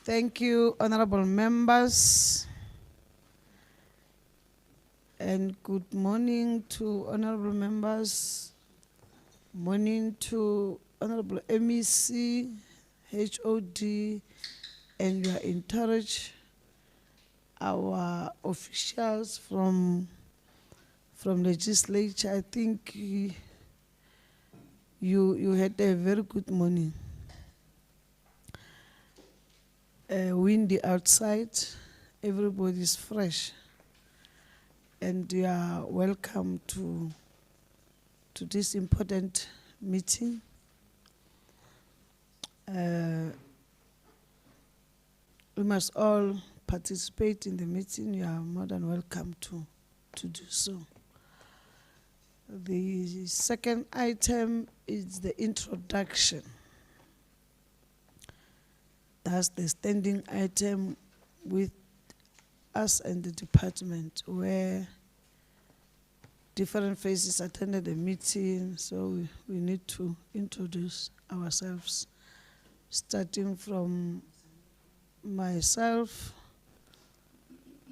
Thank you, honorable members. And good morning to honorable members. Morning to honorable MEC, HOD, and your encourage our officials from legislature. I think you had a very good morning. Windy outside, everybody is fresh, and you are welcome to this important meeting. We must all participate in the meeting. You are more than welcome to do so. The second item is the introduction. That's the standing item with us and the department, where different faces attended the meeting, so we need to introduce ourselves, starting from myself.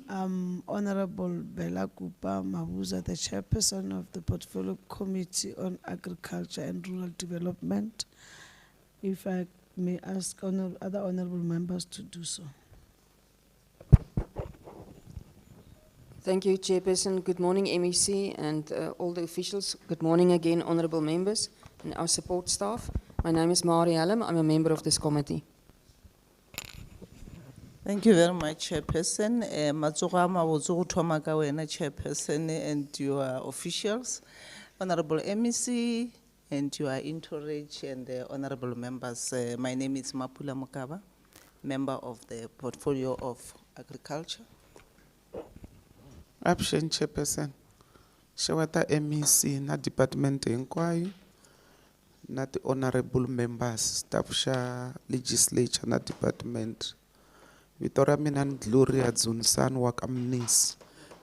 I'm Honorable Bella Kupa Mabuza, the chairperson of the Portfolio Committee on Agriculture and Rural Development. If I may ask other honorable members to do so. Thank you, Chairperson. Good morning, MEC, and all the officials. Good morning again, honourable members and our support staff. My name is Mari Hallam. I'm a member of this committee. Thank you very much, Chairperson. Matsoga Mawozo Tomaka wena, Chairperson, and your officials, Honorable MEC, and your entourage and honorable members. My name is Mapula Mukaba, member of the Portfolio of Agriculture. Absent Chairperson, Shawata MEC na Department Inquiry, na the honorable members, staff sha legislature na department. Vitora Minan Gloria Zunsan Wakamnis,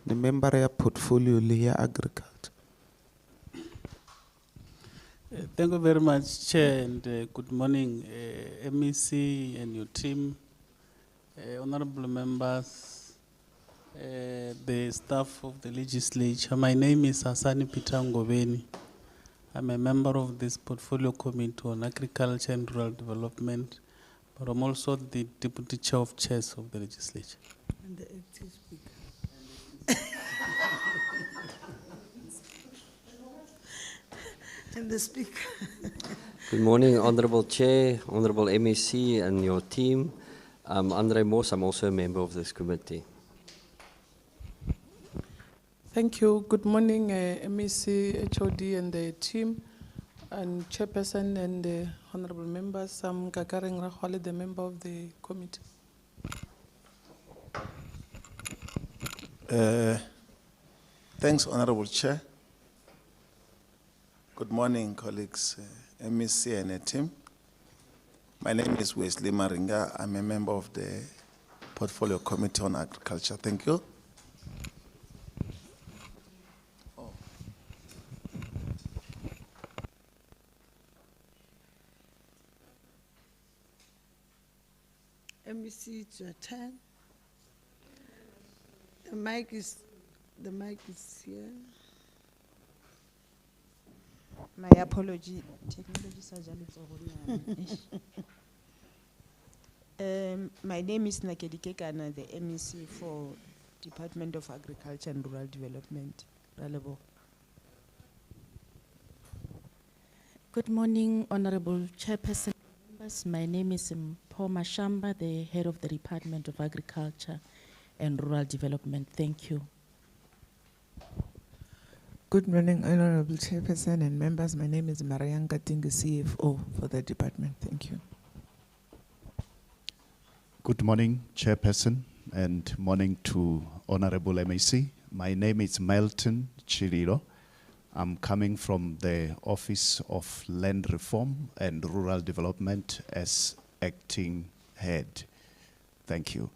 the member ya portfolio Leya Agriculture. Thank you very much, Chair, and good morning, MEC and your team, honorable members, the staff of the legislature. My name is Hasani Peter Ngoveni. I'm a member of this Portfolio Committee on Agriculture and Rural Development, but I'm also the Deputy Chair of Chairs of the legislature. And the active speaker. And the speaker. Good morning, Honourable Chair, Honourable MEC and your team. I'm Andre Moss, I'm also a member of this committee. Thank you. Good morning, MEC, HOD and the team, and Chairperson and the honourable members. I'm Kakareng Rakhwale, the member of the committee. Thanks, Honourable Chair. Good morning, colleagues, MEC and the team. My name is Wesley Maringa. I'm a member of the Portfolio Committee on Agriculture. Thank you. MEC, it's your turn. The mic is here. My apology, technology surgery. My name is Nakedi Kekana, the MEC for Department of Agriculture and Rural Development. Ralebo. Good morning, Honorable Chairperson. My name is Paul Mashamba, the head of the Department of Agriculture and Rural Development. Thank you. Good morning, Honorable Chairperson and members. My name is Marianne Katinga, CFO for the department. Thank you. Good morning, Chairperson, and morning to Honorable MEC. My name is Melton Chirilo. I'm coming from the Office of Land Reform and Rural Development as acting head. Thank you.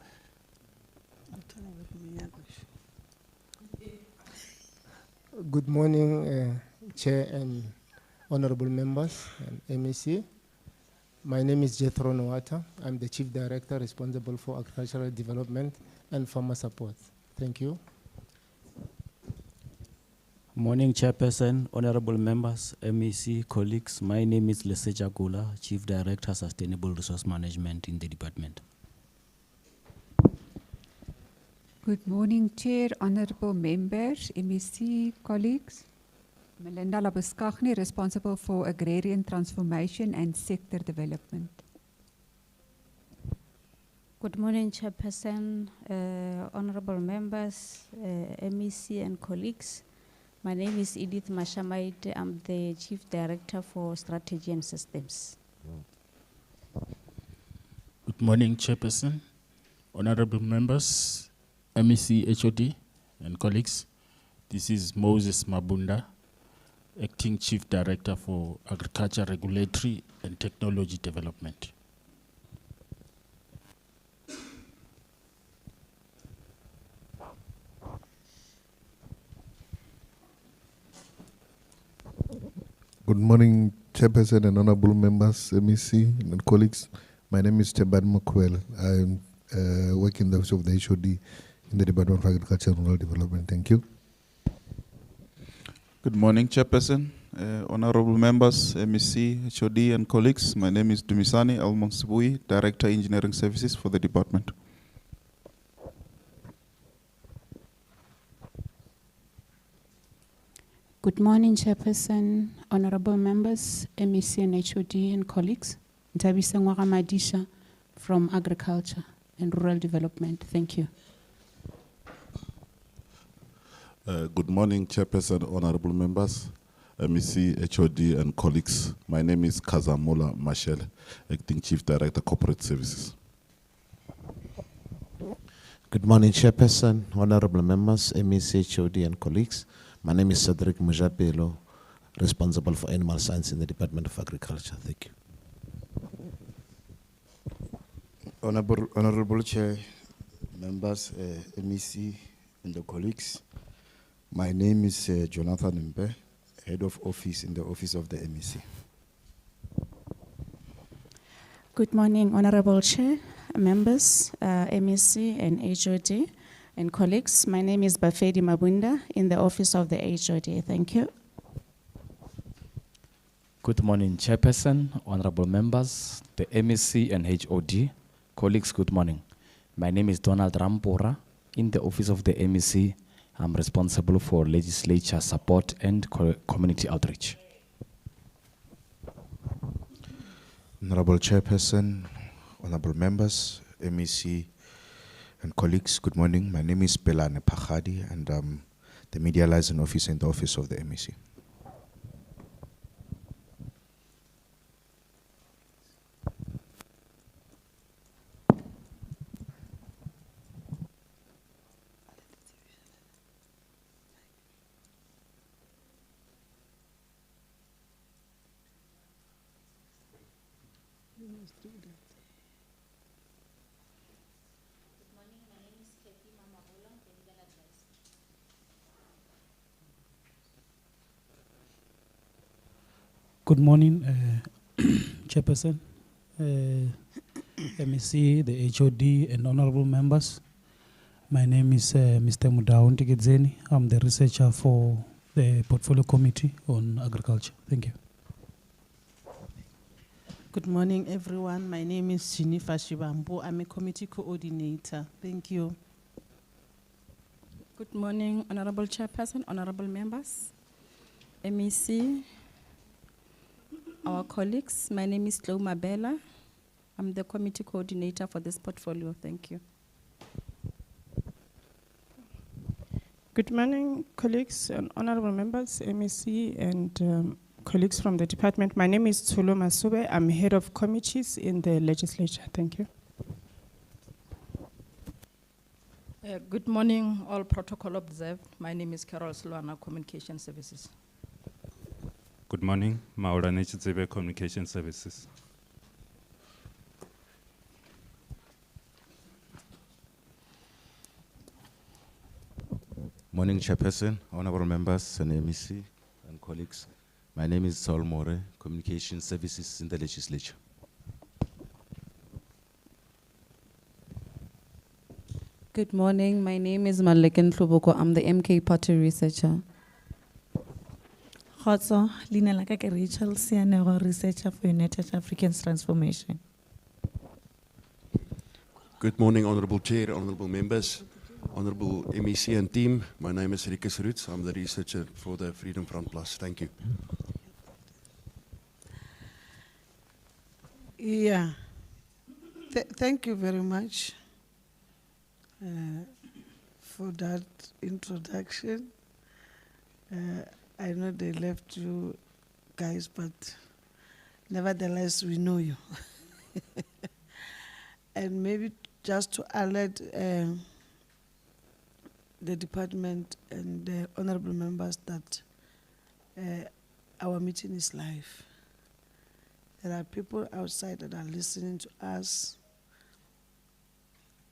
Good morning, Chair and honorable members and MEC. My name is Jethro Nwata. I'm the Chief Director responsible for agricultural development and farmer support. Thank you. Morning, Chairperson, honorable members, MEC, colleagues. My name is Leseja Gula, Chief Director, Sustainable Resource Management in the department. Good morning, Chair, honorable members, MEC, colleagues. Melinda Labuskaghni, responsible for agrarian transformation and sector development. Good morning, Chairperson, honorable members, MEC and colleagues. My name is Edith Mashamaite. I'm the Chief Director for Strategy and Systems. Good morning, Chairperson, honorable members, MEC, HOD, and colleagues. This is Moses Mabunda, Acting Chief Director for Agriculture Regulatory and Technology Development. Good morning, Chairperson and honorable members, MEC and colleagues. My name is Tebad Mokwel. I work in the office of the HOD in the Department of Agriculture and Rural Development. Thank you. Good morning, Chairperson, honorable members, MEC, HOD, and colleagues. My name is Dumisani Almonsibui, Director, Engineering Services for the department. Good morning, Chairperson, honorable members, MEC and HOD, and colleagues. Ntabisa Ngwagamadisha from Agriculture and Rural Development. Thank you. Good morning, Chairperson, honorable members, MEC, HOD, and colleagues. My name is Kazamola Mashel, Acting Chief Director, Corporate Services. Good morning, Chairperson, honorable members, MEC, HOD, and colleagues. My name is Cedric Mujapelo, responsible for animal science in the Department of Agriculture. Thank you. Honorable Chair, members, MEC, and the colleagues. My name is Jonathan Mbe, Head of Office in the Office of the MEC. Good morning, honorable Chair, members, MEC and HOD, and colleagues. My name is Bafedi Mabunda in the Office of the HOD. Thank you. Good morning, Chairperson, honorable members, the MEC and HOD, colleagues, good morning. My name is Donald Rampora. In the Office of the MEC, I'm responsible for legislature support and community outreach. Honorable Chairperson, honorable members, MEC and colleagues, good morning. My name is Pelane Pakhadi and I'm the Media Liaison Officer in the Office of the MEC. Good morning, Chairperson, MEC, the HOD, and honorable members. My name is Mr. Mudaun Tigedzeni. I'm the researcher for the Portfolio Committee on Agriculture. Thank you. Good morning, everyone. My name is Jinifa Shibambu. I'm a committee coordinator. Thank you. Good morning, honorable Chairperson, honorable members, MEC, our colleagues. My name is Chloe Mabela. I'm the committee coordinator for this portfolio. Thank you. Good morning, colleagues and honorable members, MEC and colleagues from the department. My name is Tsulo Masube. I'm head of committees in the legislature. Thank you. Good morning, all protocol observed. My name is Carol Sloana, Communication Services. Good morning, Maura Nechizebe, Communication Services. Morning, Chairperson, honorable members and MEC and colleagues. My name is Saul More, Communication Services in the legislature. Good morning. My name is Maleken Tlhoboko. I'm the MK Party researcher. Khotso, leina la ka ke Rachel Sianego, researcher for United Africans Transformation. Good morning, Honourable Chair, Honourable Members, Honourable MEC and team. My name is Rikus Roots. I'm the researcher for the Freedom Front Plus. Thank you. Yeah, thank you very much for that introduction. I know they left you guys, but nevertheless, we know you. And maybe just to alert the department and the honorable members that our meeting is live. There are people outside that are listening to us,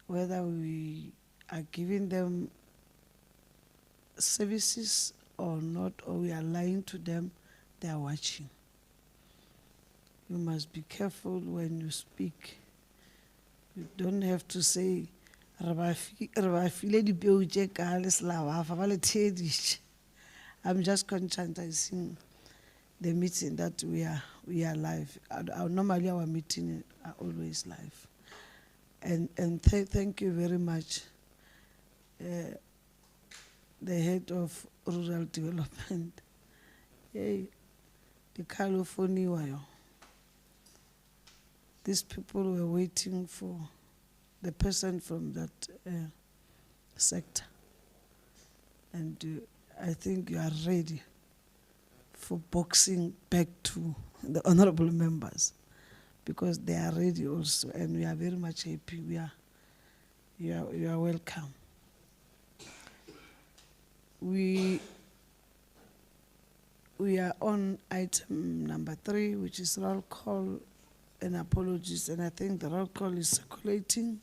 whether we are giving them services or not, or we are lying to them, they are watching. You must be careful when you speak. You don't have to say, I'm just conscientizing the meeting that we are live. Normally our meetings are always live. And thank you very much, the head of rural development. Hey, the California. These people were waiting for the person from that sector. And I think you are ready for boxing back to the honorable members, because they are ready also, and we are very much happy. You are welcome. We are on item number 3, which is roll call and apologies, and I think the roll call is circulating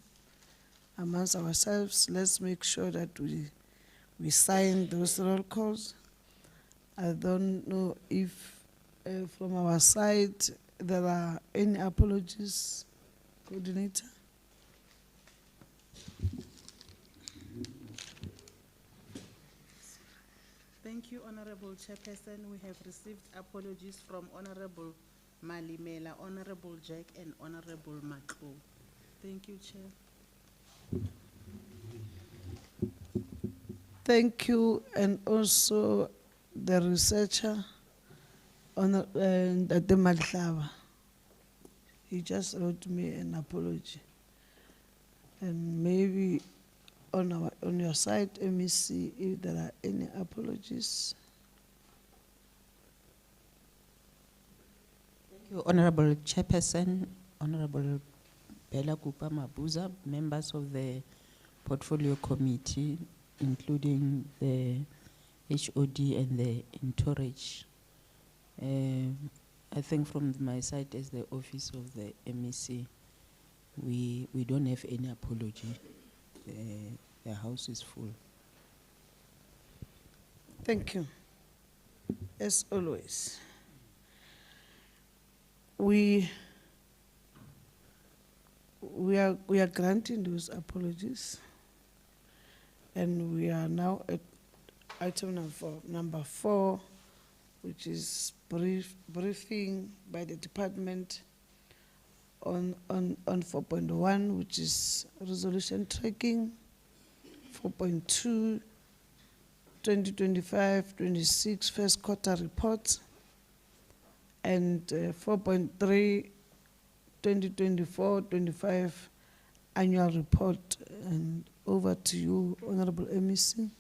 amongst ourselves. Let's make sure that we sign those roll calls. I don't know if from our side there are any apologies, coordinator. Thank you, Honorable Chairperson. We have received apologies from Honorable Malimela, Honorable Jack, and Honorable Matlo. Thank you, Chair. Thank you, and also the researcher, Dr. Madlava. He just wrote me an apology. And maybe on your side, MEC, if there are any apologies. Thank you, Honorable Chairperson, Honorable Bella Kupa Mabuza, members of the Portfolio Committee, including the HOD and the Entourage. I think from my side as the office of the MEC, we don't have any apology. The house is full. Thank you. As always, we are granting those apologies, and we are now at item number 4, which is briefing by the department on 4.1, which is resolution tracking, 4.2, 2025-26 first quarter report, and 4.3, 2024-25 annual report. And over to you, Honorable MEC.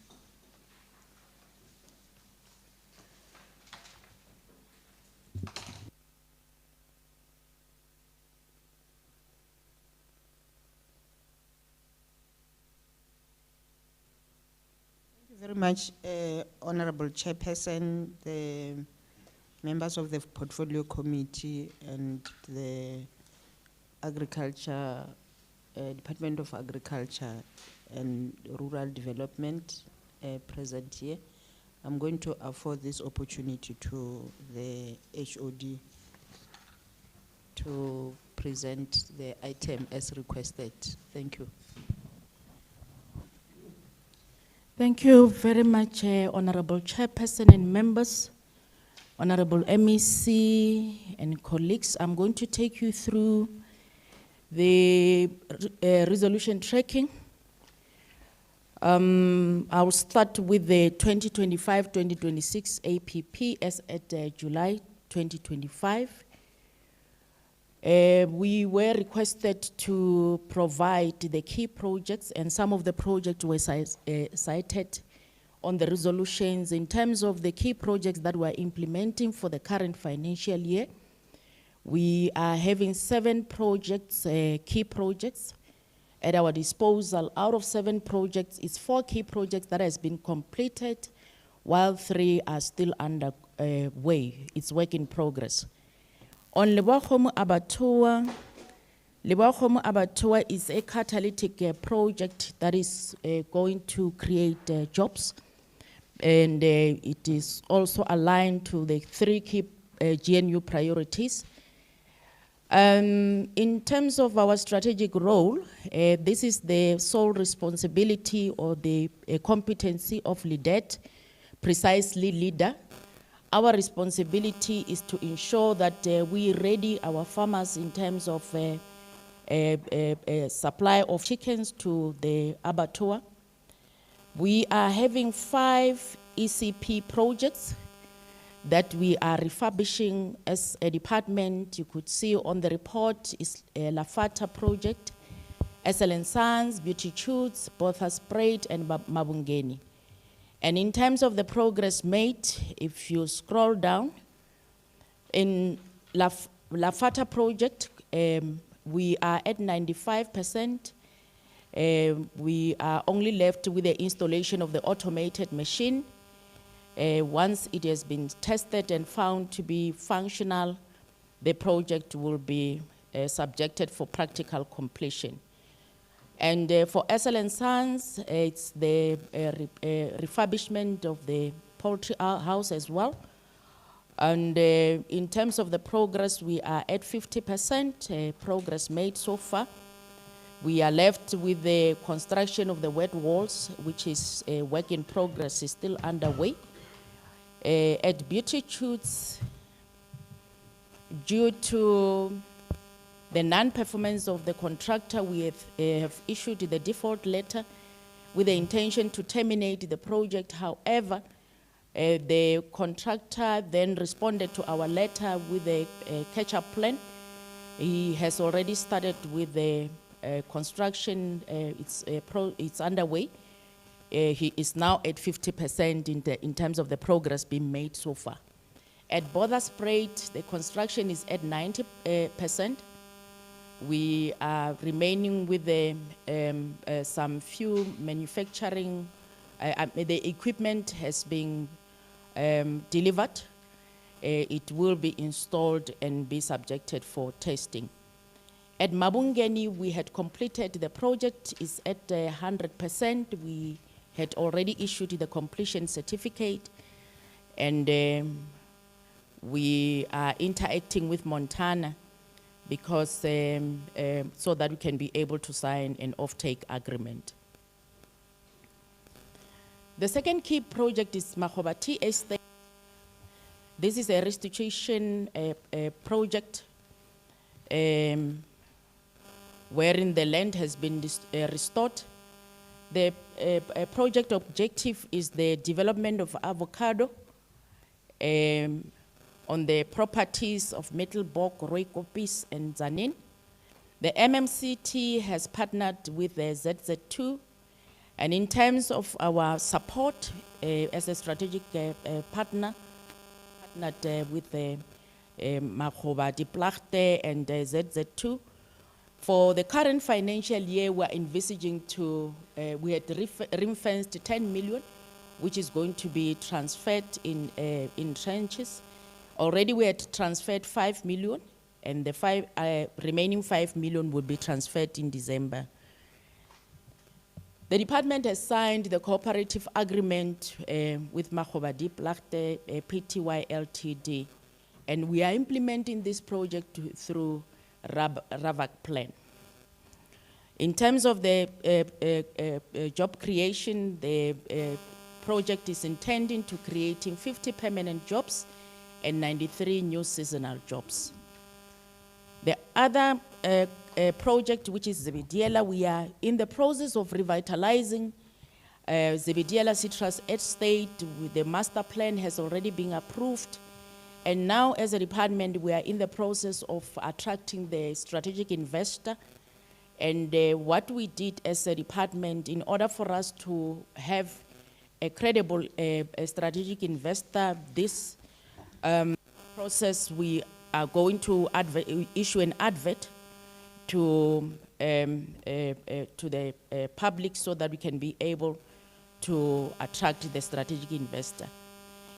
Very much, Honorable Chairperson, the members of the Portfolio Committee, and the Agriculture, Department of Agriculture and Rural Development present here. I'm going to afford this opportunity to the HOD to present the item as requested. Thank you. Thank you very much, Honorable Chairperson and members, Honorable MEC and colleagues. I'm going to take you through the resolution tracking. I'll start with the 2025-2026 APP as at July 2025. We were requested to provide the key projects, and some of the projects were cited on the resolutions. In terms of the key projects that we're implementing for the current financial year, we are having 7 projects, key projects at our disposal. Out of 7 projects, it's 4 key projects that has been completed, while 3 are still under way. It's work in progress. On Lebakgomo Abattoir is a catalytic project that is going to create jobs, and it is also aligned to the 3 key GNU priorities. In terms of our strategic role, this is the sole responsibility or the competency of LEADET, precisely leader. Our responsibility is to ensure that we ready our farmers in terms of supply of chickens to the abattoir. We are having 5 ECP projects that we are refurbishing as a department. You could see on the report is Lafata project, SL & Sons, Beauty Shoots, Botha-Spruit, and Mabungeni. And in terms of the progress made, if you scroll down, in Lafata project, we are at 95%. We are only left with the installation of the automated machine. Once it has been tested and found to be functional, the project will be subjected for practical completion. And for SL & Sons, it's the refurbishment of the poultry house as well. And in terms of the progress, we are at 50% progress made so far. We are left with the construction of the wet walls, which is a work in progress, is still underway. At Beauty Shoots, due to the non-performance of the contractor, we have issued the default letter with the intention to terminate the project. However, the contractor then responded to our letter with a catch-up plan. He has already started with the construction. It's underway. He is now at 50% in terms of the progress being made so far. At Botha-Spruit, the construction is at 90%. We are remaining with some few manufacturing. The equipment has been delivered. It will be installed and be subjected for testing. At Mabungeni, we had completed the project, is at 100%. We had already issued the completion certificate, and we are interacting with Montana because so that we can be able to sign an off-take agreement. The second key project is Makgoba Tea Estate. This is a restitution project wherein the land has been restored. The project objective is the development of avocado on the properties of Mittelbock, Rooikoppies, and Zanin. The MMCT has partnered with the ZZ2, and in terms of our support as a strategic partner, partnered with the Makgoba Diepklagte and ZZ2. For the current financial year, we're envisaging to, we had ring-fenced 10 million, which is going to be transferred in tranches. Already we had transferred 5 million, and the remaining 5 million will be transferred in December. The department has signed the cooperative agreement with Makgoba Diepklagte, Pty Ltd, and we are implementing this project through RAVAC plan. In terms of the job creation, the project is intending to creating 50 permanent jobs and 93 new seasonal jobs. The other project, which is Zebidiela, we are in the process of revitalizing Zebidiela Citrus Estate. The master plan has already been approved. And now as a department, we are in the process of attracting the strategic investor. And what we did as a department, in order for us to have a credible a strategic investor, this process, we are going to issue an advert to the public so that we can be able to attract the strategic investor.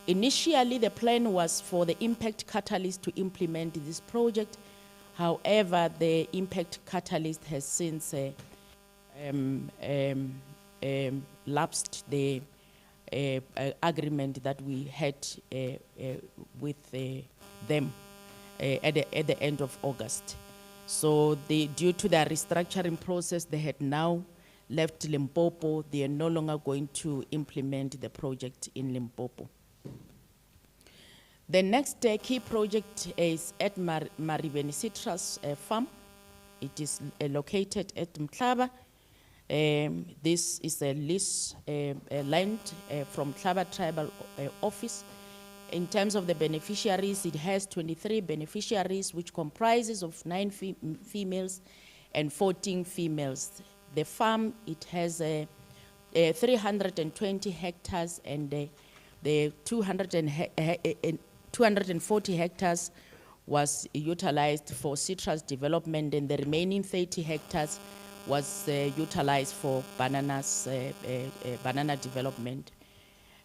Initially, the plan was for the Impact Catalyst to implement this project. However, the Impact Catalyst has since lapsed the agreement that we had with them at the end of August. So due to their restructuring process, they had now left Limpopo. They are no longer going to implement the project in Limpopo. The next key project is at Maribeni Citrus Farm. It is located at Mhlaba. This is a lease land from Mhlaba Tribal Office. In terms of the beneficiaries, it has 23 beneficiaries, which comprises of 9 females and 14 females. The farm, it has 320 hectares, and the 240 hectares was utilized for citrus development, and the remaining 30 hectares was utilized for bananas, banana development.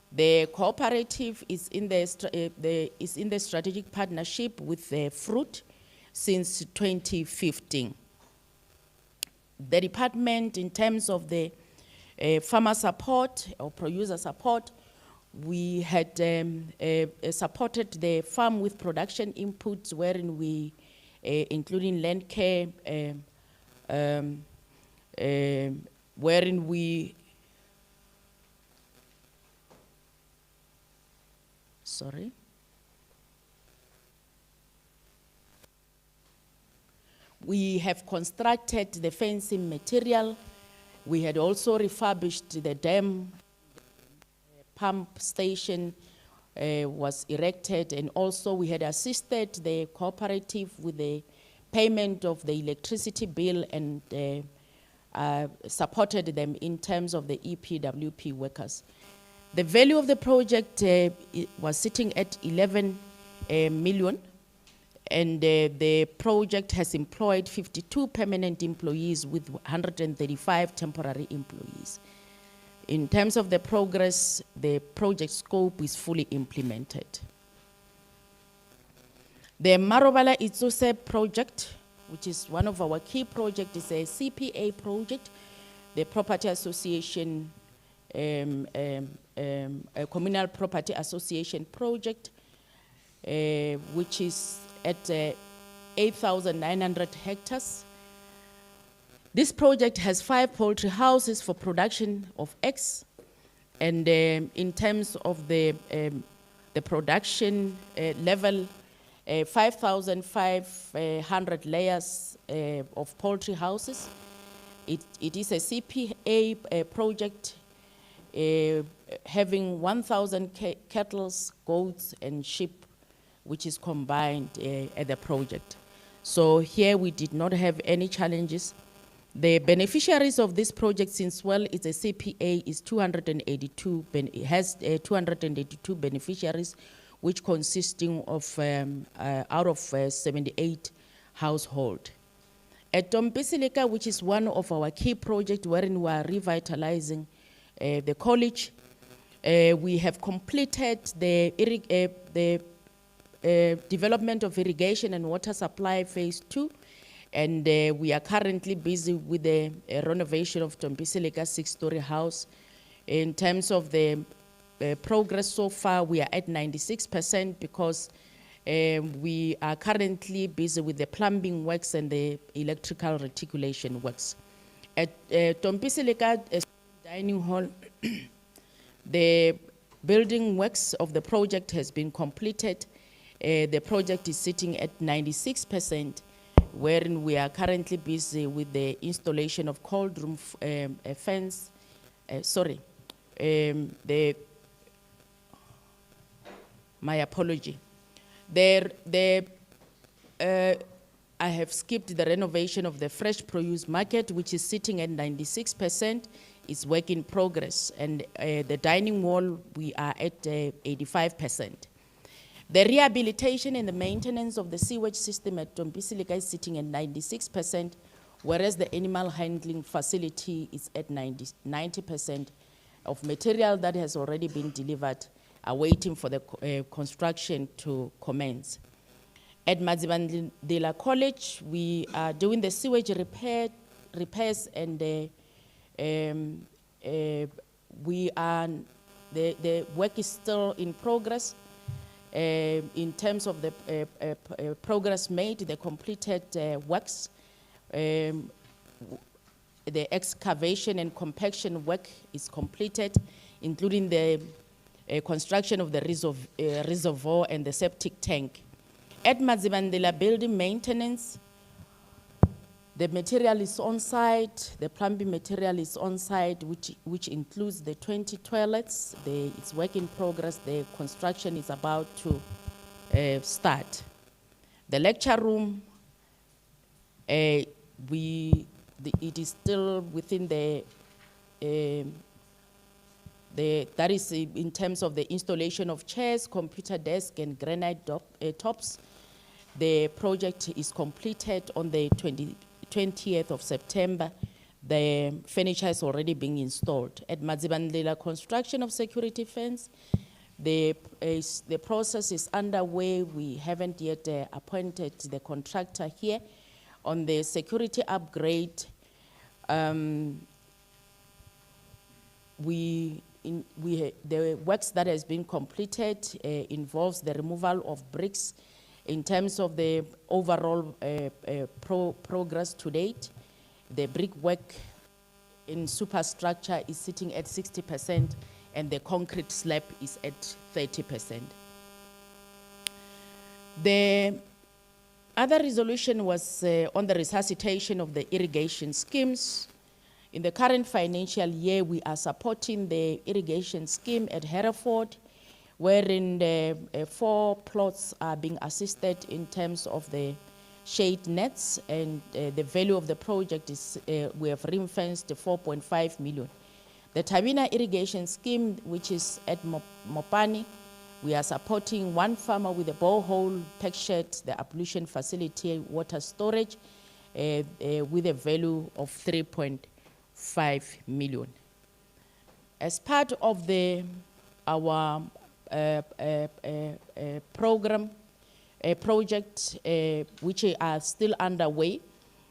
The cooperative is in the strategic partnership with Fruit since 2015. The department, in terms of the farmer support or producer support, we had supported the farm with production inputs, wherein we, including land care, wherein we, we have constructed the fencing material. We had also refurbished the dam. Pump station was erected, and also we had assisted the cooperative with the payment of the electricity bill and supported them in terms of the EPWP workers. The value of the project was sitting at 11 million, and the project has employed 52 permanent employees with 135 temporary employees. In terms of the progress, the project scope is fully implemented. The Marobala Itsuse project, which is one of our key projects, is a CPA project, the Property Association, a Communal Property Association project, which is at 8,900 hectares. This project has 5 poultry houses for production of eggs, and in terms of the production level, 5,500 layers of poultry houses. It is a CPA project having 1,000 cattle, goats, and sheep, which is combined at the project. So here we did not have any challenges. The beneficiaries of this project, since it's a CPA, is 282. It has 282 beneficiaries, which consisting of out of 78 households. At Tompisilika, which is one of our key projects wherein we are revitalizing the college, we have completed the development of irrigation and water supply phase 2. And we are currently busy with the renovation of Tompisilika 6-story house. In terms of the progress so far, we are at 96% because we are currently busy with the plumbing works and the electrical reticulation works. At Tompisilika Dining Hall, the building works of the project has been completed. The project is sitting at 96%, wherein we are currently busy with the installation of cold room fence. My apology. I have skipped the renovation of the fresh produce market, which is sitting at 96%. It's work in progress. And the dining hall, we are at 85%. The rehabilitation and the maintenance of the sewage system at Tompisilika is sitting at 96%, whereas the animal handling facility is at 90% of material that has already been delivered, waiting for the construction to commence. At Mazibandlela College, we are doing the sewage repairs, and the work is still in progress. In terms of the progress made, the completed works, the excavation and compaction work is completed, including the construction of the reservoir and the septic tank. At Mazibandlela building maintenance, the material is on site, the plumbing material is on site, which includes the 20 toilets. It's work in progress. The construction is about to start. The lecture room, it is still within that is in terms of the installation of chairs, computer desk, and granite tops. The project is completed on the 20th of September. The furniture has already been installed. At Mazibandlela construction of security fence, the process is underway. We haven't yet appointed the contractor here. On the security upgrade, the works that has been completed involves the removal of bricks. In terms of the overall progress to date, the brickwork in superstructure is sitting at 60%, and the concrete slab is at 30%. The other resolution was on the resuscitation of the irrigation schemes. In the current financial year, we are supporting the irrigation scheme at Hereford, wherein the 4 plots are being assisted in terms of the shade nets, and the value of the project is, we have ring-fenced 4.5 million. The Tabina irrigation scheme, which is at Mopani, we are supporting 1 farmer with a borehole, pack shed, the ablution facility, water storage, with a value of 3.5 million. As part of our project which are still underway,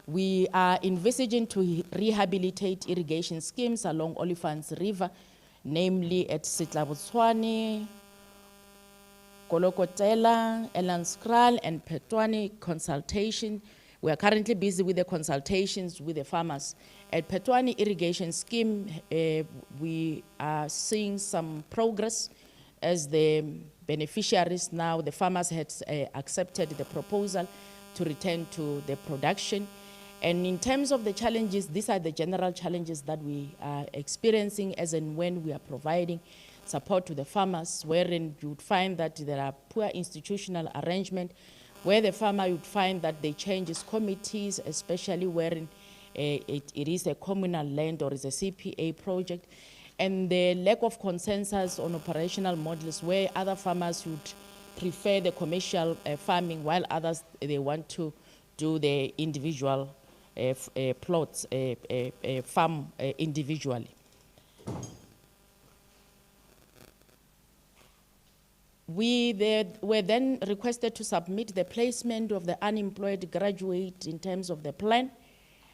we are envisaging to rehabilitate irrigation schemes along Olifants River, namely at Sitlabotswani, Kolokotela, Elanskral, and Petwani consultation. We are currently busy with the consultations with the farmers. At Petwani irrigation scheme, we are seeing some progress as the beneficiaries now, the farmers had accepted the proposal to return to the production. And in terms of the challenges, these are the general challenges that we are experiencing as and when we are providing support to the farmers, wherein you would find that there are poor institutional arrangement, where the farmer would find that they change his committees, especially wherein it is a communal land or is a CPA project, and the lack of consensus on operational models, where other farmers would prefer the commercial farming, while others, they want to do the individual plots, farm individually. We were then requested to submit the placement of the unemployed graduate in terms of the plan.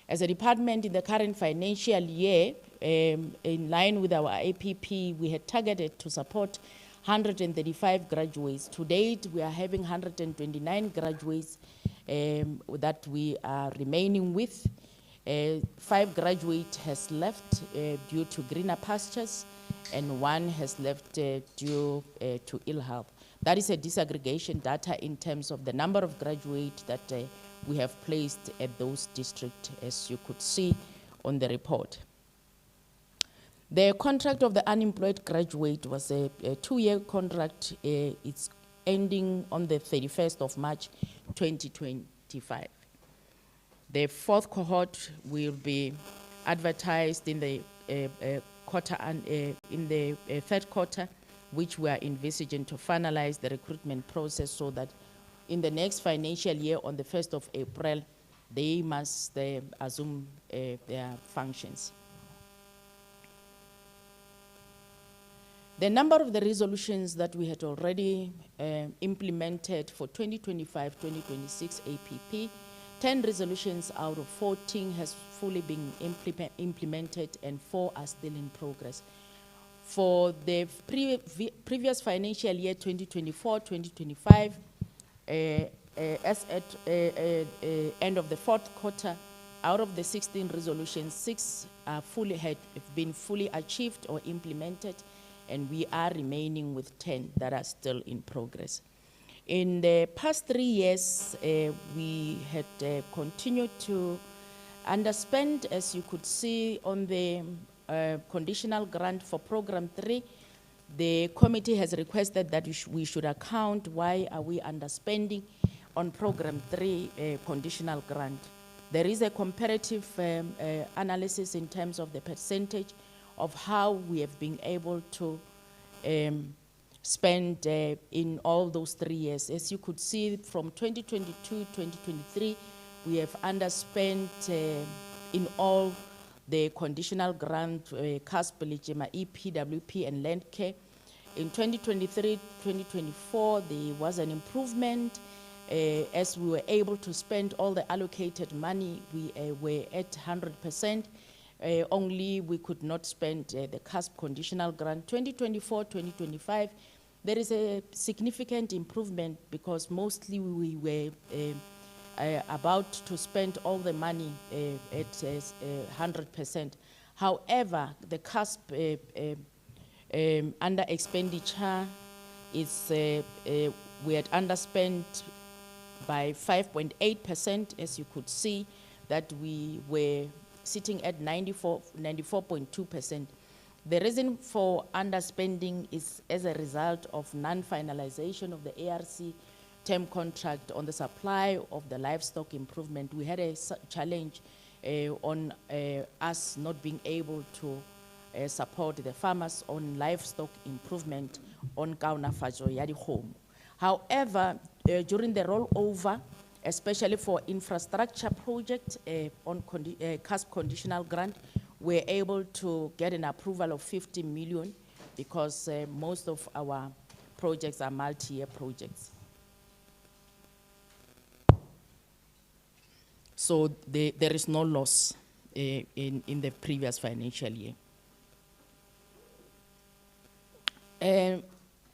As a department in the current financial year, in line with our APP, we had targeted to support 135 graduates. To date, we are having 129 graduates that we are remaining with. 5 graduates has left due to greener pastures, and 1 has left due to ill health. That is a disaggregation data in terms of the number of graduates that we have placed at those districts, as you could see on the report. The contract of the unemployed graduate was a 2-year contract. It's ending on the 31st of March 2025. The 4th cohort will be advertised in the quarter and in the 3rd quarter, which we are envisaging to finalize the recruitment process so that in the next financial year, on the 1st of April, they must assume their functions. The number of the resolutions that we had already implemented for 2025-2026 APP, 10 resolutions out of 14 has fully been implemented and 4 are still in progress. For the previous financial year, 2024-2025, as at end of the 4th quarter, out of the 16 resolutions, 6 have been fully achieved or implemented, and we are remaining with 10 that are still in progress. In the past 3 years, we had continued to underspend, as you could see on the conditional grant for Program 3. The committee has requested that we should account why are we underspending on Program 3 conditional grant. There is a comparative analysis in terms of the percentage of how we have been able to spend in all those 3 years. As you could see, from 2022-2023, we have underspent in all the conditional grant, CASP, Lijima, EPWP, and Land Care. In 2023-2024, there was an improvement. As we were able to spend all the allocated money, we were at 100%. Only we could not spend the CASP conditional grant. 2024-2025, there is a significant improvement because mostly we were about to spend all the money at 100%. However, the CASP under expenditure is, we had underspent by 5.8%, as you could see, that we were sitting at 94.2%. The reason for underspending is as a result of non-finalization of the ARC term contract on the supply of the livestock improvement. We had a challenge on us not being able to support the farmers on livestock improvement on Kaunafajo Yadi Home. However, during the rollover, especially for infrastructure project on CASP conditional grant, we're able to get an approval of 50 million because most of our projects are multi-year projects. So there is no loss in the previous financial year.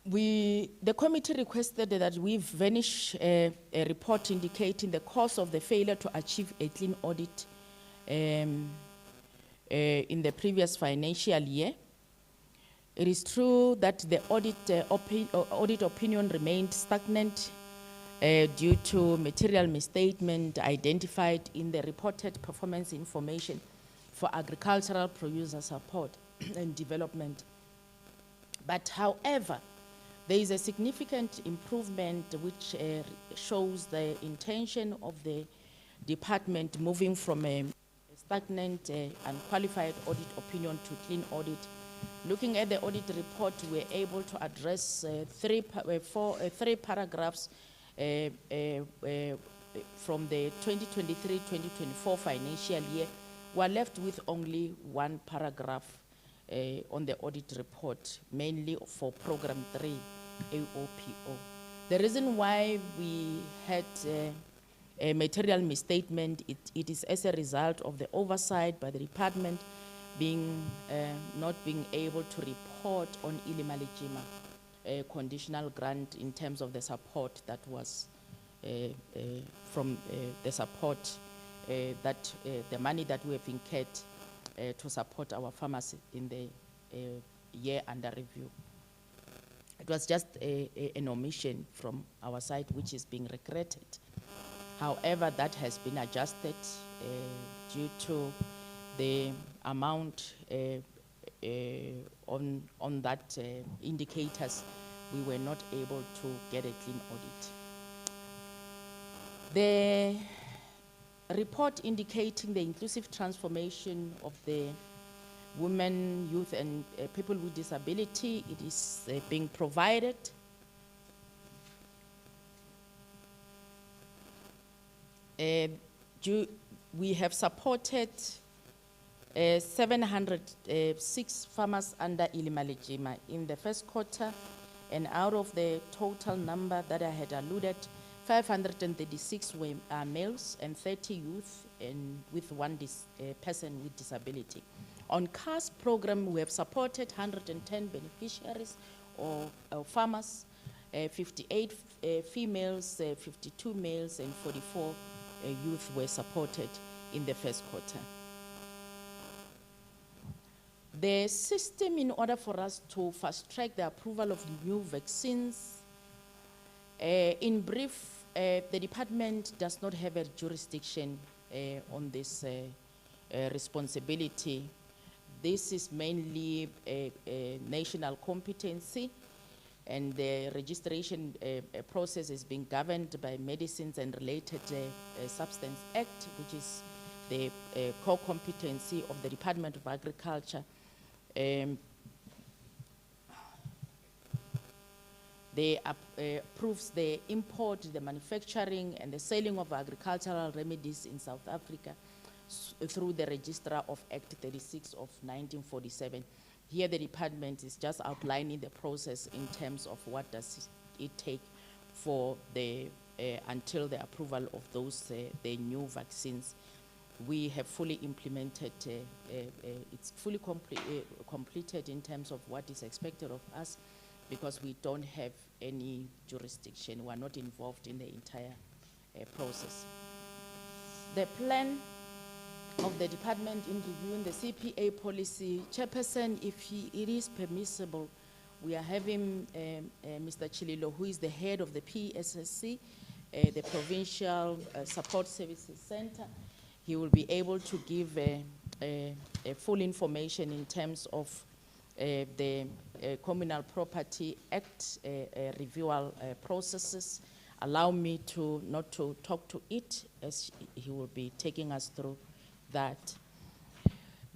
The committee requested that we furnish a report indicating the cause of the failure to achieve a clean audit in the previous financial year. It is true that the audit opinion remained stagnant due to material misstatement identified in the reported performance information for agricultural producer support and development. But however, there is a significant improvement which shows the intention of the department moving from a stagnant unqualified audit opinion to clean audit. Looking at the audit report, we're able to address three paragraphs from the 2023-2024 financial year. We're left with only 1 paragraph on the audit report, mainly for Program 3, AOPO. The reason why we had a material misstatement, it is as a result of the oversight by the department not being able to report on Ilimalijima conditional grant in terms of the support that was from the support the money that we have incurred to support our farmers in the year under review. It was just an omission from our side, which is being regretted. However, that has been adjusted due to the amount on that indicators. We were not able to get a clean audit. The report indicating the inclusive transformation of the women, youth, and people with disability, it is being provided. We have supported 706 farmers under Ilimalijima in the first quarter, and out of the total number that I had alluded, 536 were males and 30 youth, and with one person with disability. On CAS program, we have supported 110 beneficiaries or farmers, 58 females, 52 males, and 44 youth were supported in the first quarter. The system, in order for us to fast-track the approval of new vaccines, in brief, the department does not have a jurisdiction on this responsibility. This is mainly a national competency, and the registration process is being governed by Medicines and Related Substance Act, which is the core competency of the Department of Agriculture. They approves the import, the manufacturing, and the selling of agricultural remedies in South Africa through the Registrar of Act 36 of 1947. Here the department is just outlining the process in terms of what does it take for the, until the approval of those, the new vaccines. We have fully implemented, it's fully completed in terms of what is expected of us, because we don't have any jurisdiction. We are not involved in the entire process. The plan of the department in reviewing the CPA policy, Chairperson, if it is permissible, we are having Mr. Chililo, who is the head of the PSSC, the Provincial Support Services Center. He will be able to give a full information in terms of the Communal Property Act reviewal processes. Allow me to not to talk to it, as he will be taking us through that.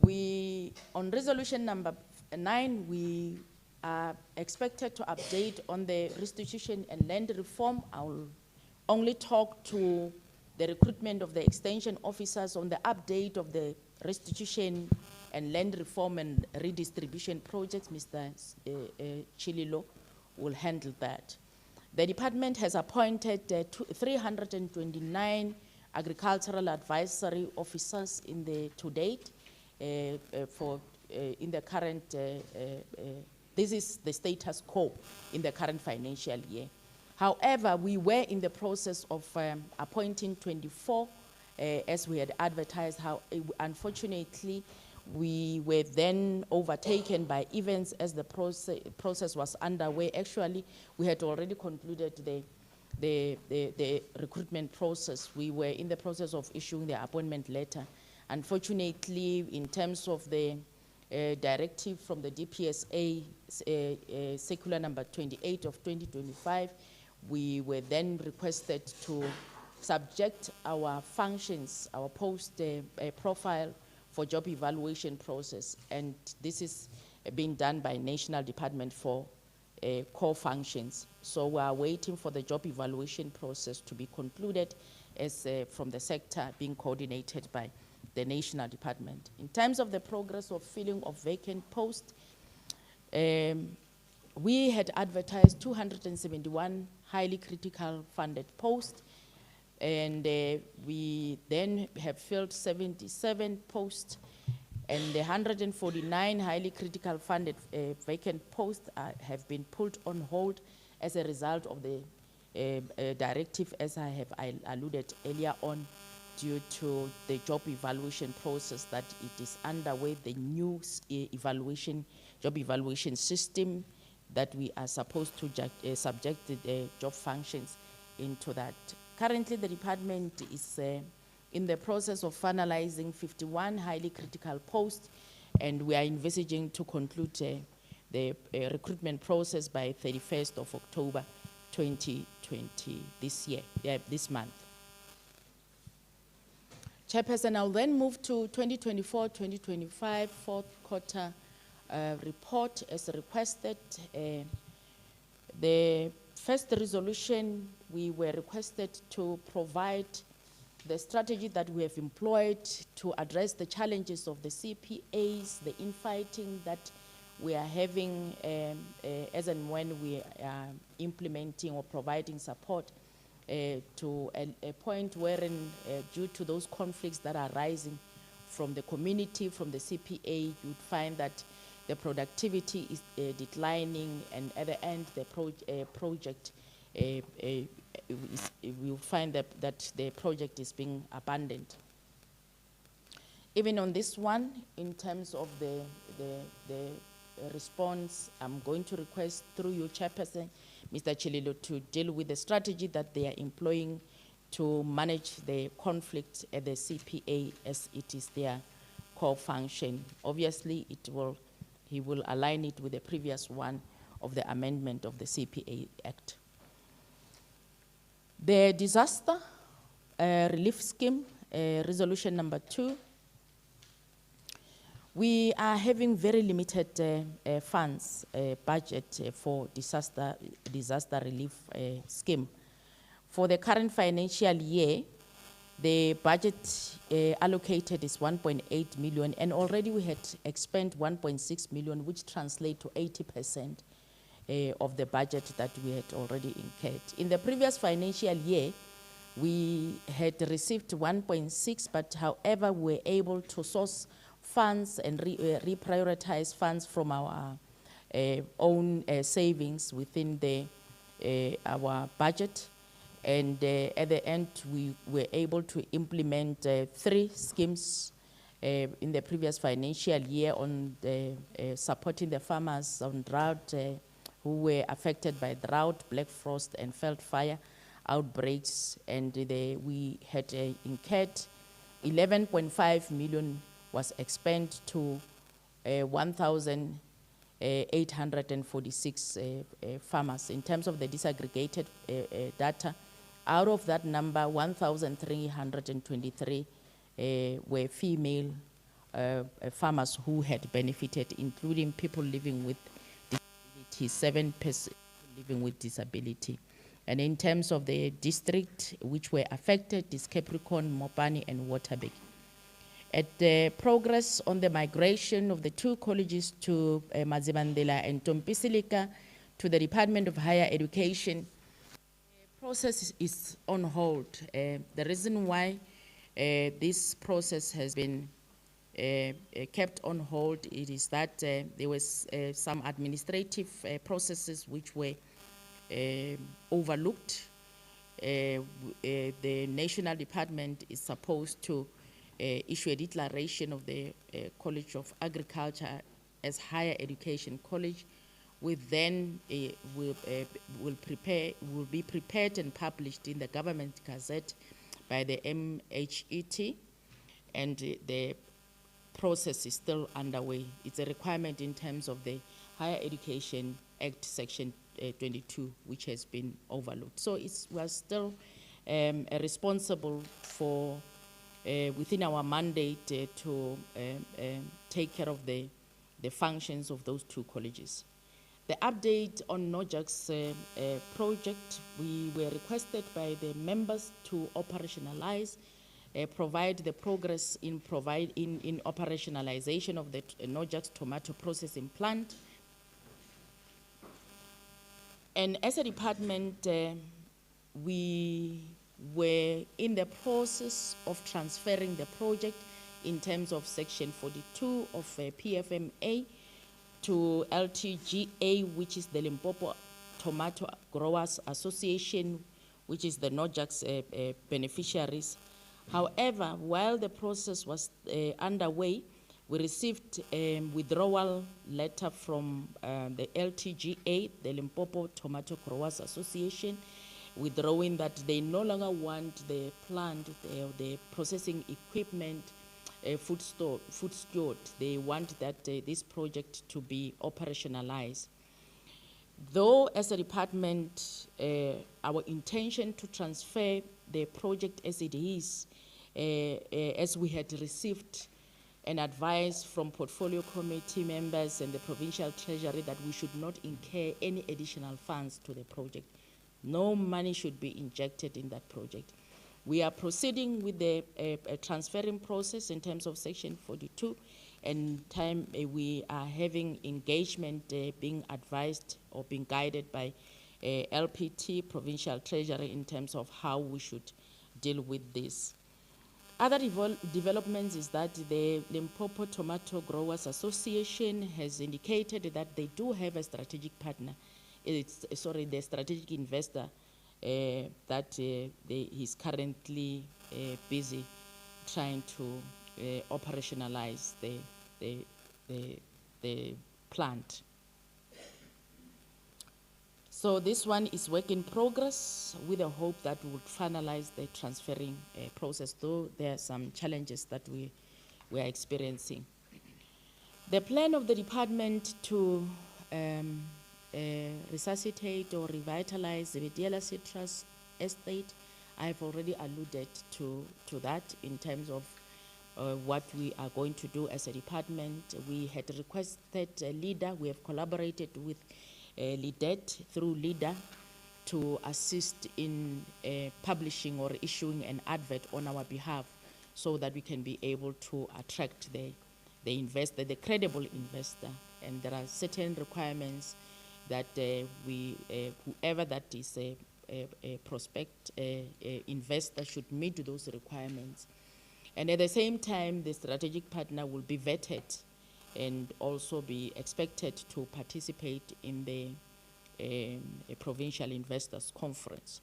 We, on resolution number 9, we are expected to update on the restitution and land reform. I will only talk to the recruitment of the extension officers on the update of the restitution and land reform and redistribution projects. Mr. Chililo will handle that. The department has appointed 329 agricultural advisory officers in the to date in the current, this is the status quo in the current financial year. However, we were in the process of appointing 24 as we had advertised. How, unfortunately, we were then overtaken by events as the process was underway. Actually, we had already concluded the recruitment process. We were in the process of issuing the appointment letter. Unfortunately, in terms of the directive from the DPSA, circular number 28 of 2025, we were then requested to subject our functions, our post profile for job evaluation process, and this is being done by National Department for Core Functions. So we are waiting for the job evaluation process to be concluded as from the sector being coordinated by the National Department. In terms of the progress of filling of vacant posts, we had advertised 271 highly critical funded posts, and we then have filled 77 posts, and the 149 highly critical funded vacant posts have been put on hold as a result of the directive, as I have alluded earlier on, due to the job evaluation process that it is underway, the new job evaluation system that we are supposed to subject the job functions into that. Currently, the department is in the process of finalizing 51 highly critical posts, and we are envisaging to conclude the recruitment process by 31st of October 2020, this month. Chairperson, I'll then move to 2024-2025 fourth quarter report as requested. The first resolution, we were requested to provide the strategy that we have employed to address the challenges of the CPAs, the infighting that we are having as and when we are implementing or providing support to a point wherein due to those conflicts that are rising from the community, from the CPA, you'd find that the productivity is declining, and at the end the project we'll find that the project is being abandoned. Even on this one, in terms of the response, I'm going to request through you, Chairperson, Mr. Chililo, to deal with the strategy that they are employing to manage the conflict at the CPA as it is their core function. Obviously, he will align it with the previous one of the amendment of the CPA Act. The disaster relief scheme, resolution number 2. We are having very limited funds budget for disaster relief scheme. For the current financial year, the budget allocated is 1.8 million, and already we had expended 1.6 million, which translates to 80% of the budget that we had already incurred. In the previous financial year, we had received 1.6, but however, we were able to source funds and reprioritize funds from our own savings within our budget. And at the end, we were able to implement 3 schemes in the previous financial year on supporting the farmers on drought who were affected by drought, black frost, and veld fire outbreaks. And we had incurred 11.5 million was expended to 1,846 farmers. In terms of the disaggregated data, out of that number, 1,323 were female farmers who had benefited, including people living with disability, 7% living with disability. And in terms of the district which were affected, is Capricorn, Mopani, and Waterberg. At the progress on the migration of the 2 colleges to Mazibandela and Tompisilika to the Department of Higher Education, the process is on hold. The reason why this process has been kept on hold, it is that there was some administrative processes which were overlooked. The national department is supposed to issue a declaration of the College of Agriculture as higher education college, which then will be prepared and published in the government gazette by the MHET, and the process is still underway. It's a requirement in terms of the Higher Education Act Section 22, which has been overlooked. So we're still responsible for within our mandate to take care of the functions of those 2 colleges. The update on NOJAC's project, we were requested by the members to operationalize, provide the progress in operationalization of the NOJAC's tomato processing plant. And as a department, we were in the process of transferring the project in terms of Section 42 of PFMA to LTGA, which is the Limpopo Tomato Growers Association, which is the NOJAC's beneficiaries. However, while the process was underway, we received a withdrawal letter from the LTGA, the Limpopo Tomato Growers Association, withdrawing that they no longer want the plant, the processing equipment, food stored. They want that this project to be operationalized. Though as a department, our intention to transfer the project as it is, as we had received an advice from portfolio committee members and the provincial treasury that we should not incur any additional funds to the project. No money should be injected in that project. We are proceeding with the transferring process in terms of Section 42, and we are having engagement being advised or being guided by LPT, Provincial Treasury, in terms of how we should deal with this. Other developments is that the Limpopo Tomato Growers Association has indicated that they do have a strategic partner, the strategic investor that he's currently busy trying to operationalize the plant. So this one is work in progress with the hope that we would finalize the transferring process, though there are some challenges that we are experiencing. The plan of the department to resuscitate or revitalize the Diela Citrus estate, I've already alluded to that in terms of what we are going to do as a department. We had requested a leader. We have collaborated with LIDET through LIDA to assist in publishing or issuing an advert on our behalf so that we can be able to attract the investor, the credible investor. And there are certain requirements that whoever that is a prospect investor should meet those requirements. And at the same time, the strategic partner will be vetted and also be expected to participate in the Provincial Investors Conference.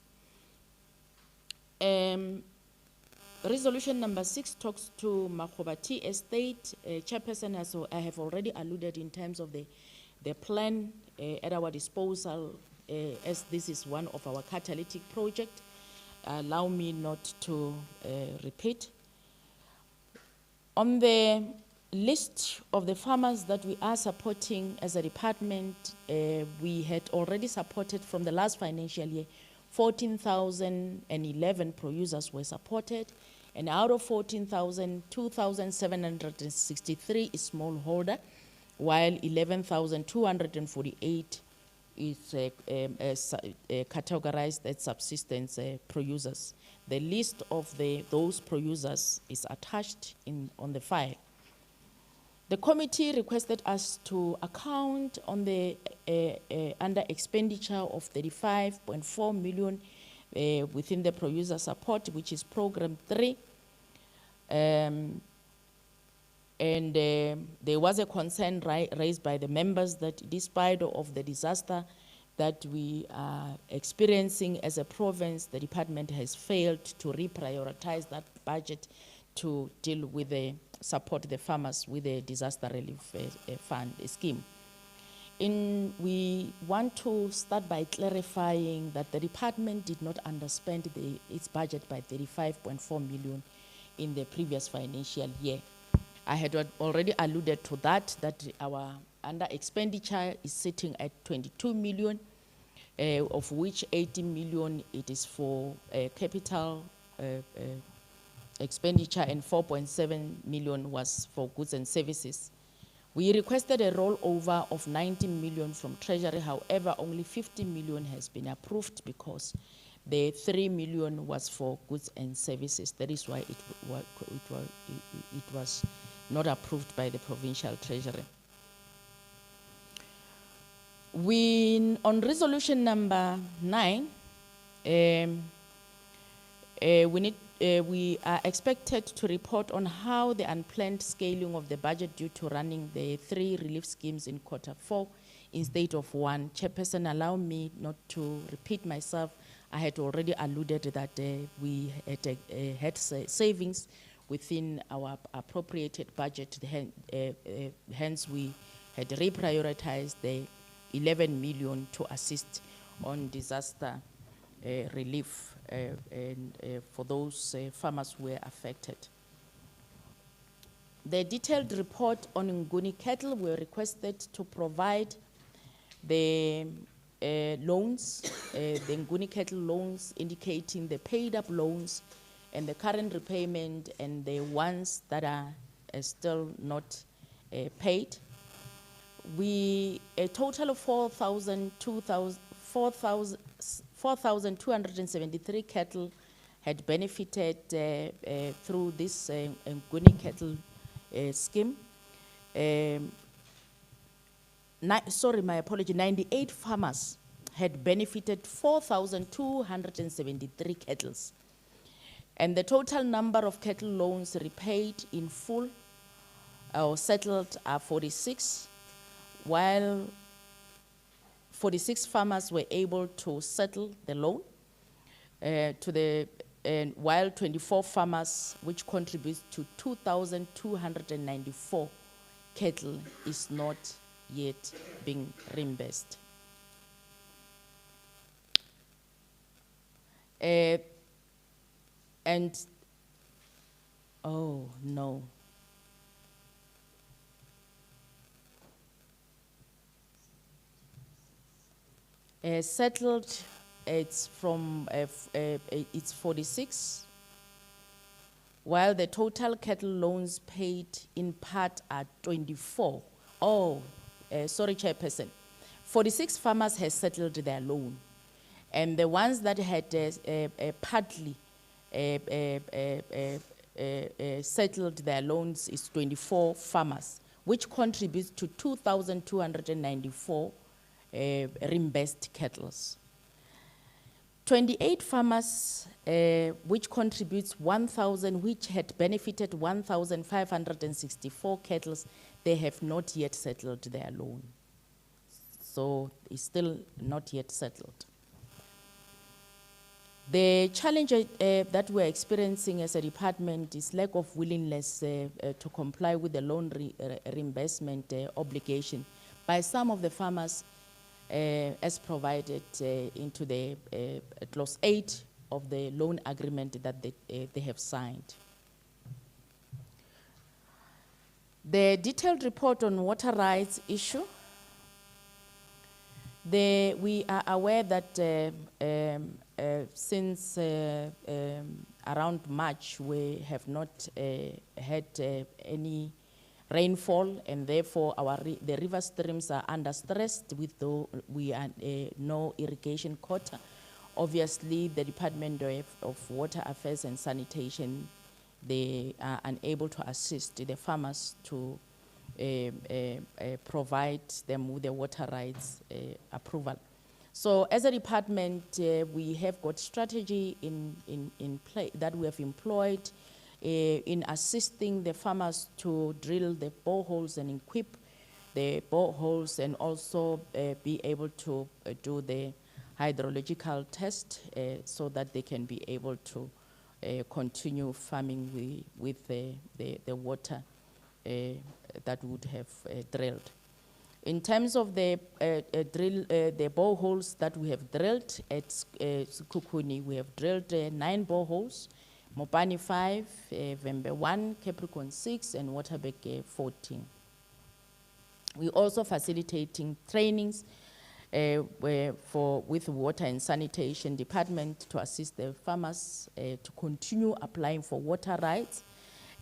Resolution number 6 talks to Makobati Estate. Chairperson, I have already alluded in terms of the plan at our disposal, as this is one of our catalytic projects. Allow me not to repeat. On the list of the farmers that we are supporting as a department, we had already supported from the last financial year, 14,011 producers were supported, and out of 14,000, 2,763 is smallholder, while 11,248 is categorized as subsistence producers. The list of those producers is attached on the file. The committee requested us to account on the under expenditure of 35.4 million within the producer support, which is program 3. And there was a concern raised by the members that despite of the disaster that we are experiencing as a province, the department has failed to reprioritize that budget to deal with support the farmers with a disaster relief fund scheme. We want to start by clarifying that the department did not underspend its budget by 35.4 million in the previous financial year. I had already alluded to that our under expenditure is sitting at 22 million, of which 18 million it is for capital expenditure and 4.7 million was for goods and services. We requested a rollover of 19 million from Treasury. However, only 50 million has been approved because the 3 million was for goods and services. That is why it was not approved by the Provincial Treasury. On resolution number 9, we are expected to report on how the unplanned scaling of the budget due to running the 3 relief schemes in Q4 instead of 1. Chairperson, allow me not to repeat myself. I had already alluded that we had savings within our appropriated budget, hence we had reprioritized the 11 million to assist on disaster relief for those farmers who were affected. The detailed report on Nguni cattle were requested to provide the loans, the Nguni cattle loans, indicating the paid up loans and the current repayment and the ones that are still not paid. A total of 4,273 cattle had benefited through this Nguni cattle scheme. Sorry, my apology, 98 farmers had benefited 4,273 cattle. And the total number of cattle loans repaid in full or settled are 46, while 46 farmers were able to settle the loan, while 24 farmers, which contributes to 2,294 cattle, is not yet being reimbursed. And, oh no. Settled, it's from, it's 46, while the total cattle loans paid in part are 24. Oh, sorry, Chairperson. 46 farmers have settled their loan, and the ones that had partly settled their loans is 24 farmers, which contributes to 2,294 reimbursed cattle. 28 farmers, which contributes 1,000, which had benefited 1,564 cattle, they have not yet settled their loan. So it's still not yet settled. The challenge that we're experiencing as a department is lack of willingness to comply with the loan reimbursement obligation by some of the farmers as provided into the clause 8 of the loan agreement that they have signed. The detailed report on water rights issue. We are aware that since around March, we have not had any rainfall, and therefore the river streams are under stress with no irrigation quota. Obviously, the Department of Water Affairs and Sanitation, they are unable to assist the farmers to provide them with the water rights approval. So as a department, we have got strategy in play that we have employed in assisting the farmers to drill the boreholes and equip the boreholes, and also be able to do the hydrological test so that they can be able to continue farming with the water that would have drilled. In terms of the boreholes that we have drilled at Sekhukhune, we have drilled 9 boreholes, Mopani 5, Vembe 1, Capricorn 6, and Waterberg 14. We're also facilitating trainings with Water and Sanitation Department to assist the farmers to continue applying for water rights.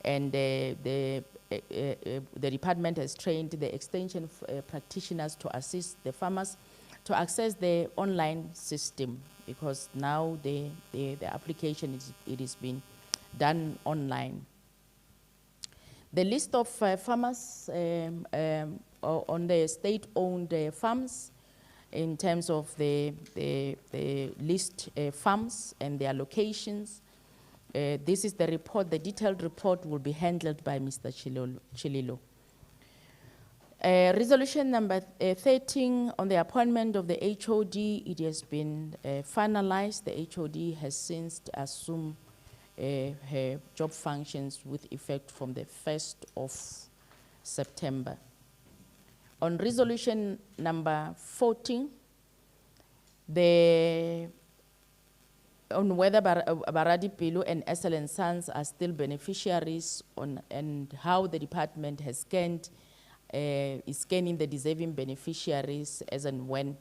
And the department has trained the extension practitioners to assist the farmers to access the online system, because now the application is being done online. The list of farmers on the state-owned farms, in terms of the list farms and their locations. This is the report. The detailed report will be handled by Mr. Chililo. Resolution number 13 on the appointment of the HOD, it has been finalized. The HOD has since assumed her job functions with effect from the 1st of September. On resolution number 14, on whether Baradi Pilu and SL & Sons are still beneficiaries and how the department has is scanning the deserving beneficiaries as and when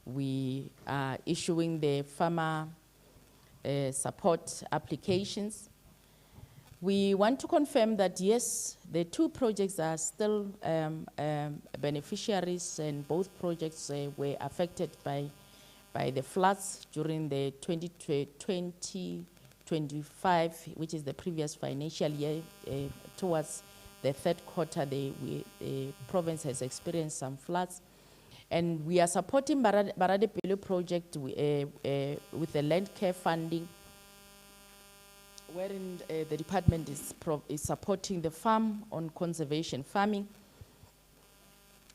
we are issuing the farmer support applications. We want to confirm that yes, the two projects are still beneficiaries, and both projects were affected by the floods during the 2025, which is the previous financial year. Towards the third quarter, the province has experienced some floods. And we are supporting Baradi Pilu project with the land care funding, wherein the department is supporting the farm on conservation farming,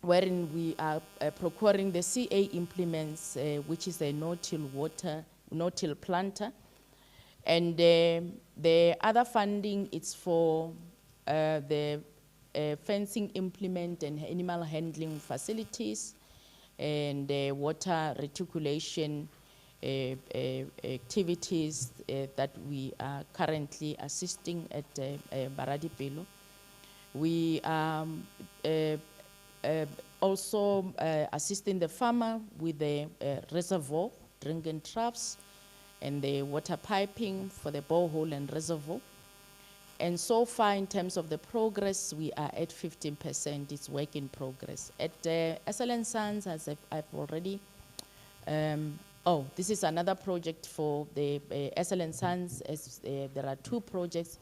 wherein we are procuring the CA implements, which is a no-till planter. And the other funding is for the fencing implement and animal handling facilities and water reticulation activities that we are currently assisting at Baradi Pilu. We are also assisting the farmer with the reservoir, drinking troughs, and the water piping for the borehole and reservoir. And so far, in terms of the progress, we are at 15%. It's work in progress. At SL & Sons, as I've already, this is another project for the SL & Sons. There are two projects.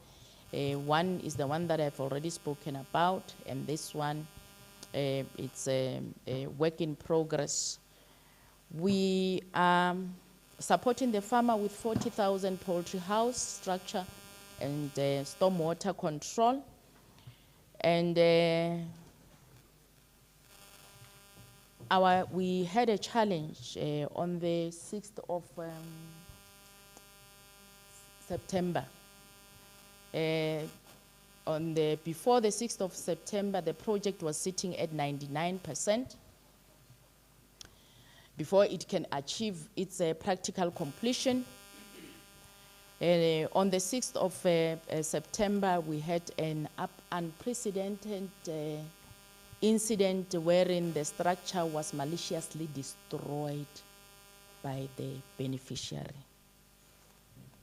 One is the one that I've already spoken about, and this one, it's a work in progress. We are supporting the farmer with 40,000 poultry house structure and stormwater control. And we had a challenge on the 6th of September. Before the 6th of September, the project was sitting at 99% before it can achieve its practical completion. On the 6th of September, we had an unprecedented incident wherein the structure was maliciously destroyed by the beneficiary.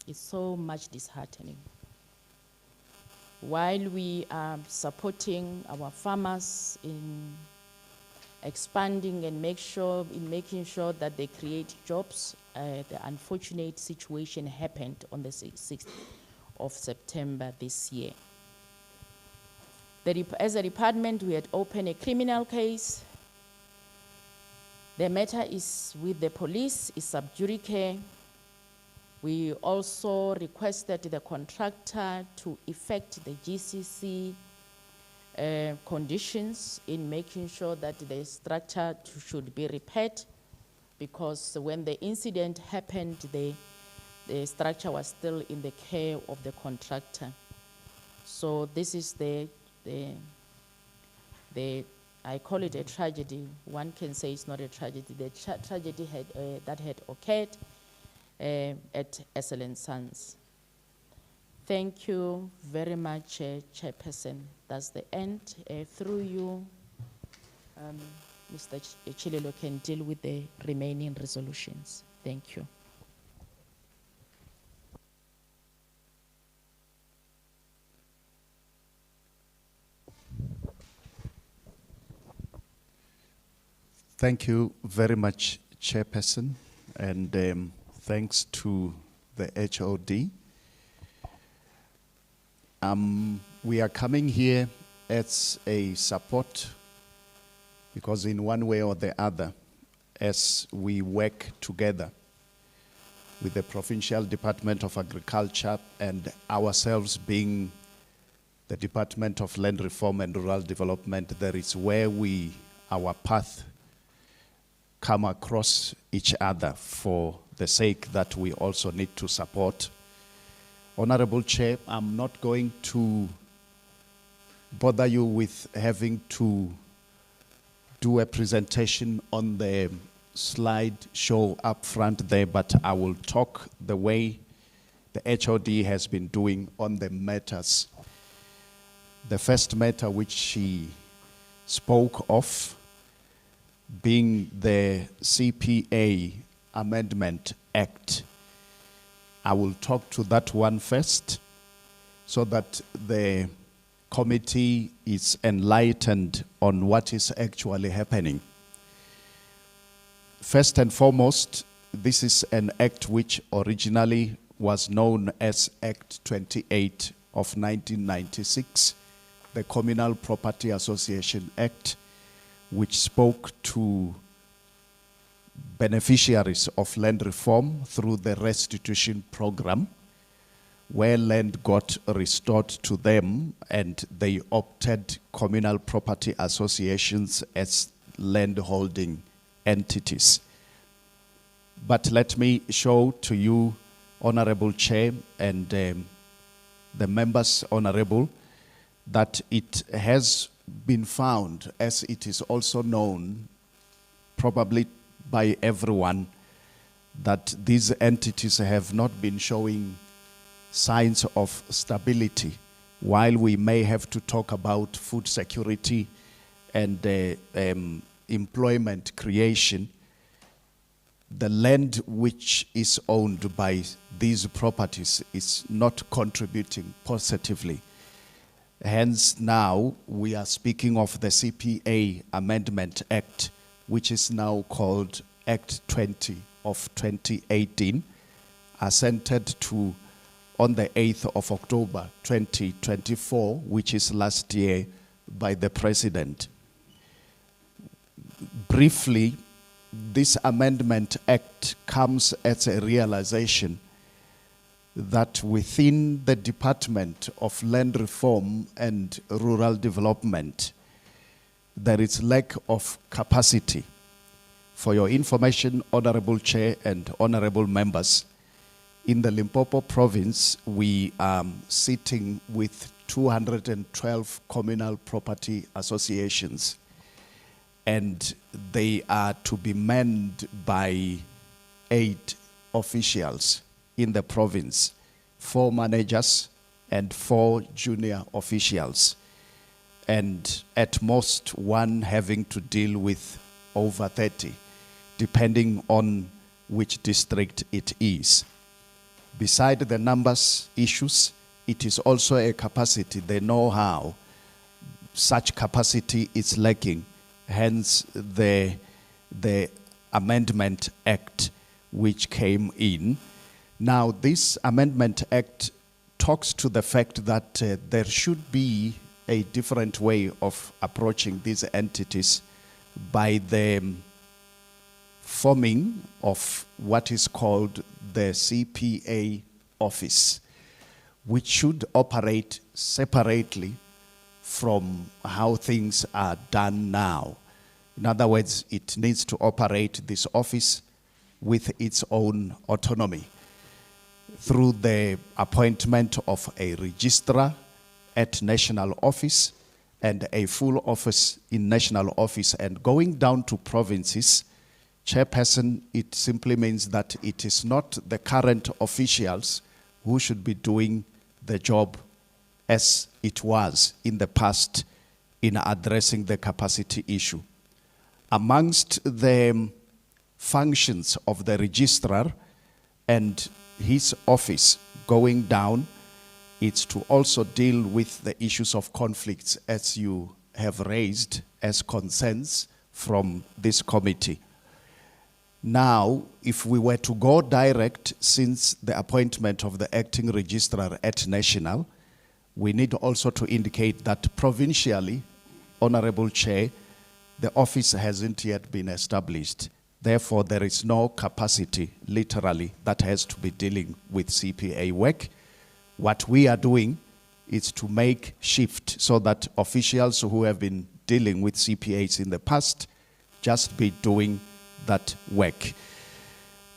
It's so much disheartening. While we are supporting our farmers in expanding and making sure that they create jobs, the unfortunate situation happened on the 6th of September this year. As a department, we had opened a criminal case. The matter is with the police, is sub judice. We also requested the contractor to effect the GCC conditions in making sure that the structure should be repaired, because when the incident happened, the structure was still in the care of the contractor. So this is I call it a tragedy. One can say it's not a tragedy. The tragedy that had occurred at SL & Sons. Thank you very much, Chairperson. That's the end. Through you, Mr. Chililo can deal with the remaining resolutions. Thank you. Thank you very much, Chairperson, and thanks to the HOD. We are coming here as a support, because in one way or the other, as we work together with the Provincial Department of Agriculture and ourselves being the Department of Land Reform and Rural Development, there is where our path come across each other for the sake that we also need to support. Honorable Chair, I'm not going to bother you with having to do a presentation on the slide show up front there, but I will talk the way the HOD has been doing on the matters. The first matter which she spoke of being the CPA Amendment Act. I will talk to that one first so that the committee is enlightened on what is actually happening. First and foremost, this is an act which originally was known as Act 28 of 1996, the Communal Property Association Act, which spoke to beneficiaries of land reform through the restitution program, where land got restored to them and they opted communal property associations as land holding entities. But let me show to you, Honorable Chair and the members, Honorable, that it has been found, as it is also known, probably by everyone, that these entities have not been showing signs of stability. While we may have to talk about food security and employment creation, the land which is owned by these properties is not contributing positively. Hence now we are speaking of the CPA Amendment Act, which is now called Act 20 of 2018, assented to on the 8th of October 2024, which is last year, by the President. Briefly, this Amendment Act comes as a realization that within the Department of Land Reform and Rural Development, there is lack of capacity. For your information, Honorable Chair and Honorable Members, in the Limpopo province, we are sitting with 212 communal property associations, and they are to be manned by 8 officials in the province, 4 managers and 4 junior officials, and at most 1 having to deal with over 30, depending on which district it is. Beside the numbers issues, it is also a capacity, the know-how. Such capacity is lacking, hence the Amendment Act which came in. Now, this Amendment Act talks to the fact that there should be a different way of approaching these entities by the forming of what is called the CPA office, which should operate separately from how things are done now. In other words, it needs to operate this office with its own autonomy through the appointment of a registrar at national office and a full office in national office, and going down to provinces. Chairperson, it simply means that it is not the current officials who should be doing the job as it was in the past in addressing the capacity issue. Amongst the functions of the registrar and his office going down, it's to also deal with the issues of conflicts as you have raised as concerns from this committee. Now, if we were to go direct, since the appointment of the acting registrar at national, we need also to indicate that provincially, Honorable Chair, the office hasn't yet been established. Therefore, there is no capacity, literally, that has to be dealing with CPA work. What we are doing is to make shift so that officials who have been dealing with CPAs in the past just be doing that work.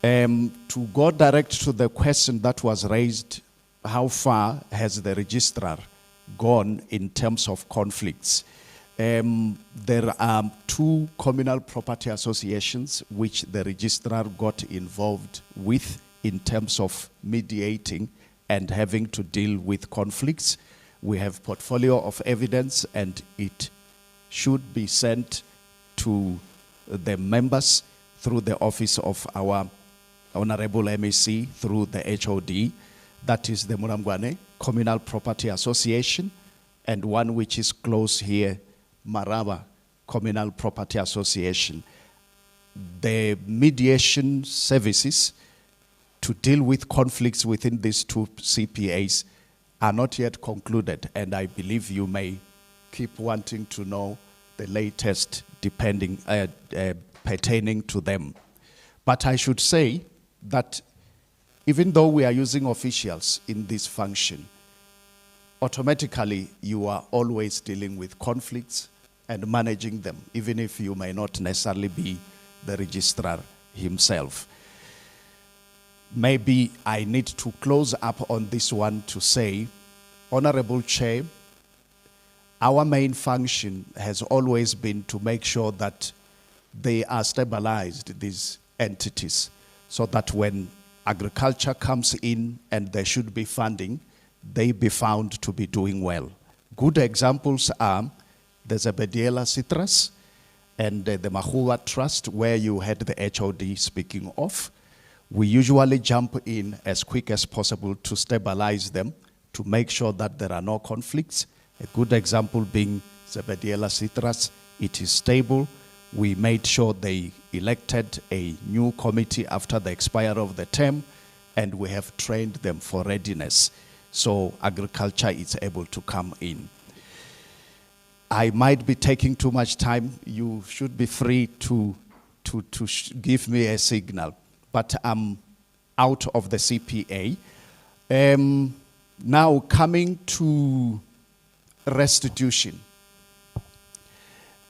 To go direct to the question that was raised, how far has the registrar gone in terms of conflicts? There are 2 communal property associations which the registrar got involved with in terms of mediating and having to deal with conflicts. We have portfolio of evidence, and it should be sent to the members through the office of our Honorable MEC, through the HOD. That is the Murangwane Communal Property Association, and one which is close here, Maraba Communal Property Association. The mediation services to deal with conflicts within these 2 CPAs are not yet concluded, and I believe you may keep wanting to know the latest pertaining to them. But I should say that even though we are using officials in this function, automatically you are always dealing with conflicts and managing them, even if you may not necessarily be the registrar himself. Maybe I need to close up on this one to say, Honorable Chair, our main function has always been to make sure that they are stabilized, these entities, so that when agriculture comes in and there should be funding, they be found to be doing well. Good examples are the Zebediela Citrus and the Mahua Trust, where you had the HOD speaking of. We usually jump in as quick as possible to stabilize them, to make sure that there are no conflicts. A good example being Zebediela Citrus. It is stable. We made sure they elected a new committee after the expiry of the term, and we have trained them for readiness, so agriculture is able to come in. I might be taking too much time. You should be free to give me a signal, but I'm out of the CPA. Now coming to restitution.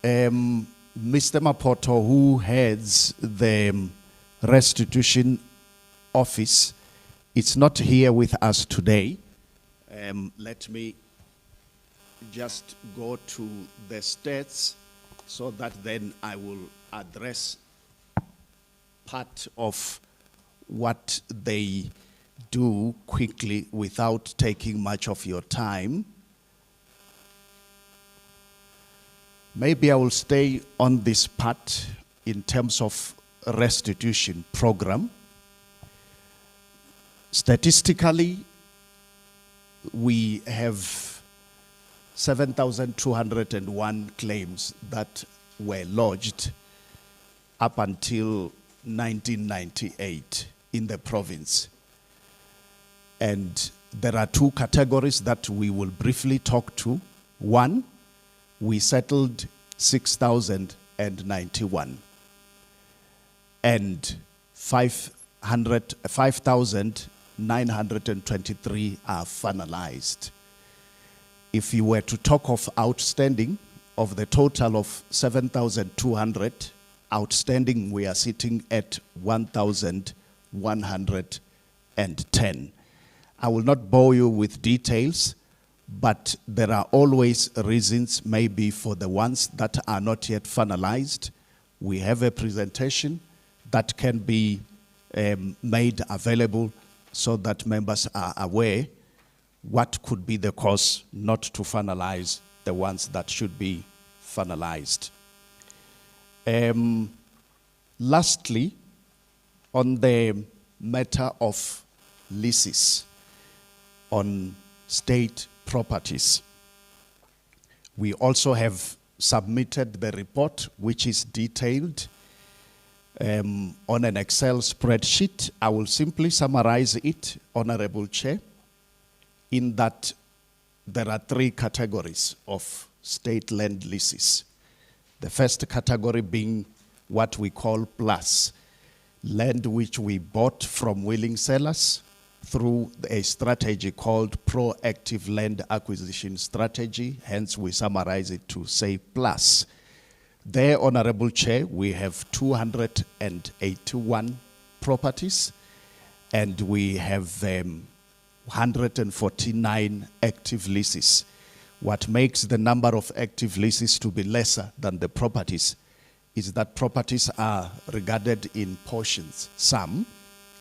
Mr. Mapoto, who heads the restitution office, is not here with us today. Let me just go to the stats so that then I will address part of what they do quickly without taking much of your time. Maybe I will stay on this part in terms of restitution program. Statistically, we have 7,201 claims that were lodged up until 1998 in the province. And there are 2 categories that we will briefly talk to. One, we settled 6,091, and 5,923 are finalized. If you were to talk of outstanding, of the total of 7,200 outstanding, we are sitting at 1,110. I will not bore you with details, but there are always reasons, maybe for the ones that are not yet finalized. We have a presentation that can be made available so that members are aware what could be the cause not to finalize the ones that should be finalized. Lastly, on the matter of leases on state properties, we also have submitted the report, which is detailed on an Excel spreadsheet. I will simply summarize it, Honorable Chair, in that there are 3 categories of state land leases. The first category being what we call plus, land which we bought from willing sellers through a strategy called Proactive Land Acquisition Strategy, hence we summarize it to say PLUS. There, Honorable Chair, we have 281 properties, and we have 149 active leases. What makes the number of active leases to be lesser than the properties is that properties are regarded in portions, some,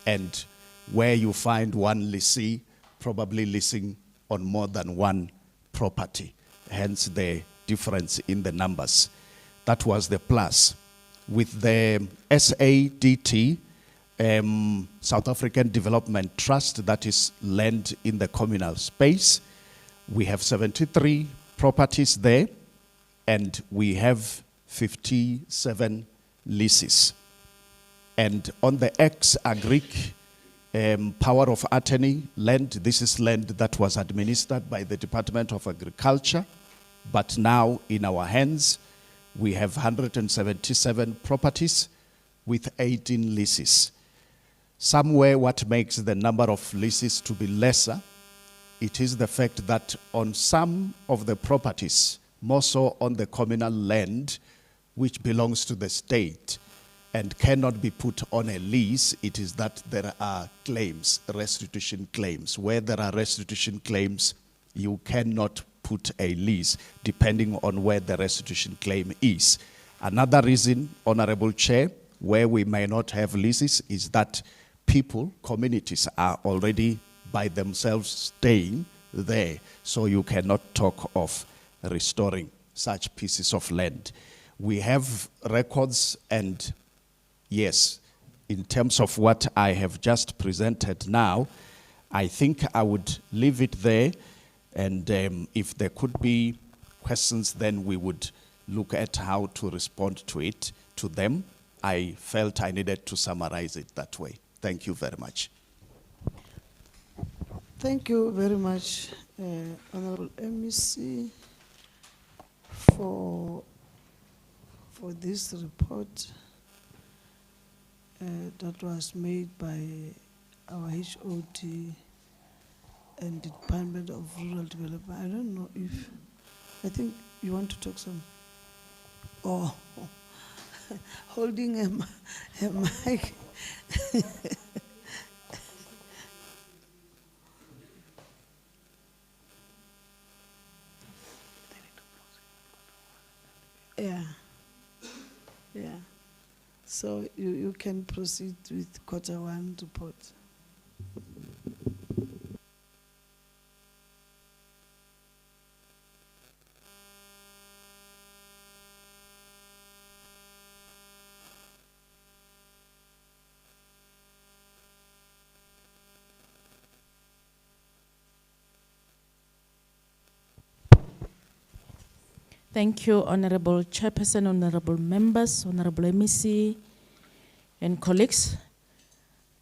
and where you find one lessee probably leasing on more than one property, hence the difference in the numbers. That was the plus. With the SADT, South African Development Trust, that is land in the communal space, we have 73 properties there, and we have 57 leases. And on the ex-agric power of attorney land, this is land that was administered by the Department of Agriculture, but now in our hands, we have 177 properties with 18 leases. Somewhere what makes the number of leases to be lesser, it is the fact that on some of the properties, more so on the communal land, which belongs to the state and cannot be put on a lease, it is that there are claims, restitution claims. Where there are restitution claims, you cannot put a lease, depending on where the restitution claim is. Another reason, Honorable Chair, where we may not have leases is that people, communities are already by themselves staying there, so you cannot talk of restoring such pieces of land. We have records, and yes, in terms of what I have just presented now, I think I would leave it there, and if there could be questions, then we would look at how to respond to them. I felt I needed to summarize it that way. Thank you very much. Thank you very much, Honorable MEC, for this report that was made by our HOD and Department of Rural Development. I don't know if, I think you want to talk some, oh, holding a mic. Yeah, yeah. So you can proceed with Q1 report. Thank you, Honorable Chairperson, Honorable Members, Honorable MEC, and colleagues.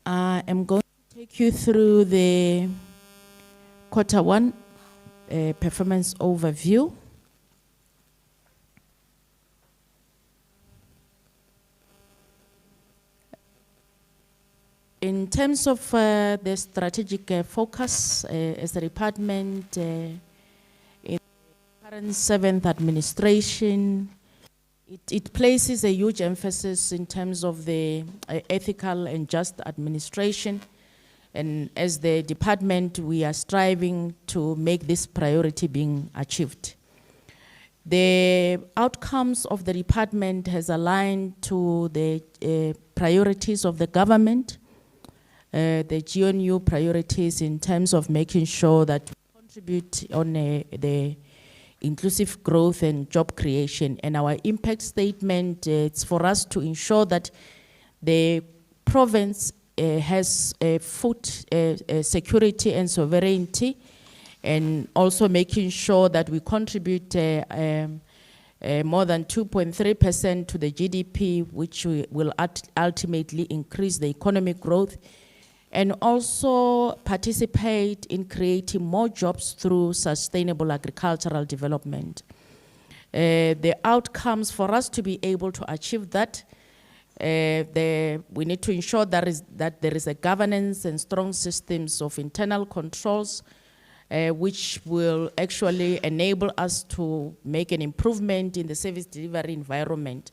I am going to take you through the Q1 performance overview. In terms of the strategic focus, as the department, in the current 7th administration, it places a huge emphasis in terms of the ethical and just administration. And as the department, we are striving to make this priority being achieved. The outcomes of the department has aligned to the priorities of the government, the GNU priorities in terms of making sure that we contribute on the inclusive growth and job creation. And our impact statement, it's for us to ensure that the province has food security and sovereignty, and also making sure that we contribute more than 2.3% to the GDP, which will ultimately increase the economic growth, and also participate in creating more jobs through sustainable agricultural development. The outcomes for us to be able to achieve that, We need to ensure that there is a governance and strong systems of internal controls which will actually enable us to make an improvement in the service delivery environment.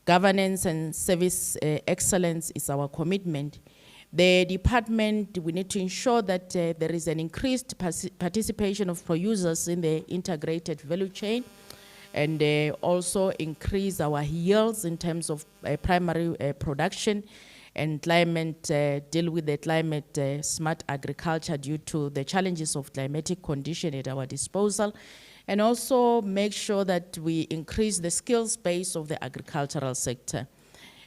Governance and service excellence is our commitment. The department, we need to ensure that there is an increased participation of producers in the integrated value chain, and also increase our yields in terms of primary production and climate, deal with the climate smart agriculture due to the challenges of climatic condition at our disposal, and also make sure that we increase the skills base of the agricultural sector.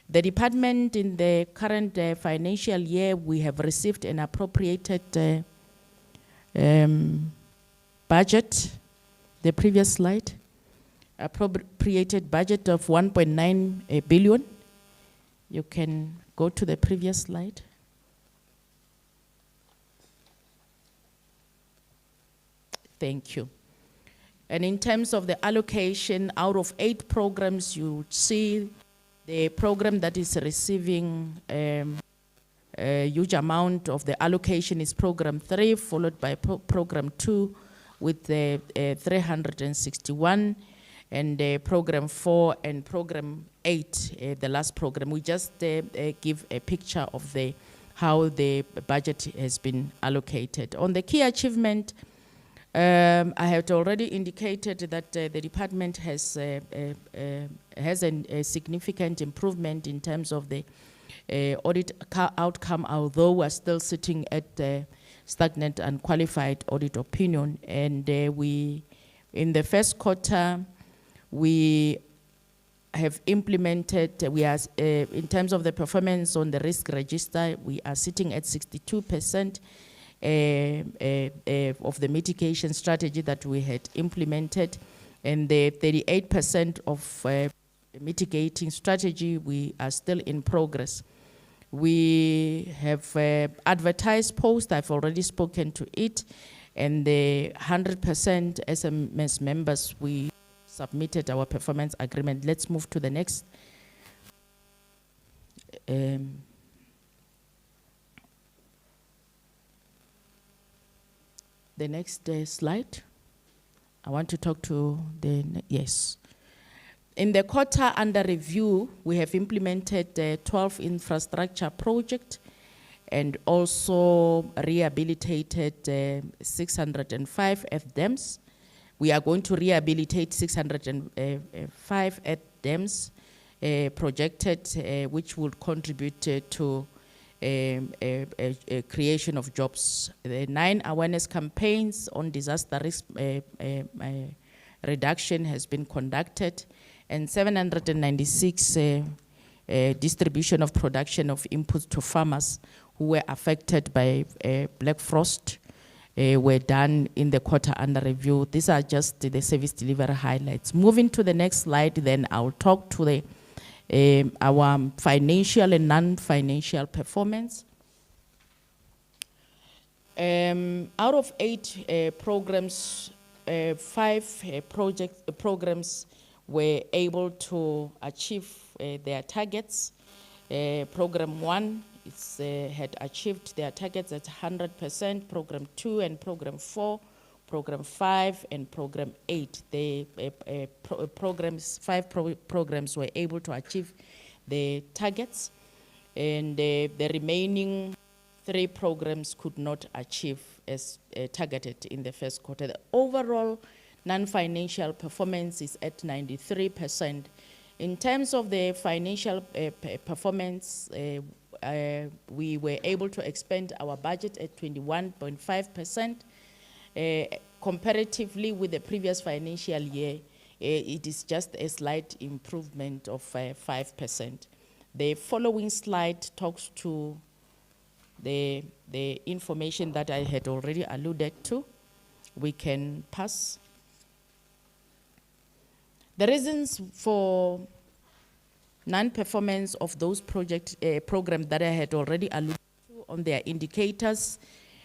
The department in the current financial year, we have received an appropriated budget, the previous slide, appropriated budget of 1.9 billion. You can go to the previous slide. Thank you. And in terms of the allocation, out of 8 programs, you see the program that is receiving a huge amount of the allocation is program 3, followed by program 2 with 361, and program 4 and program 8, the last program. We just give a picture of how the budget has been allocated. On the key achievement, I have already indicated that the department has a significant improvement in terms of the audit outcome, although we're still sitting at stagnant and qualified audit opinion. And we, in the first quarter, we have implemented, in terms of the performance on the risk register, we are sitting at 62%. Of the mitigation strategy that we had implemented, and the 38% of mitigating strategy, we are still in progress. We have advertised post, I've already spoken to it, and the 100% SMS members, we submitted our performance agreement. Let's move to the next. The next slide. I want to talk to yes. In the quarter under review, we have implemented 12 infrastructure projects and also rehabilitated 605 FDAMs. We are going to rehabilitate 605 FDAMs projected, which would contribute to a creation of jobs. The 9 awareness campaigns on disaster risk reduction has been conducted, and 796 distribution of production of inputs to farmers who were affected by black frost were done in the quarter under review. These are just the service delivery highlights. Moving to the next slide, then I'll talk to our financial and non-financial performance. Out of 8 programs, 5 programs were able to achieve their targets. Program 1 had achieved their targets at 100%, program 2 and program 4, program 5 and program 8. The programs were able to achieve the targets, and the remaining 3 programs could not achieve as targeted in the first quarter. The overall non-financial performance is at 93%. In terms of the financial performance, we were able to expand our budget at 21.5%. Comparatively with the previous financial year, it is just a slight improvement of 5%. The following slide talks to the information that I had already alluded to. We can pass. The reasons for non-performance of those programs that I had already alluded to on their indicators.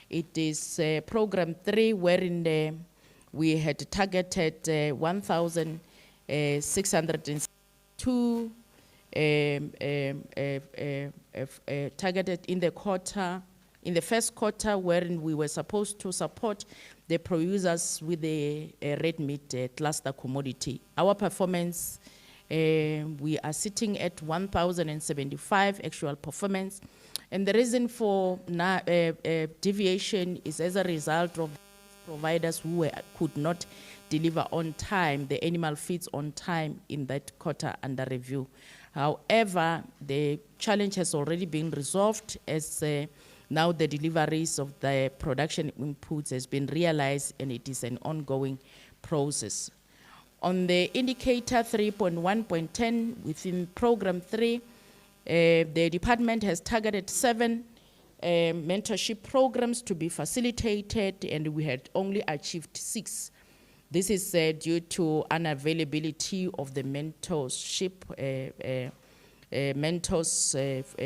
It is program 3, wherein we had targeted 1,602 targeted in the first quarter, wherein we were supposed to support the producers with the red meat cluster commodity. Our performance, we are sitting at 1,075 actual performance. And the reason for deviation is as a result of providers who could not deliver on time, the animal feeds on time in that quarter under review. However, the challenge has already been resolved as now the deliveries of the production inputs has been realized, and it is an ongoing process. On the indicator 3.1.10 within program 3, the department has targeted 7 mentorship programs to be facilitated, and we had only achieved 6. This is due to unavailability of the mentorship mentors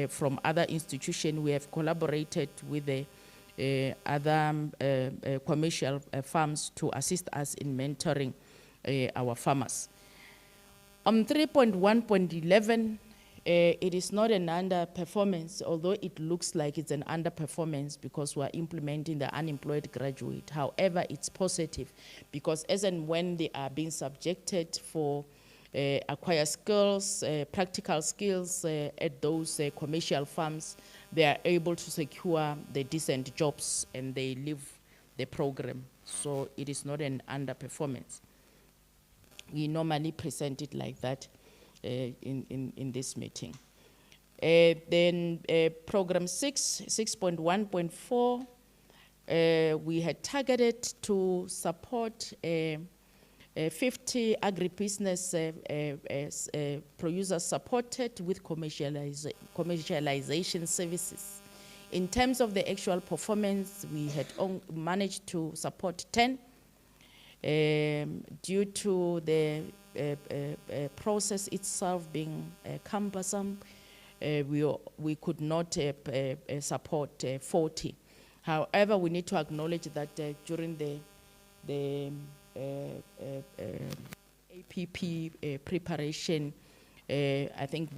from other institutions. We have collaborated with the other commercial farms to assist us in mentoring our farmers. On 3.1.11, it is not an underperformance, although it looks like it's an underperformance because we're implementing the unemployed graduate. However, it's positive because as and when they are being subjected for acquire skills, practical skills at those commercial farms, they are able to secure the decent jobs and they leave the program. So it is not an underperformance. We normally present it like that in this meeting. Then program 6.1.4, we had targeted to support 50 agribusiness producers supported with commercialization services. In terms of the actual performance, we had managed to support 10. Due to the process itself being cumbersome, we could not support 40. However, we need to acknowledge that during the APP preparation, I think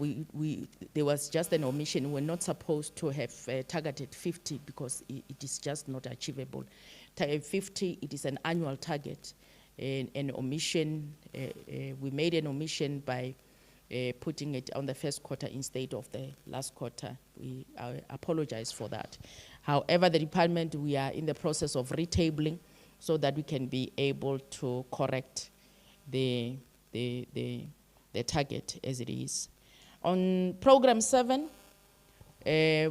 there was just an omission. We're not supposed to have targeted 50 because it is just not achievable. 50, it is an annual target. An omission, we made an omission by putting it on the first quarter instead of the last quarter. We apologize for that. However, the department, we are in the process of retabling so that we can be able to correct the target as it is. On program 7,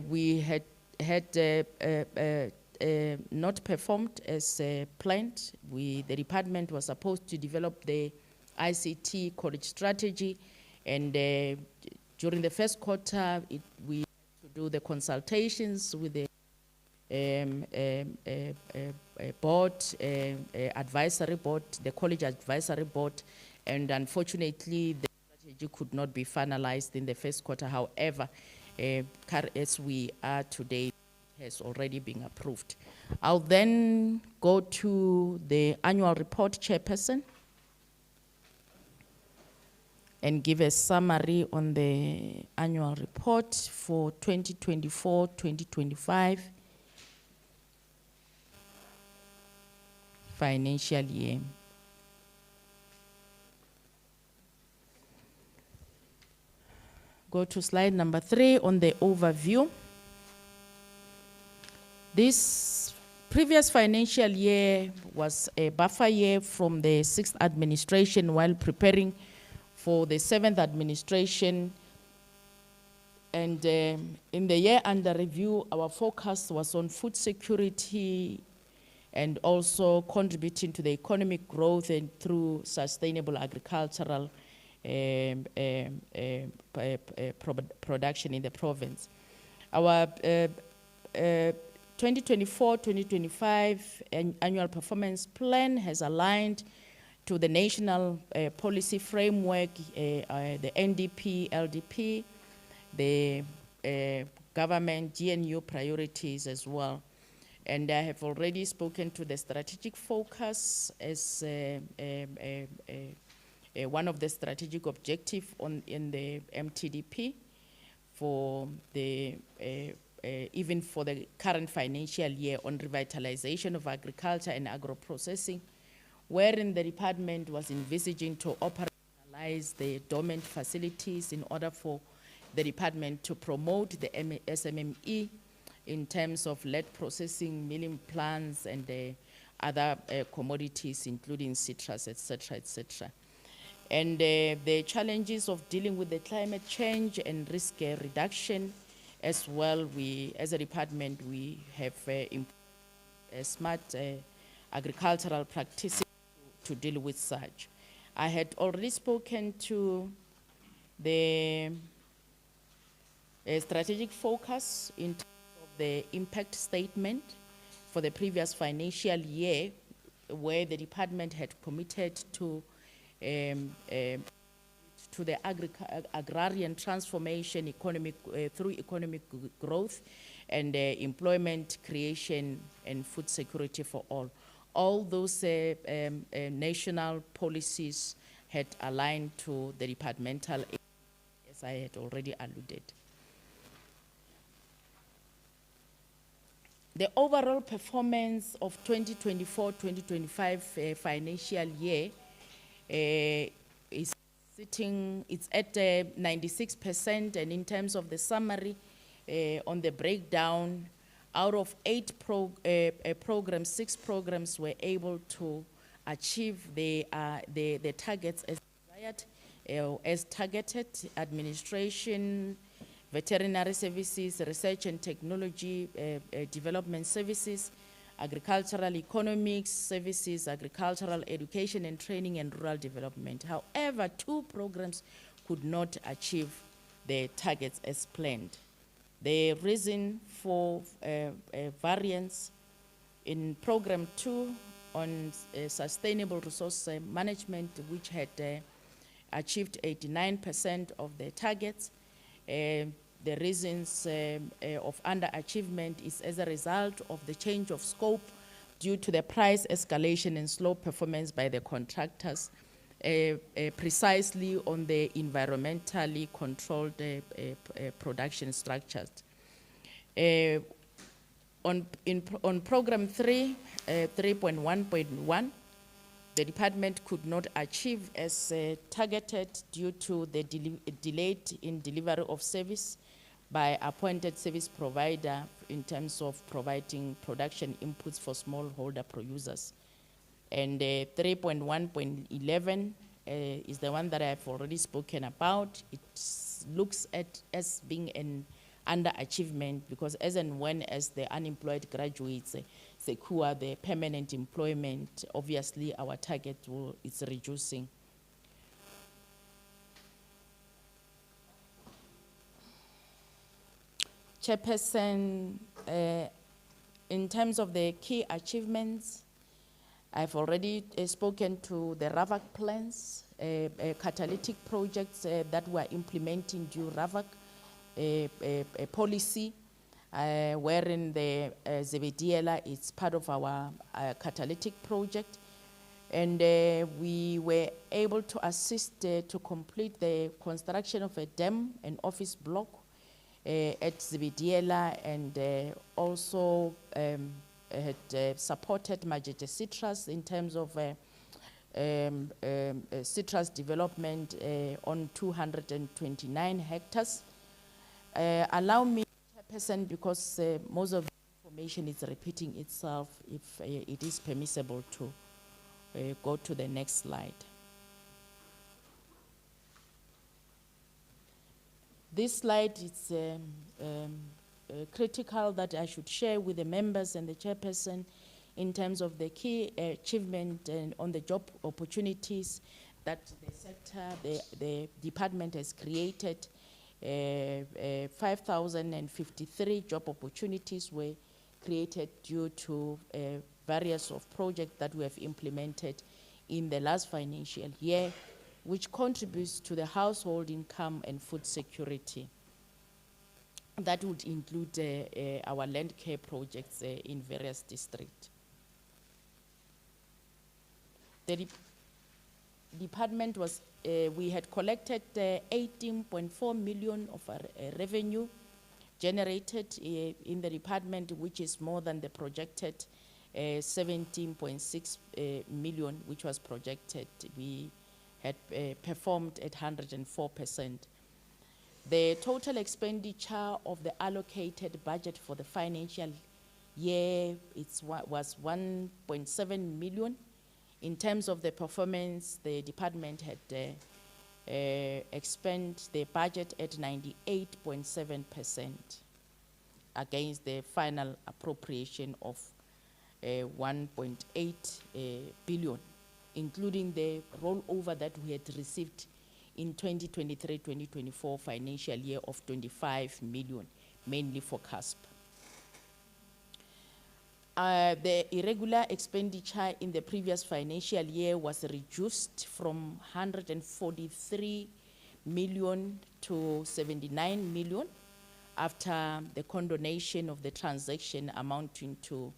we had not performed as planned. The department was supposed to develop the ICT college strategy, and during the first quarter, we had to do the consultations with the board, advisory board, the college advisory board, and unfortunately, the strategy could not be finalized in the first quarter. However, as we are today, has already been approved. I'll then go to the annual report, Chairperson, and give a summary on the annual report for 2024-2025 financial year. Go to slide number 3 on the overview. This previous financial year was a buffer year from the 6th administration while preparing for the 7th administration. And in the year under review, our focus was on food security and also contributing to the economic growth and through sustainable agricultural production in the province. Our 2024-2025 annual performance plan has aligned to the national policy framework, the NDP, LDP, the government GNU priorities as well. And I have already spoken to the strategic focus as one of the strategic objectives in the MTDP for the even for the current financial year on revitalization of agriculture and agro-processing, wherein the department was envisaging to operationalize the dormant facilities in order for the department to promote the SMME in terms of lead processing, milling plants, and other commodities, including citrus, etc., etc. And the challenges of dealing with the climate change and risk reduction as well, as a department, we have smart agricultural practices to deal with such. I had already spoken to the strategic focus in terms of the impact statement for the previous financial year, where the department had committed to the agrarian transformation through economic growth and employment creation and food security for all. All those national policies had aligned to the departmental, as I had already alluded. The overall performance of 2024-2025 financial year is sitting, it's at 96%, and in terms of the summary on the breakdown, out of 8 programs, 6 programs were able to achieve the targets as desired, as targeted: administration, veterinary services, research and technology development services, agricultural economics services, agricultural education and training, and rural development. However, 2 programs could not achieve the targets as planned. The reason for variance in program 2 on sustainable resource management, which had achieved 89% of the targets, the reasons of underachievement is as a result of the change of scope due to the price escalation and slow performance by the contractors, precisely on the environmentally controlled production structures. On program 3, 3.1.1, the department could not achieve as targeted due to the delayed in delivery of service by appointed service provider in terms of providing production inputs for smallholder producers. And 3.1.11 is the one that I've already spoken about. It looks at as being an underachievement, because as and when as the unemployed graduates secure the permanent employment, obviously our target is reducing. Chairperson, in terms of the key achievements, I've already spoken to the RAVAC plans, catalytic projects that we're implementing due RAVAC, a policy wherein the Zebediela is part of our catalytic project. And we were able to assist to complete the construction of a dam and office block at Zebediela, and also had supported Majete Citrus in terms of citrus development on 229 hectares. Allow me, Chairperson, because most of the information is repeating itself, if it is permissible to go to the next slide. This slide is critical that I should share with the members and the chairperson in terms of the key achievement and on the job opportunities that the sector, the department has created. 5,053 job opportunities were created due to various of projects that we have implemented in the last financial year, which contributes to the household income and food security. That would include our land care projects in various districts. department was, we had collected 18.4 million of our revenue generated in the department, which is more than the projected 17.6 million, which was projected. We had performed at 104%. The total expenditure of the allocated budget for the financial year was 1.7 million. In terms of the performance, the department had expend the budget at 98.7% against the final appropriation of 1.8 billion, including the rollover that we had received in 2023-2024 financial year of 25 million, mainly for CASP. The irregular expenditure in the previous financial year was reduced from 143 million to 79 million after the condonation of the transaction amounting to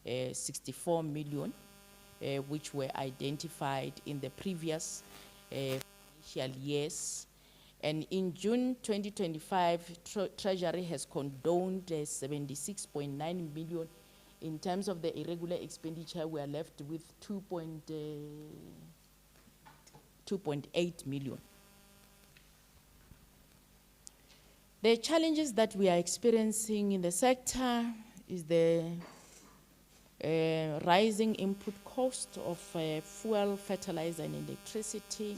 64 million, which were identified in the previous financial years. And in June 2025, Treasury has condoned 76.9 million. In terms of the irregular expenditure, we are left with 2.8 million. The challenges that we are experiencing in the sector is the rising input cost of fuel, fertilizer, and electricity.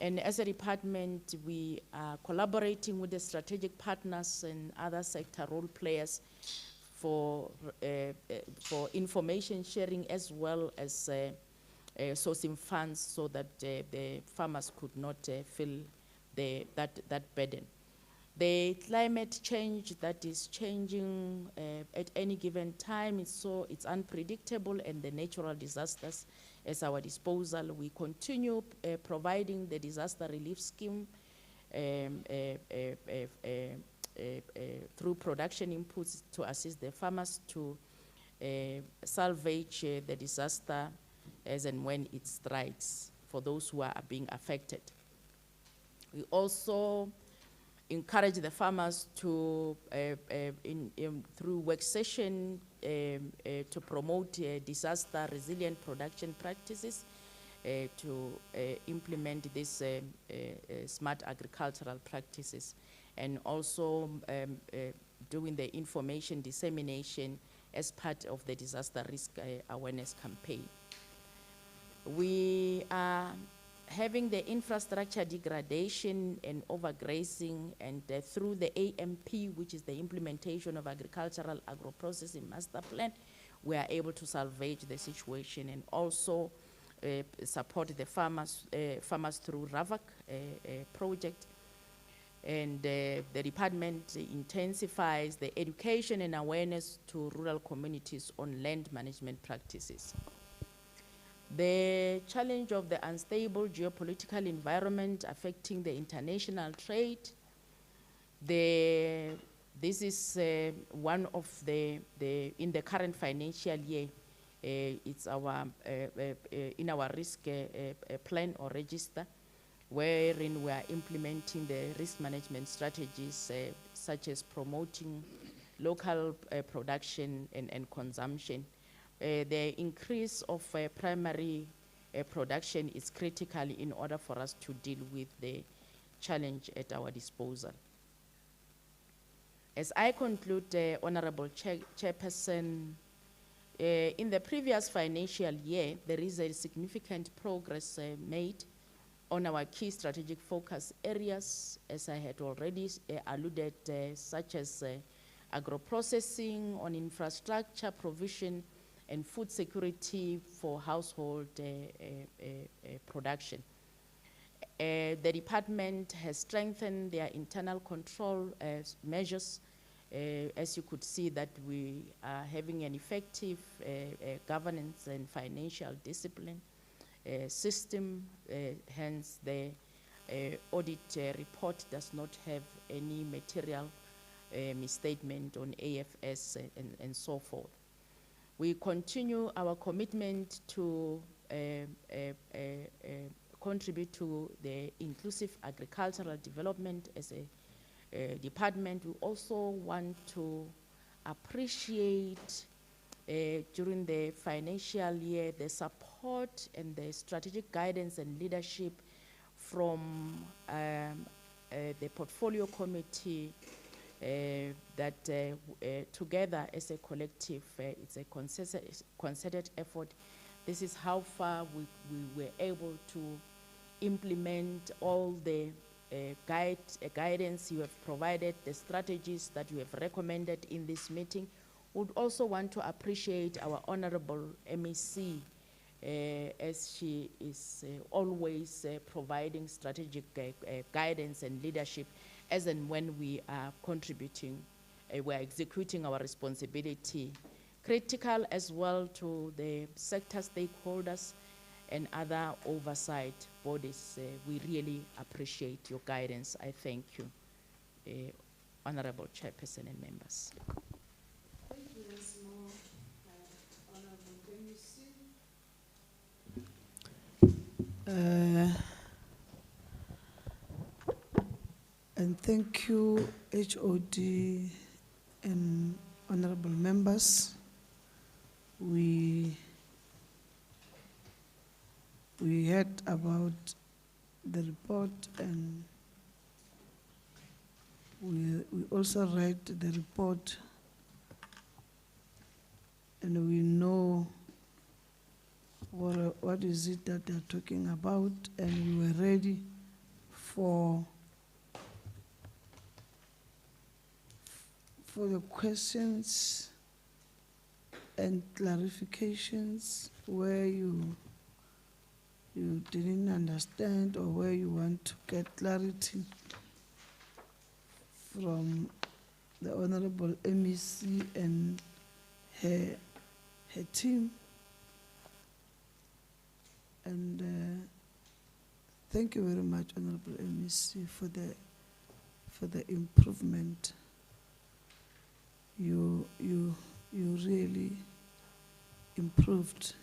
And as a department, we are collaborating with the strategic partners and other sector role players for information sharing, as well as sourcing funds so that the farmers could not feel that burden. The climate change that is changing at any given time it's unpredictable, and the natural disasters at our disposal. We continue providing the disaster relief scheme through production inputs to assist the farmers to salvage the disaster as and when it strikes for those who are being affected. We also encourage the farmers to, through work session, to promote disaster resilient production practices, to implement these smart agricultural practices, and also doing the information dissemination as part of the disaster risk awareness campaign. We are having the infrastructure degradation and overgrazing, and through the AMP, which is the implementation of agricultural agro-processing master plan, we are able to salvage the situation and also support the farmers through RAVAC project. And the department intensifies the education and awareness to rural communities on land management practices. The challenge of the unstable geopolitical environment affecting the international trade, this is one of in the current financial year, it's our, in our risk plan or register, wherein we are implementing the risk management strategies such as promoting local production and consumption. The increase of primary production is critical in order for us to deal with the challenge at our disposal. As I conclude, Honorable Chairperson, in the previous financial year, there is a significant progress made on our key strategic focus areas, as I had already alluded, such as agro-processing, on infrastructure provision, and food security for household production. The department has strengthened their internal control measures. As you could see, that we are having an effective governance and financial discipline system, hence the audit report does not have any material misstatement on AFS and so forth. We continue our commitment to contribute to the inclusive agricultural development as a department. We also want to appreciate during the financial year the support and the strategic guidance and leadership from the portfolio committee that together as a collective, it's a concerted effort. This is how far we were able to implement all the guidance you have provided, the strategies that you have recommended in this meeting. Would also want to appreciate our Honorable MEC as she is always providing strategic guidance and leadership as and when we are contributing, we are executing our responsibility. Critical as well to the sector stakeholders and other oversight bodies. We really appreciate your guidance. I thank you, Honorable Chairperson and members. Thank you once more, Honorable MEC. And thank you, HOD and honorable members. We heard about the report, and we also read the report, and we know what is it that they're talking about, and we were ready for the questions and clarifications where you didn't understand or where you want to get clarity from the Honorable MEC and her team. And thank you very much, Honorable MEC, for the improvement. You really improved.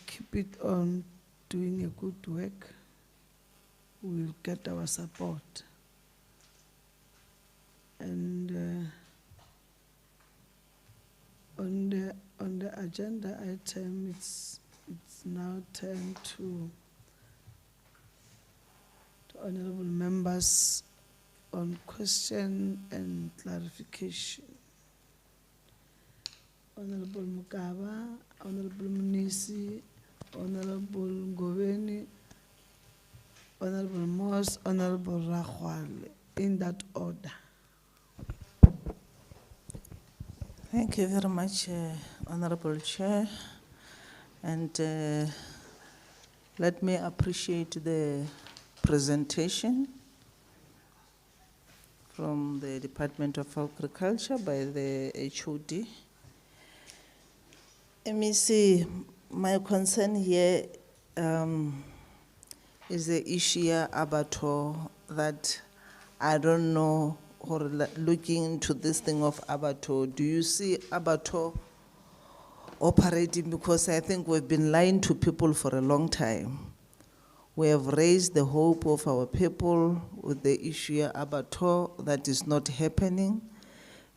Keep it on doing a good work. We'll get our support. And on the agenda item, it's now turned to honorable members on question and clarification. Honorable Mukaba, Honorable Munisi, Honorable Ngoweni, Honorable Moss, Honorable Rakhwale, in that order. Thank you very much, Honorable Chair. And let me appreciate the presentation from the Department of Agriculture by the HOD. MEC, my concern here is the issue abattoir that I don't know, or looking into this thing of abattoir. Do you see abattoir operating? Because I think we've been lying to people for a long time. We have raised the hope of our people with the issue abattoir that is not happening.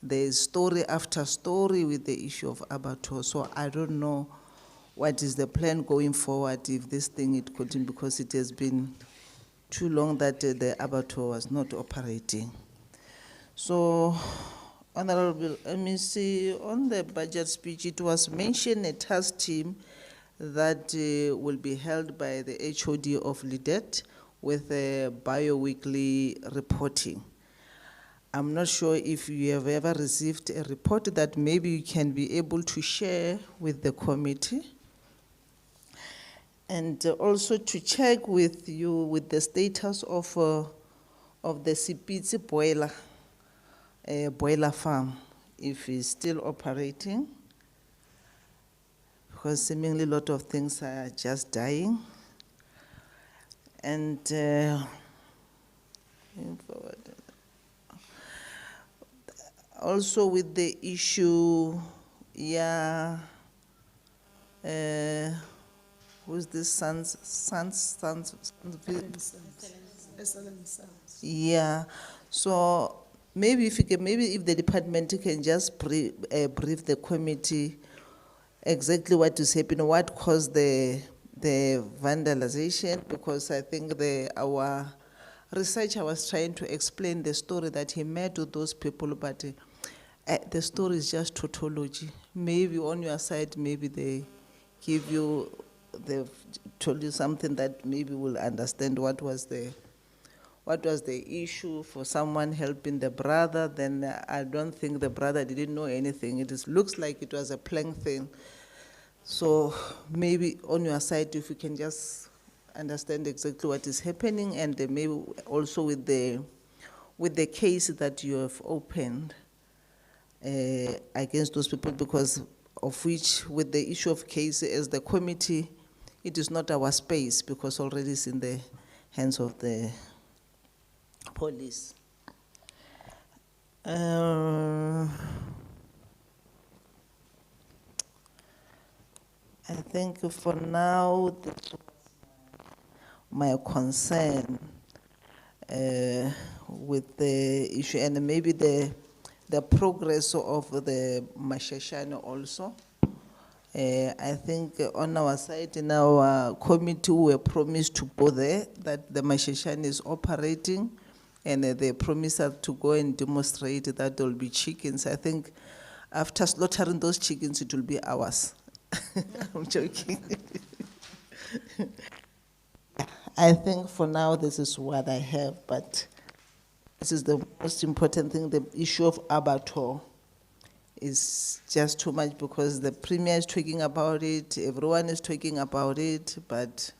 There is story after story with the issue of abattoir. So I don't know what is the plan going forward if this thing it continues, because it has been too long that the abattoir was not operating. So, Honorable MEC, on the budget speech, it was mentioned a task team that will be held by the HOD of LIDET with bi-weekly reporting. I'm not sure if you have ever received a report that maybe you can be able to share with the committee. And also to check with you with the status of the Sipitsi boiler farm, if it's still operating, because seemingly a lot of things are just dying. And also with the issue, who's this Sons? Yeah, so maybe if you can, maybe if the department can just brief the committee exactly what is happening, what caused the vandalization, because I think our researcher was trying to explain the story that he met with those people, but the story is just tautology. Maybe on your side, maybe they've told you something that maybe will understand what was the issue for someone helping the brother. Then I don't think the brother didn't know anything. It looks like it was a plank thing. So maybe on your side, if you can just understand exactly what is happening, and maybe also with the case that you have opened against those people, because of which with the issue of case as the committee, it is not our space because already it's in the hands of the police. I think for now, that's my concern with the issue, and maybe the progress of the Mashashane also. I think on our side, in our committee, we were promised to go there, that the Mashashane is operating, and they promised us to go and demonstrate that there will be chickens. I think after slaughtering those chickens, it will be ours. I'm joking. I think for now this is what I have, but this is the most important thing. The issue of abattoir is just too much, because the Premier is talking about it, everyone is talking about it, but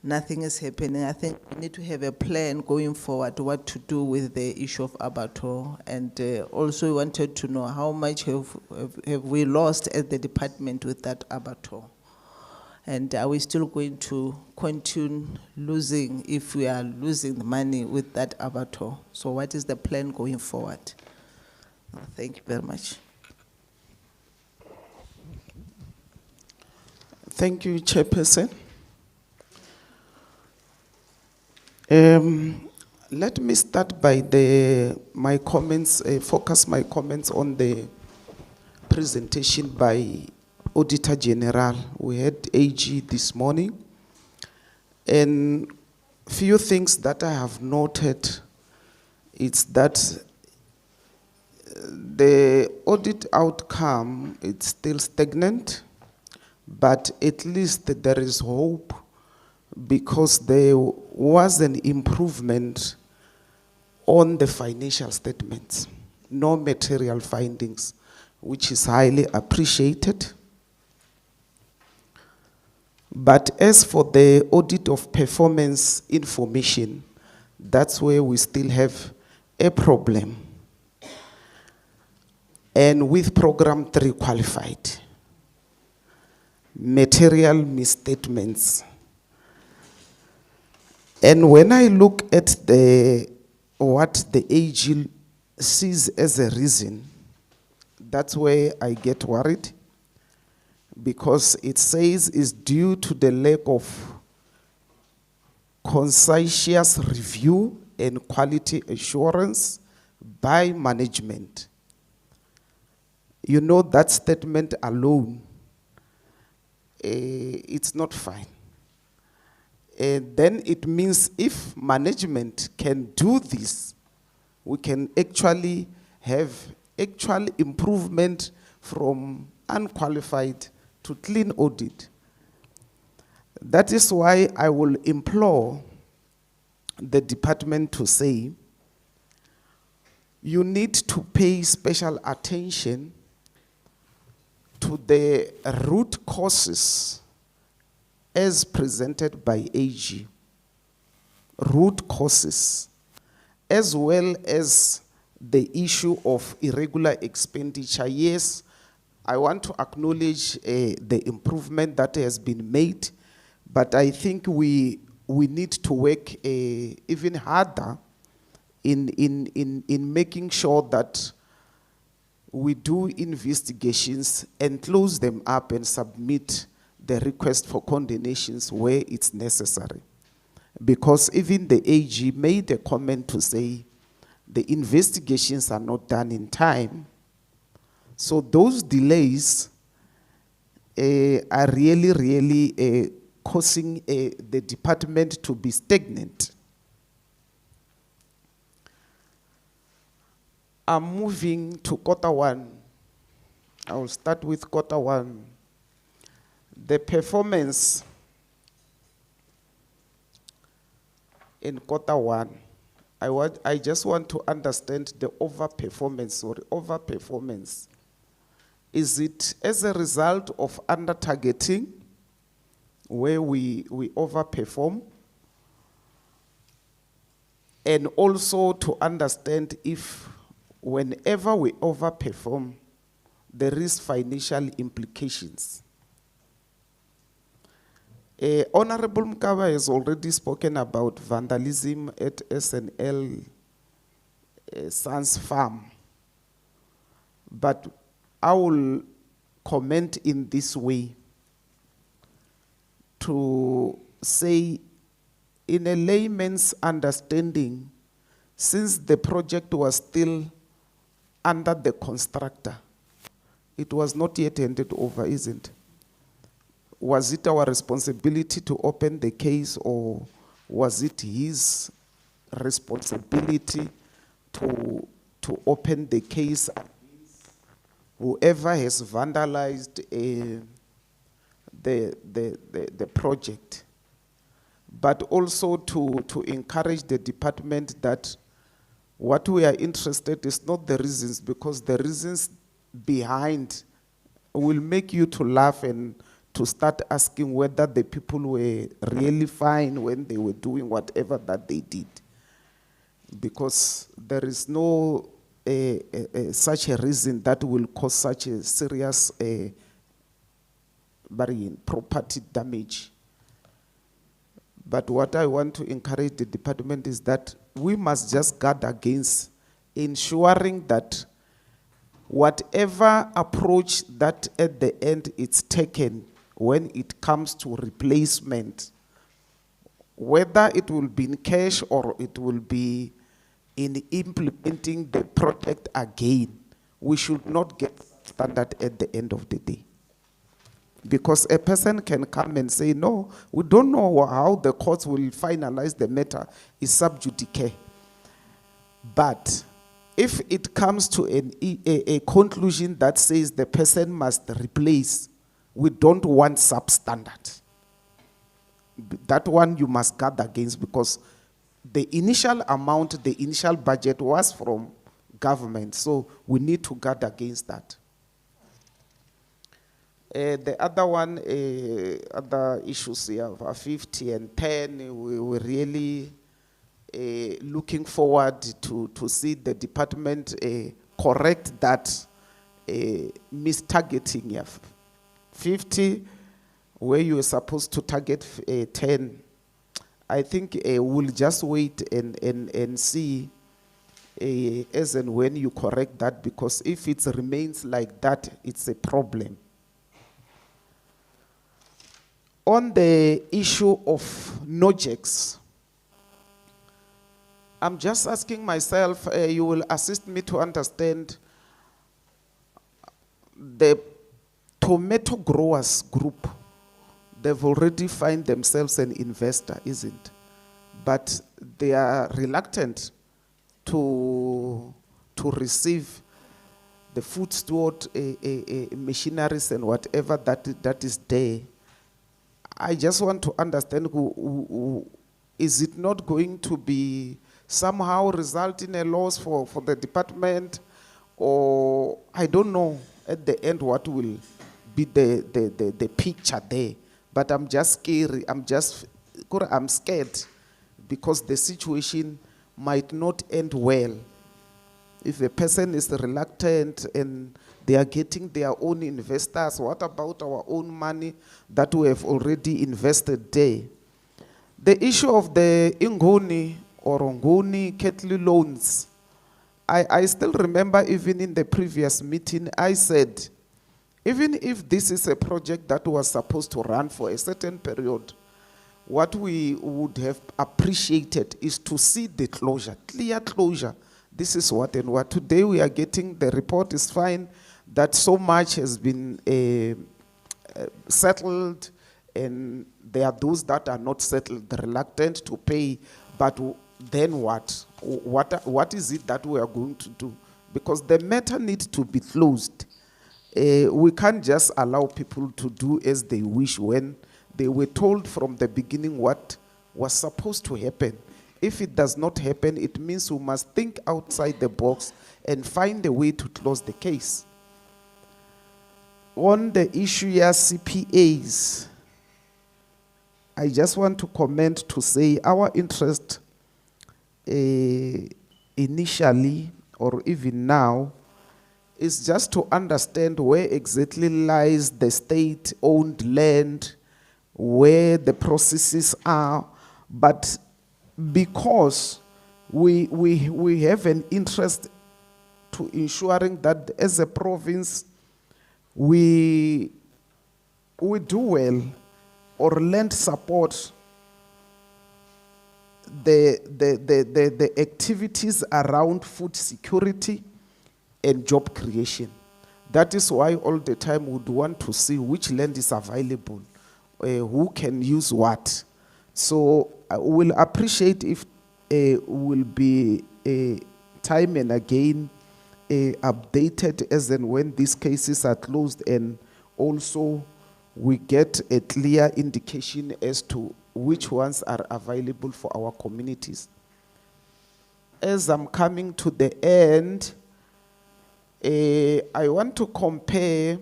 nothing is happening. I think we need to have a plan going forward what to do with the issue of abattoir. And also we wanted to know how much have we lost at the department with that abattoir. And are we still going to continue losing if we are losing the money with that abattoir? So what is the plan going forward? Thank you very much. Thank you, Chairperson. Let me start by my comments, focus my comments on the presentation by Auditor General. We had AG this morning, and few things that I have noted, it's that the audit outcome, it's still stagnant, but at least there is hope, because there was an improvement on the financial statements, no material findings, which is highly appreciated. But as for the audit of performance information, that's where we still have a problem. And with program 3 qualified, material misstatements. And when I look at what the AG sees as a reason, that's where I get worried, because it says it's due to the lack of conscientious review and quality assurance by management. You know, that statement alone, it's not fine. Then it means if management can do this, we can actually have actual improvement from unqualified to clean audit. That is why I will implore the department to say, you need to pay special attention to the root causes as presented by AG. Root causes, as well as the issue of irregular expenditure. Yes, I want to acknowledge the improvement that has been made, but I think we need to work even harder in making sure that we do investigations and close them up and submit the request for condemnations where it's necessary. Because even the AG made a comment to say the investigations are not done in time. So those delays are really causing the department to be stagnant. I'm moving to quarter one. I will start with quarter one. The performance in quarter one, I just want to understand the overperformance or overperformance. Is it as a result of under-targeting, where we overperform? And also to understand if whenever we overperform, there is financial implications. Honorable Mkaba has already spoken about vandalism at SNL Sons Farm. But I will comment in this way to say, in a layman's understanding, since the project was still under the constructor, it was not yet handed over, isn't it? Was it our responsibility to open the case, or was it his responsibility to open the case? Whoever has vandalized the project, but also to encourage the department that what we are interested is not the reasons, because the reasons behind will make you to laugh and to start asking whether the people were really fine when they were doing whatever that they did. Because there is no such a reason that will cause such a serious property damage. But what I want to encourage the department is that we must just guard against ensuring that whatever approach that at the end it's taken when it comes to replacement, whether it will be in cash or it will be in implementing the project again, we should not get standard at the end of the day. Because a person can come and say, no, we don't know how the courts will finalize the matter, it's sub judice. But if it comes to a conclusion that says the person must replace, we don't want substandard. That one you must guard against, because the initial amount, the initial budget was from government, so we need to guard against that. The other one, other issues here, 50 and 10, we're really looking forward to see the department correct that mistargeting. Yeah. 50, where you were supposed to target 10, I think we'll just wait and see as and when you correct that, because if it remains like that, it's a problem. On the issue of NOJEX, I'm just asking myself, you will assist me to understand the tomato growers group. They've already found themselves an investor, isn't? But they are reluctant to receive the food steward machineries and whatever that is there. I just want to understand, is it not going to be somehow result in a loss for the department, or I don't know at the end what will be the picture there. But I'm just scared. I'm scared because the situation might not end well. If a person is reluctant and they are getting their own investors, what about our own money that we have already invested there? The issue of the Ingoni or Ngoni Kettle loans, I still remember even in the previous meeting, I said Even if this is a project that was supposed to run for a certain period, what we would have appreciated is to see the closure, clear closure. This is what and what. Today we are getting, the report is fine, that so much has been settled, and there are those that are not settled, reluctant to pay, but then what? What is it that we are going to do? Because the matter needs to be closed. We can't just allow people to do as they wish when they were told from the beginning what was supposed to happen. If it does not happen, it means we must think outside the box and find a way to close the case. On the issue of CPAs, I just want to comment to say our interest initially or even now is just to understand where exactly lies the state-owned land, where the processes are, but because we have an interest to ensuring that as a province we do well or lend support the activities around food security and job creation. That is why all the time we would want to see which land is available, who can use what. So I will appreciate if will be time and again updated as and when these cases are closed, and also we get a clear indication as to which ones are available for our communities. As I'm coming to the end, I want to compare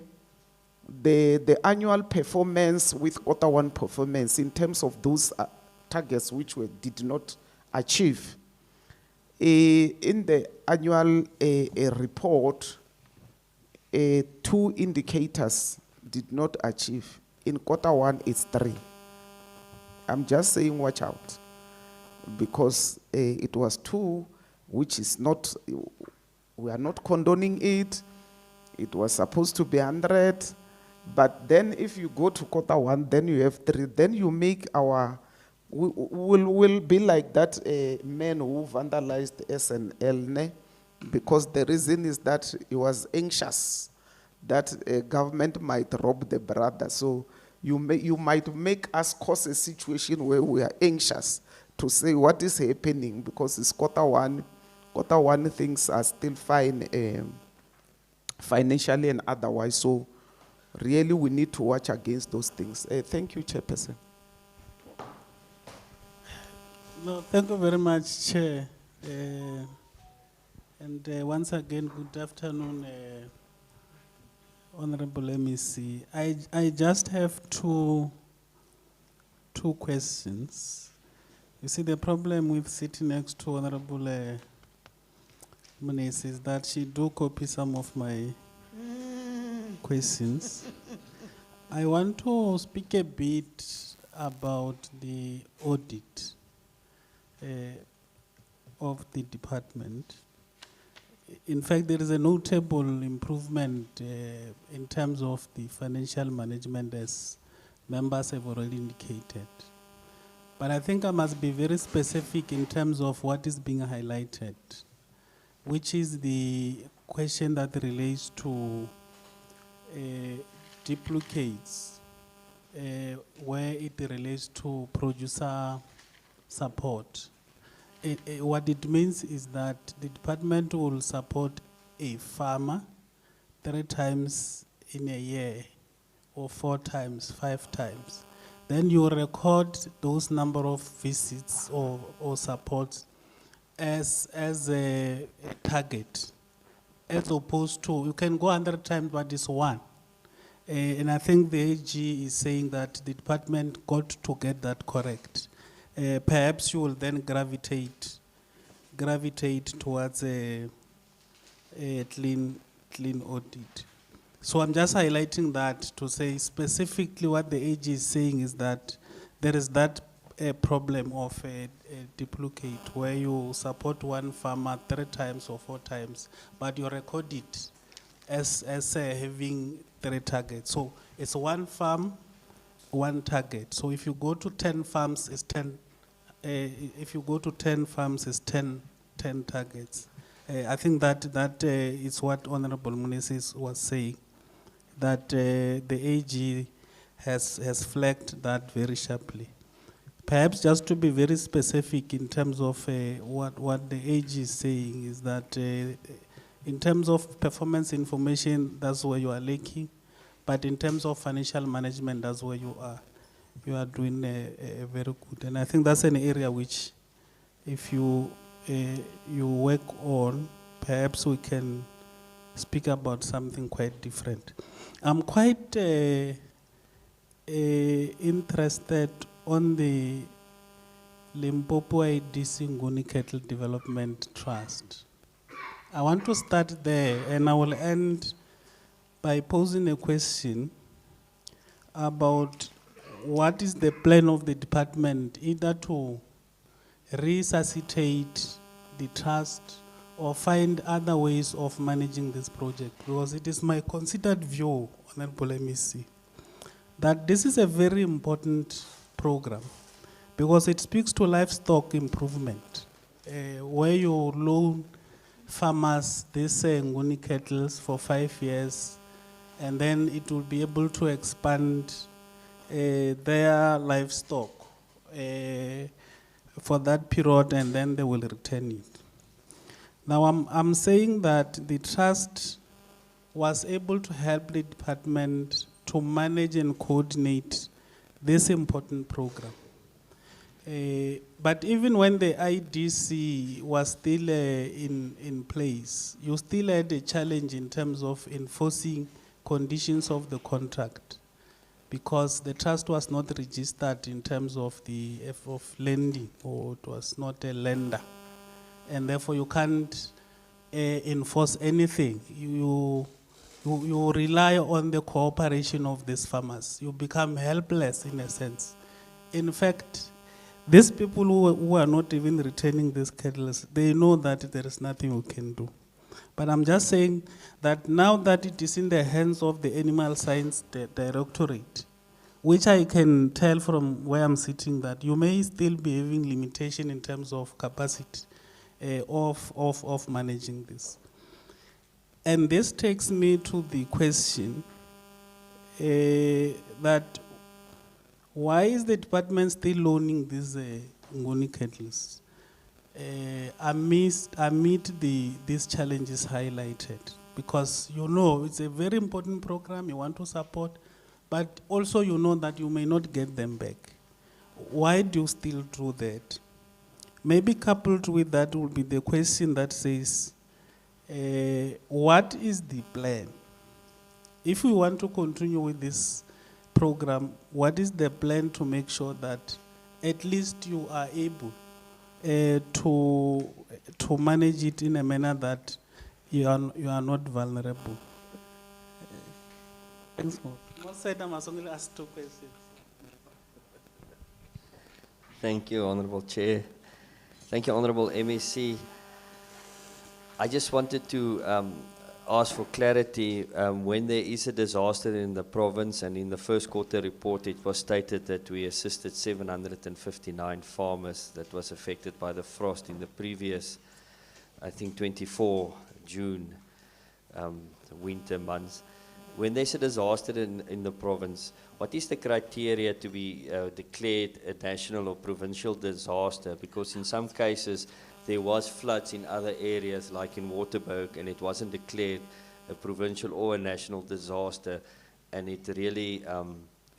the annual performance with Q1 performance in terms of those targets which we did not achieve. In the annual report, 2 indicators did not achieve. In Q1, it's 3. I'm just saying watch out, because it was 2, which is not, we are not condoning it. It was supposed to be 100, but then if you go to Q1, then you have 3, then you make our, will be like that man who vandalized SNL, because the reason is that he was anxious that government might rob the brother. So you might make us cause a situation where we are anxious to say what is happening, because it's Q1 things are still fine financially and otherwise. So really we need to watch against those things. Thank you, Chairperson. No, thank you very much, Chair. Once again, good afternoon, Honorable MEC. I just have two questions. You see, the problem with sitting next to Honorable Muniz is that she do copy some of my questions. I want to speak a bit about the audit of the department. In fact, there is a notable improvement in terms of the financial management, as members have already indicated. But I think I must be very specific in terms of what is being highlighted, which is the question that relates to duplicates, where it relates to producer support. What it means is that the department will support a farmer 3 times in a year, or 4 times, 5 times. Then you record those number of visits or support as a target, as opposed to, you can go 100 times, but it's 1. And I think the AG is saying that the department got to get that correct. Perhaps you will then gravitate towards a clean audit. So I'm just highlighting that to say specifically what the AG is saying is that there is that problem of a duplicate where you support one farmer 3 times or 4 times, but you record it as having 3 targets. So it's 1 farm, 1 target. So if you go to 10 farms, it's 10. If you go to 10 farms, it's 10 targets. I think that is what Honorable Munisis was saying, that the AG has flagged that very sharply. Perhaps just to be very specific in terms of what the AG is saying is that in terms of performance information, that's where you are lacking, but in terms of financial management, that's where you are doing very good. And I think that's an area which, if you work on, perhaps we can speak about something quite different. I'm quite interested on the Limpopo IDC Nguni Cattle Development Trust. I want to start there, and I will end by posing a question about what is the plan of the department, either to resuscitate the trust or find other ways of managing this project, because it is my considered view, Honorable MEC, that this is a very important program because it speaks to livestock improvement, where you loan farmers these Nguni cattle for 5 years, and then it will be able to expand their livestock for that period, and then they will return it. Now I'm saying that the trust was able to help the department to manage and coordinate this important program. But even when the IDC was still in place, you still had a challenge in terms of enforcing conditions of the contract, because the trust was not registered in terms of the of lending, or it was not a lender, and therefore you can't enforce anything. You rely on the cooperation of these farmers. You become helpless in a sense. In fact, these people who are not even returning these cattle, they know that there is nothing we can do. But I'm just saying that now that it is in the hands of the Animal Science Directorate, which I can tell from where I'm sitting that you may still be having limitation in terms of capacity of managing this. And this takes me to the question that why is the department still loaning these Nguni cattle amid these challenges highlighted? Because you know it's a very important program you want to support, but also you know that you may not get them back. Why do you still do that? Maybe coupled with that will be the question that says, what is the plan? If we want to continue with this program, what is the plan to make sure that at least you are able to manage it in a manner that you are not vulnerable? Most said I must only ask 2 questions. Thank you, Honorable Chair. Thank you, Honorable MEC. I just wanted to ask for clarity. When there is a disaster in the province, and in the first quarter report it was stated that we assisted 759 farmers that was affected by the frost in the previous, I think 24 June, winter months. When there's a disaster in the province, what is the criteria to be declared a national or provincial disaster? Because in some cases, there was floods in other areas, like in Waterberg, and it wasn't declared a provincial or a national disaster, and it really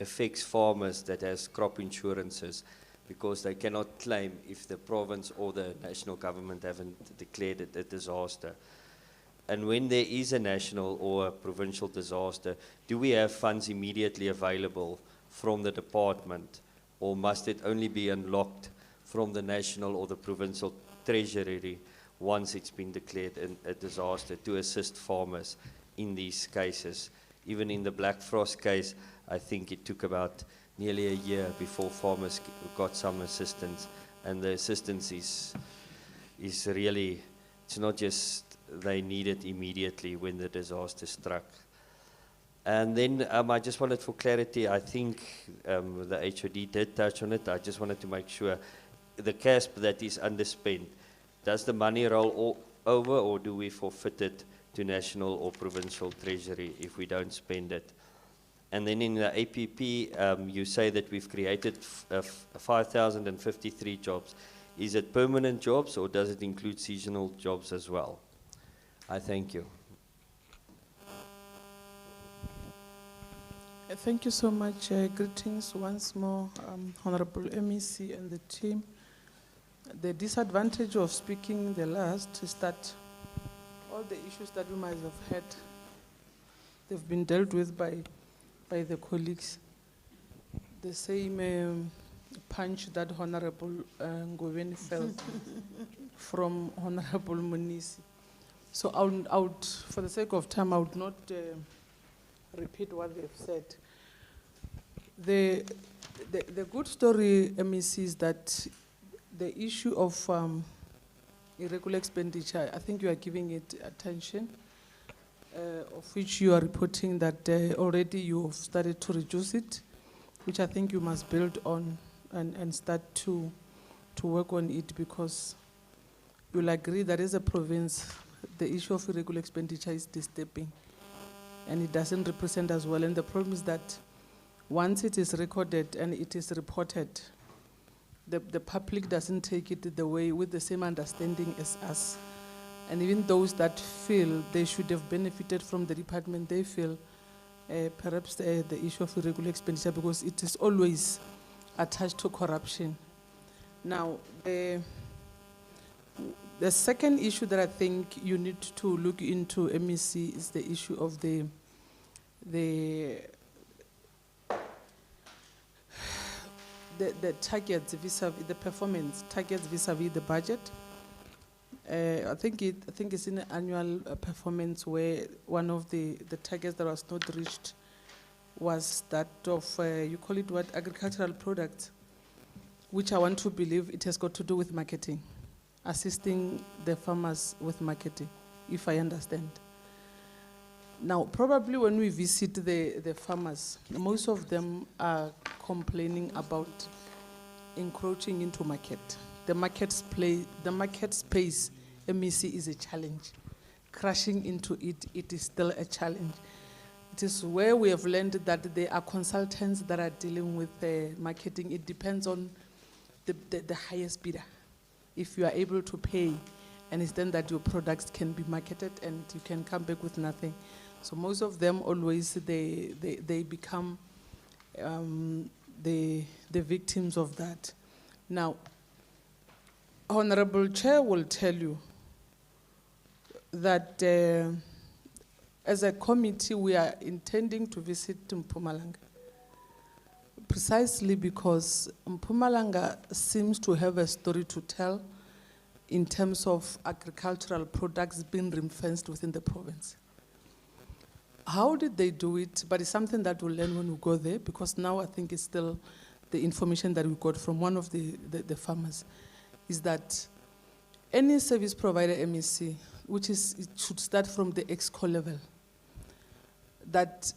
affects farmers that has crop insurances, because they cannot claim if the province or the national government haven't declared it a disaster. And when there is a national or a provincial disaster, do we have funds immediately available from the department, or must it only be unlocked from the national or the provincial treasury once it's been declared a disaster to assist farmers in these cases? Even in the Black Frost case, I think it took about nearly a year before farmers got some assistance, and the assistance is really, it's not just they needed immediately when the disaster struck. And then I just wanted for clarity, I think the HOD did touch on it. I just wanted to make sure the CASP that is underspent, does the money roll over or do we forfeit it to national or provincial treasury if we don't spend it? And then in the APP, you say that we've created 5,053 jobs. Is it permanent jobs or does it include seasonal jobs as well? I thank you. Thank you so much. Greetings once more, Honorable MEC and the team. The disadvantage of speaking the last is that all the issues that we might have had, they've been dealt with by the colleagues. The same punch that Honorable Ngoweni felt from Honorable Munisi. So I would, for the sake of time, I would not repeat what they've said. The good story, MEC, is that the issue of irregular expenditure, I think you are giving it attention, of which you are reporting that already you've started to reduce it, which I think you must build on and start to work on it, because you'll agree that as a province, the issue of irregular expenditure is disturbing and it doesn't represent us well. And the problem is that once it is recorded and it is reported, the public doesn't take it the way with the same understanding as us. And even those that feel they should have benefited from the department, they feel perhaps the issue of irregular expenditure, because it is always attached to corruption. Now, the second issue that I think you need to look into, MEC, is the issue of the targets vis-a-vis the performance targets vis-a-vis the budget. I think it's in the annual performance where one of the targets that was not reached was that of you call it what, agricultural products, which I want to believe it has got to do with marketing, assisting the farmers with marketing, if I understand. Now, probably when we visit the farmers, most of them are complaining about encroaching into market. The market space, MEC, is a challenge. Crashing into it, it is still a challenge. It is where we have learned that there are consultants that are dealing with marketing. It depends on the highest bidder. If you are able to pay, and it's then that your products can be marketed and you can come back with nothing. So most of them always, they become the victims of that. Now, Honorable Chair will tell you that as a committee, we are intending to visit Mpumalanga, precisely because Mpumalanga seems to have a story to tell in terms of agricultural products being ring-fenced within the province. How did they do it? But it's something that we'll learn when we go there, because now I think it's still the information that we got from one of the farmers, is that any service provider, MEC, which is, it should start from the EXCO level, that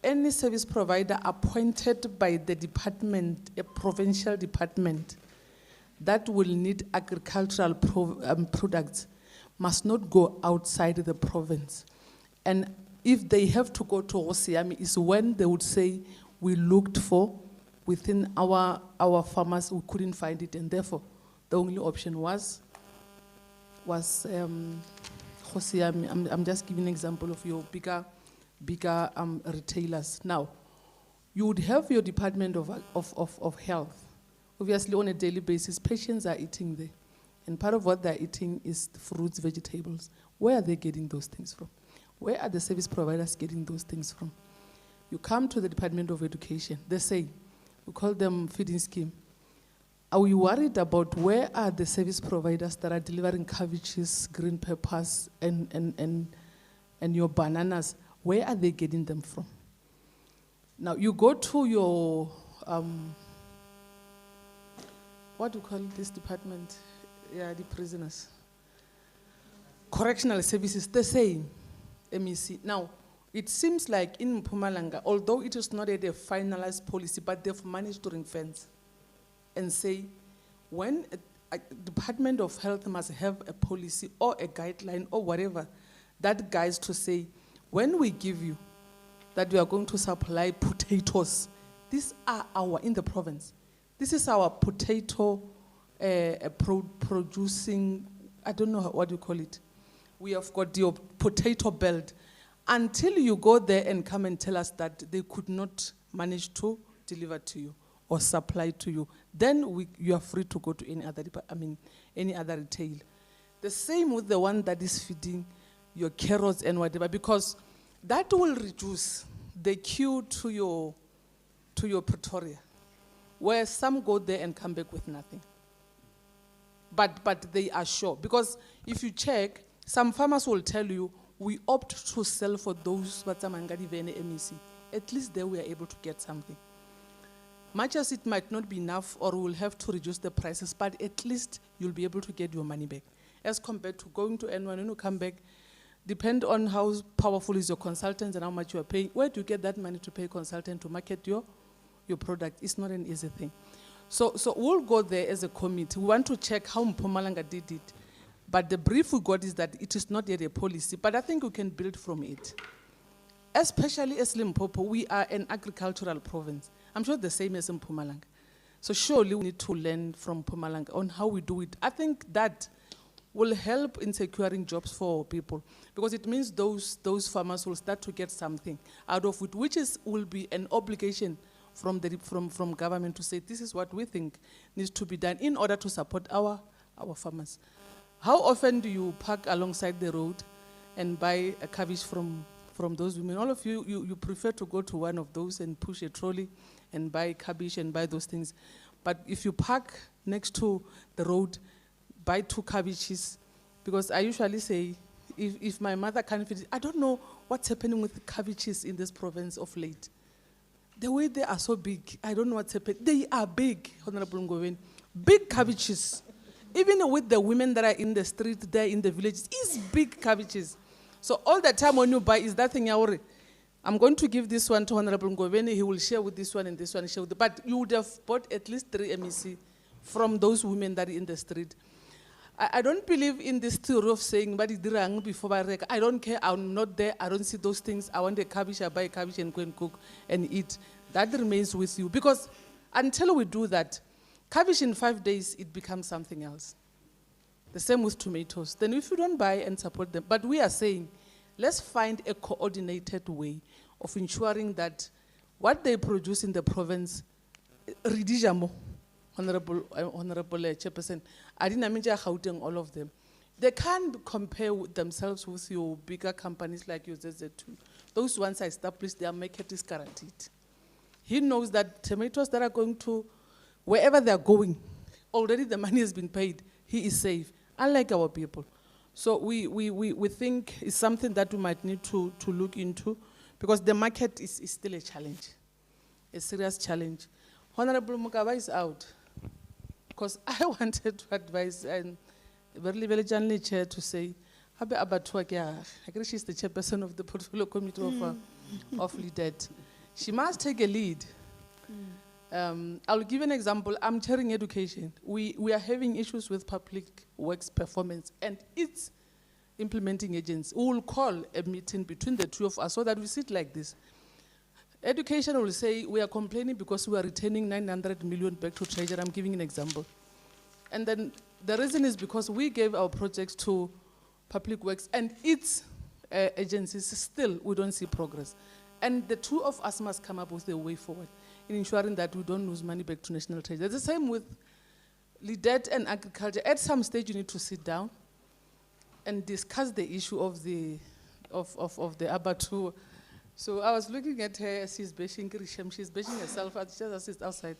any service provider appointed by the department, a provincial department, that will need agricultural products must not go outside the province. And if they have to go to Osiami, is when they would say, we looked for within our farmers, we couldn't find it, and therefore the only option was Osiami. I'm just giving an example of your bigger retailers. Now, you would have your Department of Health. Obviously, on a daily basis, patients are eating there. And part of what they're eating is fruits, vegetables. Where are they getting those things from? Where are the service providers getting those things from? You come to the Department of Education, they say, we call them feeding scheme. Are we worried about where are the service providers that are delivering cabbages, green peppers, and your bananas? Where are they getting them from? Now, you go to your, what do you call this department? Yeah, the prisoners. correctional services, the same, MEC. Now, it seems like in Mpumalanga, although it is not yet a finalized policy, but they've managed to ring fence and say, when a Department of Health must have a policy or a guideline or whatever that guides to say, when we give you that we are going to supply potatoes, these are in the province, this is our potato producing, I don't know what you call it. We have got your potato belt. Until you go there and come and tell us that they could not manage to deliver to you or supply to you, then you are free to go to any other retail. The same with the one that is feeding your carrots and whatever, because that will reduce the queue to your Pretoria, where some go there and come back with nothing. But they are sure, because if you check, some farmers will tell you, we opt to sell for those Batsamangadi Vene MEC. At least there we are able to get something. Much as it might not be enough or we'll have to reduce the prices, but at least you'll be able to get your money back. As compared to going to N1 when you come back, depend on how powerful is your consultant and how much you are paying. Where do you get that money to pay a consultant to market your product? It's not an easy thing. So we'll go there as a committee. We want to check how Mpumalanga did it. But the brief we got is that it is not yet a policy, but I think we can build from it. Especially as Limpopo, we are an agricultural province. I'm sure the same as in Mpumalanga. So surely we need to learn from Mpumalanga on how we do it. I think that will help in securing jobs for people, because it means those farmers will start to get something out of it, which will be an obligation from government to say, this is what we think needs to be done in order to support our farmers. How often do you park alongside the road and buy a cabbage from those women? All of you prefer to go to one of those and push a trolley and buy cabbage and buy those things. But if you park next to the road, buy 2 cabbages, because I usually say, if my mother can't feed it, I don't know what's happening with the cabbages in this province of late. The way they are so big, I don't know what's happening. They are big, Honorable Ngoven. Big cabbages. Even with the women that are in the street there in the villages, it's big cabbages. So all the time when you buy is that thing, I'm going to give this one to Honorable Ngoveni, he will share with this one and this one, share with but you would have bought at least 3 MEC from those women that are in the street. I don't believe in this theory of saying, but before I don't care, I'm not there, I don't see those things, I want a cabbage, I buy a cabbage and go and cook and eat. That remains with you, because until we do that, cabbage in 5 days, it becomes something else. The same with tomatoes. Then if you don't buy and support them, but we are saying, let's find a coordinated way of ensuring that what they produce in the province, Ridijamo, Honorable Chairperson, Adinamija Gauteng, all of them, they can't compare themselves with your bigger companies like your ZZ2. Those ones are established, their market is guaranteed. He knows that tomatoes that are going to wherever they're going, already the money has been paid, he is safe, unlike our people. So we think it's something that we might need to look into, because the market is still a challenge, a serious challenge. Honorable Mugaba is out, because I wanted to advise, and very generally chair to say, I agree she's the chairperson of the portfolio committee of LEADET. She must take a lead. I'll give an example. I'm chairing education. We are having issues with public works performance and its implementing agents. We will call a meeting between the two of us so that we sit like this. Education will say, we are complaining because we are returning 900 million back to treasury. I'm giving an example. And then the reason is because we gave our projects to public works and its agencies, still we don't see progress. And the two of us must come up with a way forward in ensuring that we don't lose money back to national treasury. It's the same with LEADET and agriculture. At some stage, you need to sit down and discuss the issue of the abattoir. So I was looking at her as she's bashing Grisham. She's bashing herself as she's outside.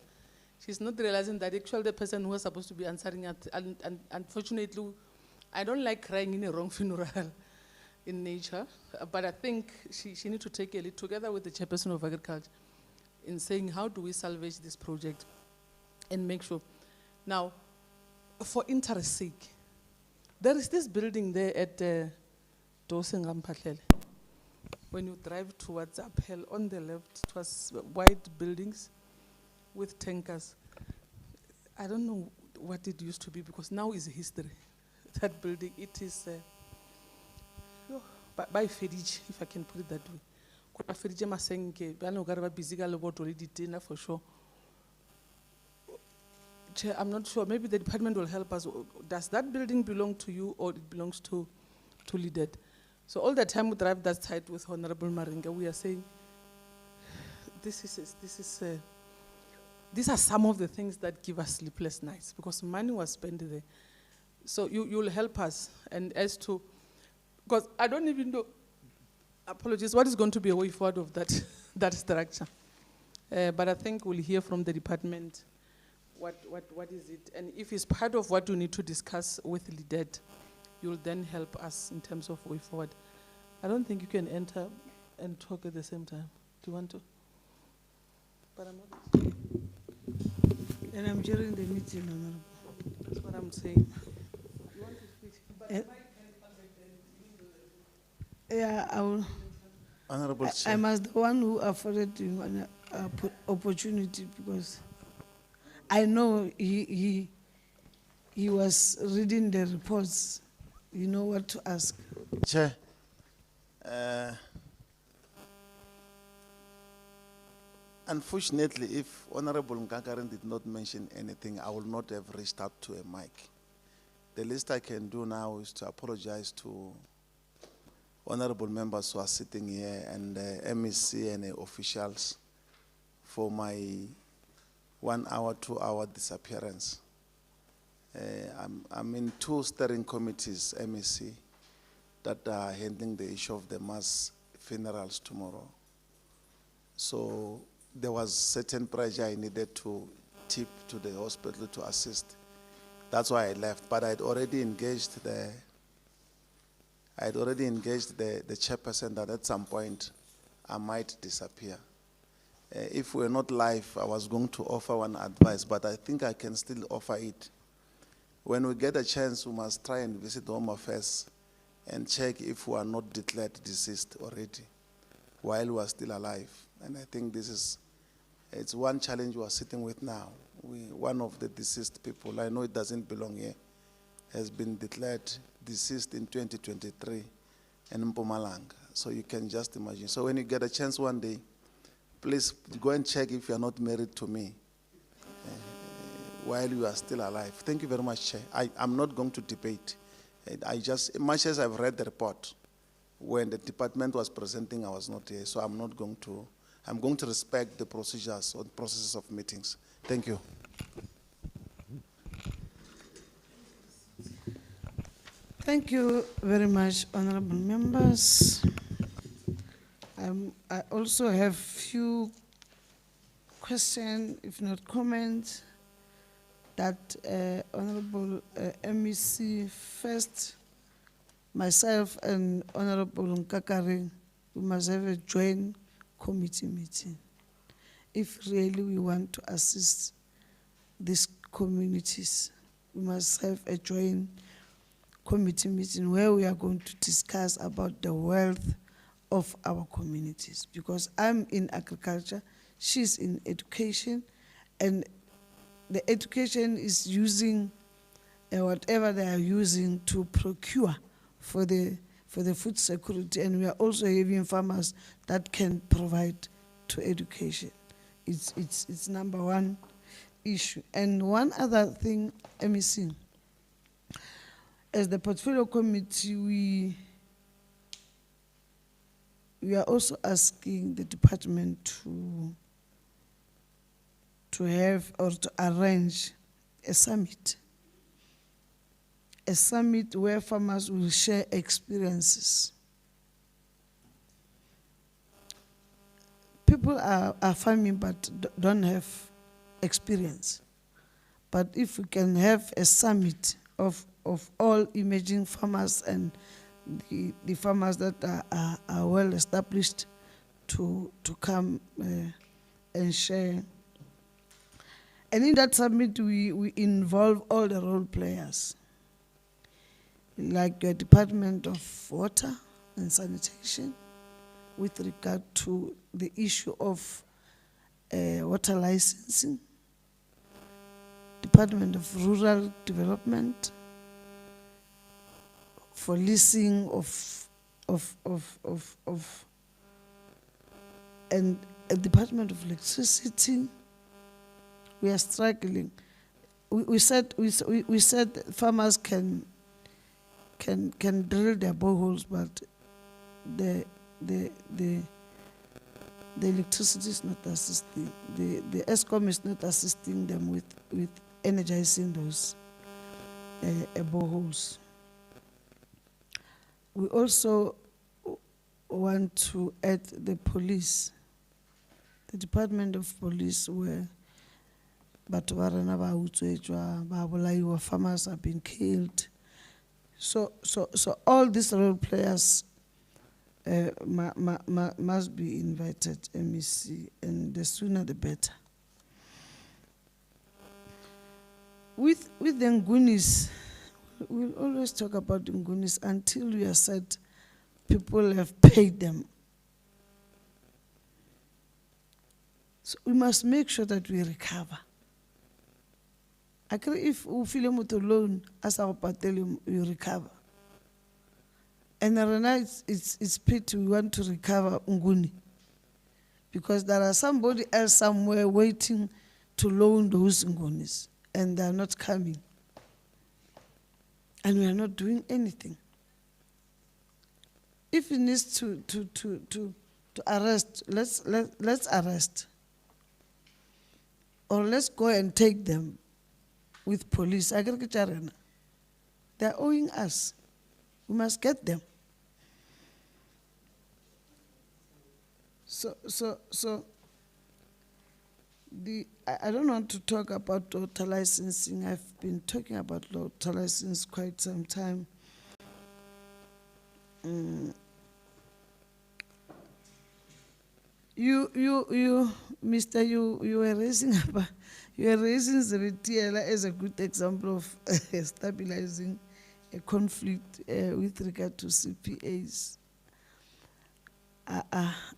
She's not realizing that actually the person who was supposed to be answering it, and unfortunately, I don't like crying in a wrong funeral in nature, but I think she needs to take a lead together with the chairperson of agriculture in saying how do we salvage this project and make sure. Now, for interest's sake, There is this building there at Dosengam Patlele. When you drive towards Uphill, on the left, it was white buildings with tankers. I don't know what it used to be because now is history. That building, it is by Fedij, if I can put it that way. Kota Fedij masenke, bana ukaraba busy ka lebot already dinner for sure. Chair, I'm not sure. Maybe the department will help us. Does that building belong to you or it belongs to Lidet? So all the time we drive that side with Honorable Maringa, we are saying, these are some of the things that give us sleepless nights because money was spent there. So you'll help us. And as to, because I don't even know, apologies, what is going to be a way forward of that structure? But I think we'll hear from the department what is it. And if it's part of what we need to discuss with Lidet, you'll then help us in terms of way forward. I don't think you can enter and talk at the same time. Do you want to? But I'm not. And I'm during the meeting, Honorable. That's what I'm saying. You want to speak? Yeah, I will. Honorable Chair. I'm as the one who afforded you an opportunity because I know he was reading the reports. You know what to ask. Chair, unfortunately, if Honorable Nkakaran did not mention anything, I will not have reached out to a mic. The least I can do now is to apologize to honorable members who are sitting here and MEC and officials for my 1 hour, 2 hour disappearance. I'm in 2 steering committees, MEC, that are handling the issue of the mass funerals tomorrow. So there was certain pressure I needed to tip to the hospital to assist. That's why I left, but I'd already engaged the chairperson that at some point I might disappear. If we're not live, I was going to offer one advice, but I think I can still offer it. When we get a chance, we must try and visit Home Affairs and check if we are not declared deceased already while we are still alive. And I think it's one challenge we are sitting with now. One of the deceased people, I know it doesn't belong here, has been declared deceased in 2023 in Mpumalanga. So you can just imagine. So when you get a chance one day, please go and check if you are not married to me while you are still alive. Thank you very much, Chair. I'm not going to debate. Much as I've read the report, when the department was presenting, I was not here, so I'm going to respect the procedures or the processes of meetings. Thank you. Thank you very much, honorable members. I also have few questions, if not comments, that Honorable MEC first, myself and Honorable Nkakaring, we must have a joint committee meeting if really we want to assist these communities. We must have a joint committee meeting where we are going to discuss about the wealth of our communities, because I'm in agriculture, she's in education, and the education is using whatever they are using to procure for the food security, and we are also having farmers that can provide to education. It's number one issue. And one other thing, MEC, as the portfolio committee, we are also asking the department to have or to arrange a summit where farmers will share experiences. People are farming but don't have experience. But if we can have a summit of all emerging farmers and the farmers that are well established to come and share. And in that summit, we involve all the role players. like your Department of Water and Sanitation, with regard to the issue of water licensing, Department of Rural Development, for leasing and a Department of Electricity. We are struggling. We said farmers can drill their boreholes, but the electricity is not assisting. The ESCOM is not assisting them with energizing those boreholes. We also want to add the police, the Department of Police, where farmers have been killed. So all these role players must be invited, MEC, and the sooner the better. With the Ngunis, we'll always talk about the Ngunis until we are said people have paid them. So we must make sure that we recover. I agree, if we feel alone as our party, you recover. And right, it's pity we want to recover Nguni, because there are somebody else somewhere waiting to loan those Ngunis, and they are not coming. And we are not doing anything. If it needs to arrest, let's arrest. Or let's go and take them with police. They're owing us. We must get them. I don't want to talk about water licensing. I've been talking about water license quite some time. Mister, you were raising Zebetiela as a good example of stabilizing a conflict with regard to CPAs.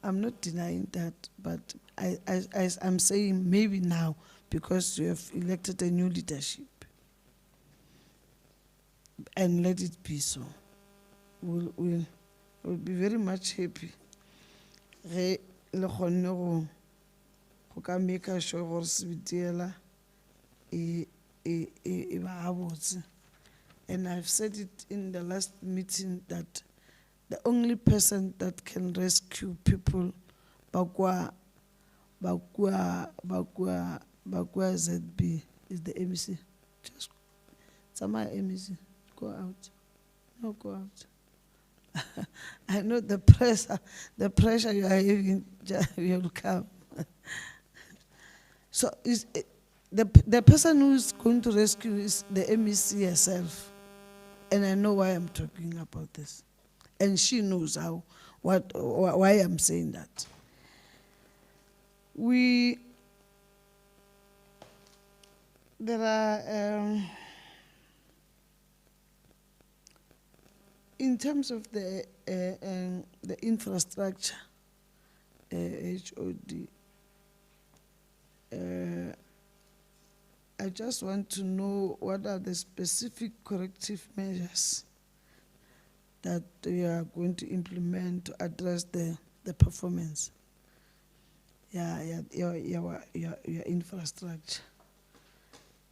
I'm not denying that, but I'm saying maybe now, because you have elected a new leadership, and let it be so. We'll be very much happy. Le kgonne go ka make sure gore Sebitiela e ba gabotse. And I've said it in the last meeting that the only person that can rescue people bakwa ZB is the MEC. Just Sama MEC, go out. No, go out. I know the pressure you are having, you'll come. So the person who is going to rescue is the MEC herself. And I know why I'm talking about this. And she knows why I'm saying that. There are, in terms of the infrastructure, HOD, I just want to know what are the specific corrective measures that you are going to implement to address the performance. Your infrastructure.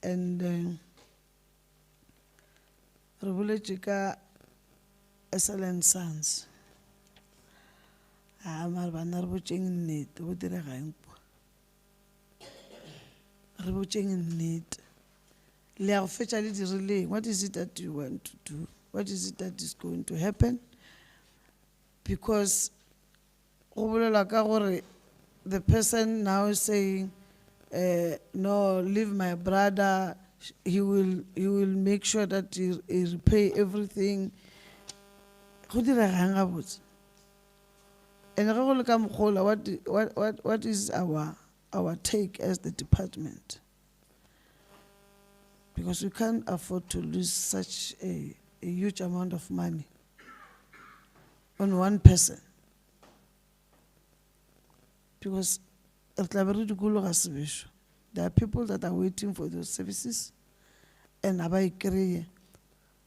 And Rebolechika excellent sons. Amar banar bocheng net bo dira gaeng po. Re bocheng net. Le a fetsa le dirile. What is it that you want to do? What is it that is going to happen? Because the person now is saying, no, leave my brother. He will make sure that he repay everything. And what is our take as the department? Because we can't afford to lose such a a huge amount of money on one person. Because re tla be re dikologa sebešo. There are people that are waiting for those services and ha ba e kry-e.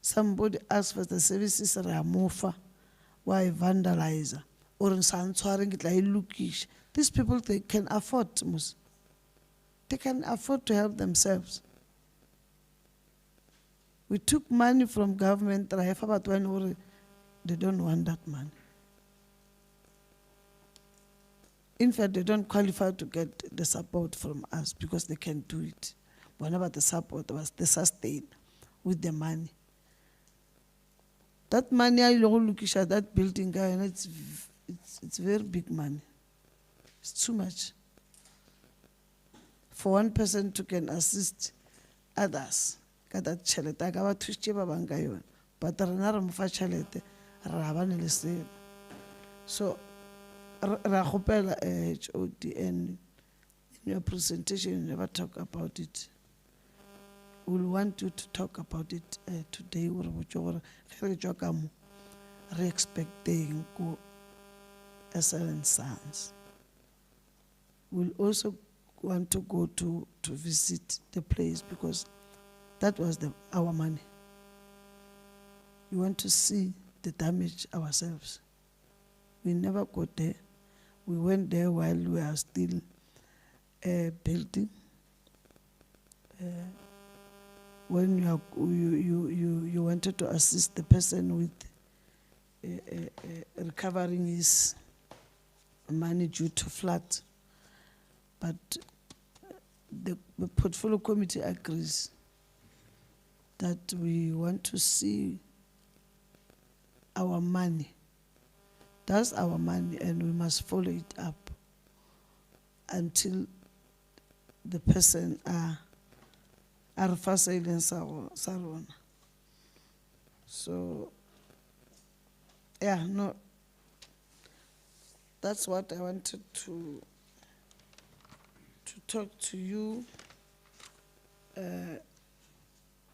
Somebody asks for the services, re a mo fa, wa e vandalizer, or sa ntshwareng ke tla e lokisha. These people, they can afford, mos. They can afford to help themselves. We took money from government, they don't want that money. In fact, they don't qualify to get the support from us because they can do it. Whenever the support was the sustain with the money. That money, I look at that building guy, and it's very big money. It's too much. For one person to can assist others. But re na re mo fa tšhelete, ra ba ne le selo. So ra kgopela HOD, and in your presentation you never talk about it. We'll want you to talk about it today. Re expecting go excellent sons. We'll also want to go to visit the place because that was our money. We want to see the damage ourselves. We never got there. We went there while we are still building. When you wanted to assist the person with recovering his money due to flood, but the portfolio committee agrees that we want to see our money. That's our money, and we must follow it up until the person are facile in Sarona. So, yeah, no, that's what I wanted to talk to you.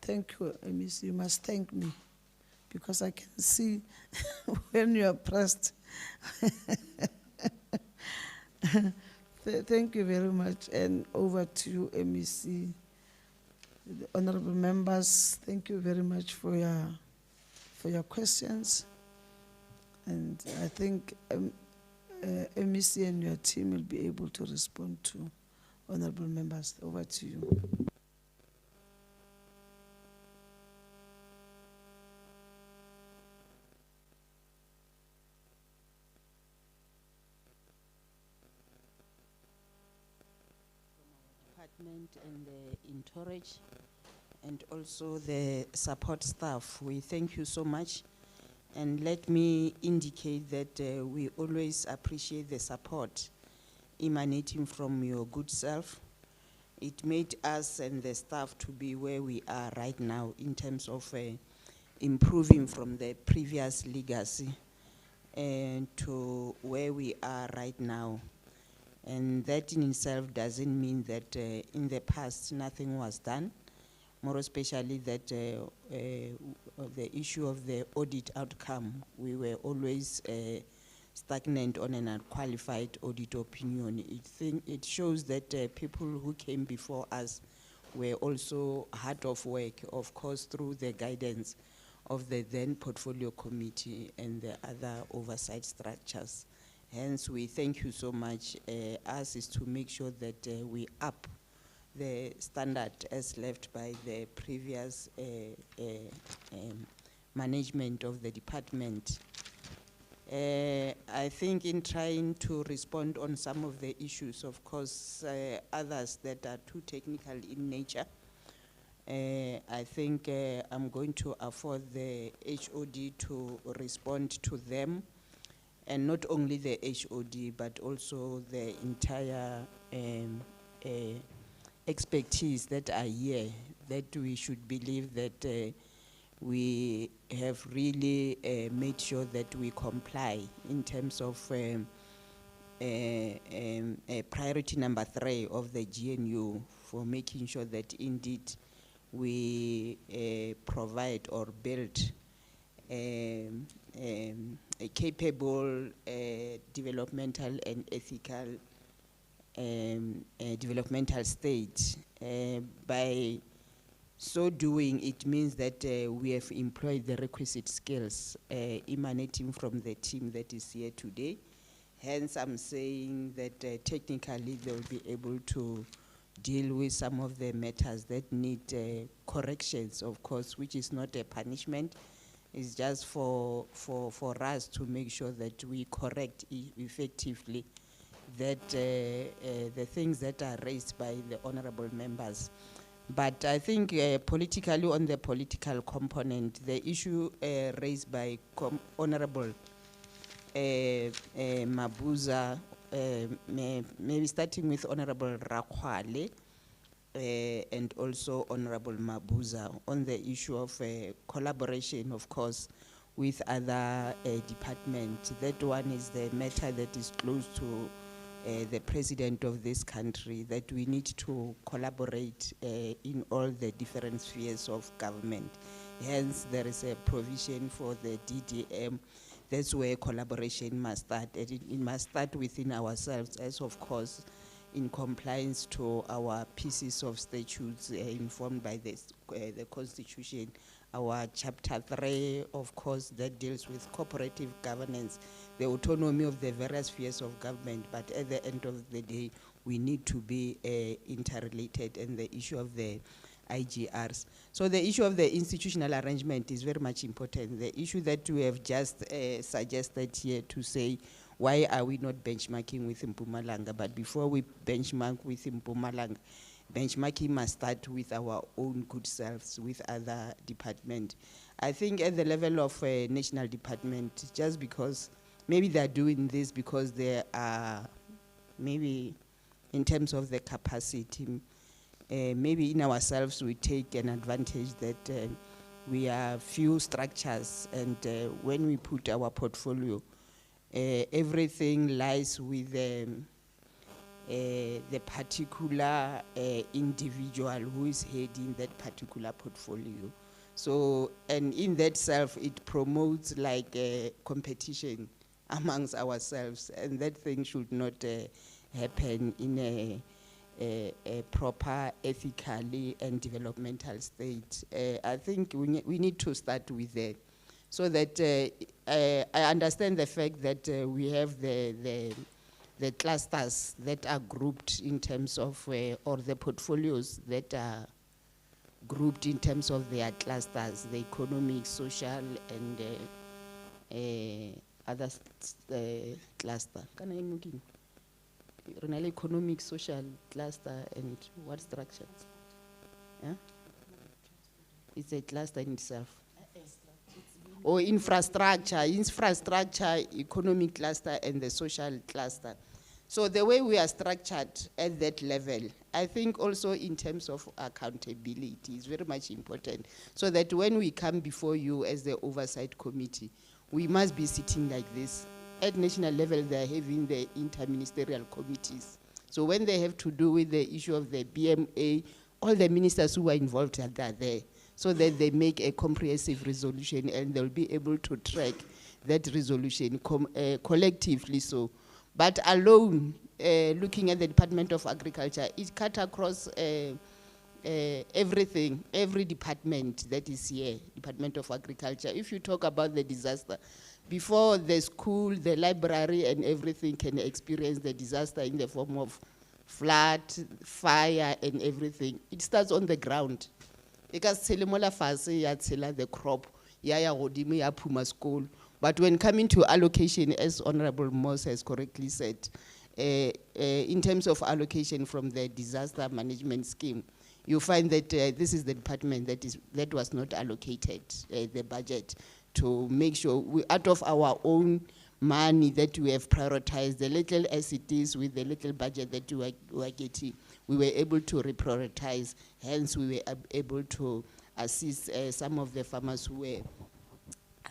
Thank you, Miss. You must thank me because I can see when you are pressed. Thank you very much, and over to you, MEC. The honorable members, thank you very much for your questions, and I think MEC and your team will be able to respond to honorable members. Over to you. And the entourage, and also the support staff. We thank you so much. And let me indicate that we always appreciate the support emanating from your good self. It made us and the staff to be where we are right now in terms of improving from the previous legacy and to where we are right now. And that in itself doesn't mean that in the past nothing was done, more especially that the issue of the audit outcome, we were always stagnant on an unqualified audit opinion. It shows that people who came before us were also hard of work, of course, through the guidance of the then portfolio committee and the other oversight structures. Hence, we thank you so much. Us is to make sure that we up the standard as left by the previous management of the department. I think in trying to respond on some of the issues, of course, others that are too technical in nature, I think I'm going to afford the HOD to respond to them. And not only the HOD, but also the entire expertise that are here, that we should believe that we have really made sure that we comply in terms of priority number 3 of the GNU for making sure that indeed we provide or build a capable developmental and ethical developmental state. By so doing, it means that we have employed the requisite skills emanating from the team that is here today. Hence, I'm saying that technically they will be able to deal with some of the matters that need corrections, of course, which is not a punishment. It's just for us to make sure that we correct effectively that the things that are raised by the honorable members. But I think politically, on the political component, the issue raised by Honorable Mabuza, maybe starting with Honorable Rakwale and also Honorable Mabuza on the issue of collaboration, of course, with other departments. That one is the matter that is close to the president of this country, that we need to collaborate in all the different spheres of government. Hence, there is a provision for the DDM. That's where collaboration must start. It must start within ourselves, as of course, in compliance to our pieces of statutes informed by the Constitution. Our Chapter 3, of course, that deals with cooperative governance, the autonomy of the various spheres of government, but at the end of the day, we need to be interrelated, and the issue of the IGRs. So the issue of the institutional arrangement is very much important. The issue that we have just suggested here to say, why are we not benchmarking with Mpumalanga? But before we benchmark with Mpumalanga, benchmarking must start with our own good selves, with other departments. I think at the level of a national department, just because maybe they're doing this because they are, maybe in terms of the capacity, maybe in ourselves we take an advantage that we are few structures, and when we put our portfolio, everything lies with the particular individual who is heading that particular portfolio. So, and in that self, it promotes like a competition amongst ourselves, and that thing should not happen in a proper, ethically and developmental state. I think we need to start with that, so that I understand the fact that we have the clusters that are grouped in terms of, or the portfolios that are grouped in terms of their clusters, the economic, social, and other cluster. Can I look in? Economic, social cluster, and what structure? Yeah? It's a cluster in itself. Or infrastructure, economic cluster, and the social cluster. So the way we are structured at that level, I think also in terms of accountability is very much important, so that when we come before you as the oversight committee, we must be sitting like this. At national level, they're having the interministerial committees. So when they have to do with the issue of the BMA, all the ministers who are involved are there, so that they make a comprehensive resolution, and they'll be able to track that resolution collectively. So, but alone, looking at the Department of Agriculture, it cut across everything, every department that is here, Department of Agriculture. If you talk about the disaster, before the school, the library, and everything can experience the disaster in the form of flood, fire, and everything, it starts on the ground. Because the crop, school. But when coming to allocation, as Honorable Moss has correctly said, in terms of allocation from the disaster management scheme, you find that this is the department that was not allocated the budget to make sure we, out of our own money that we have prioritized, the little as it is with the little budget that we are getting, we were able to reprioritize. Hence, we were able to assist some of the farmers who were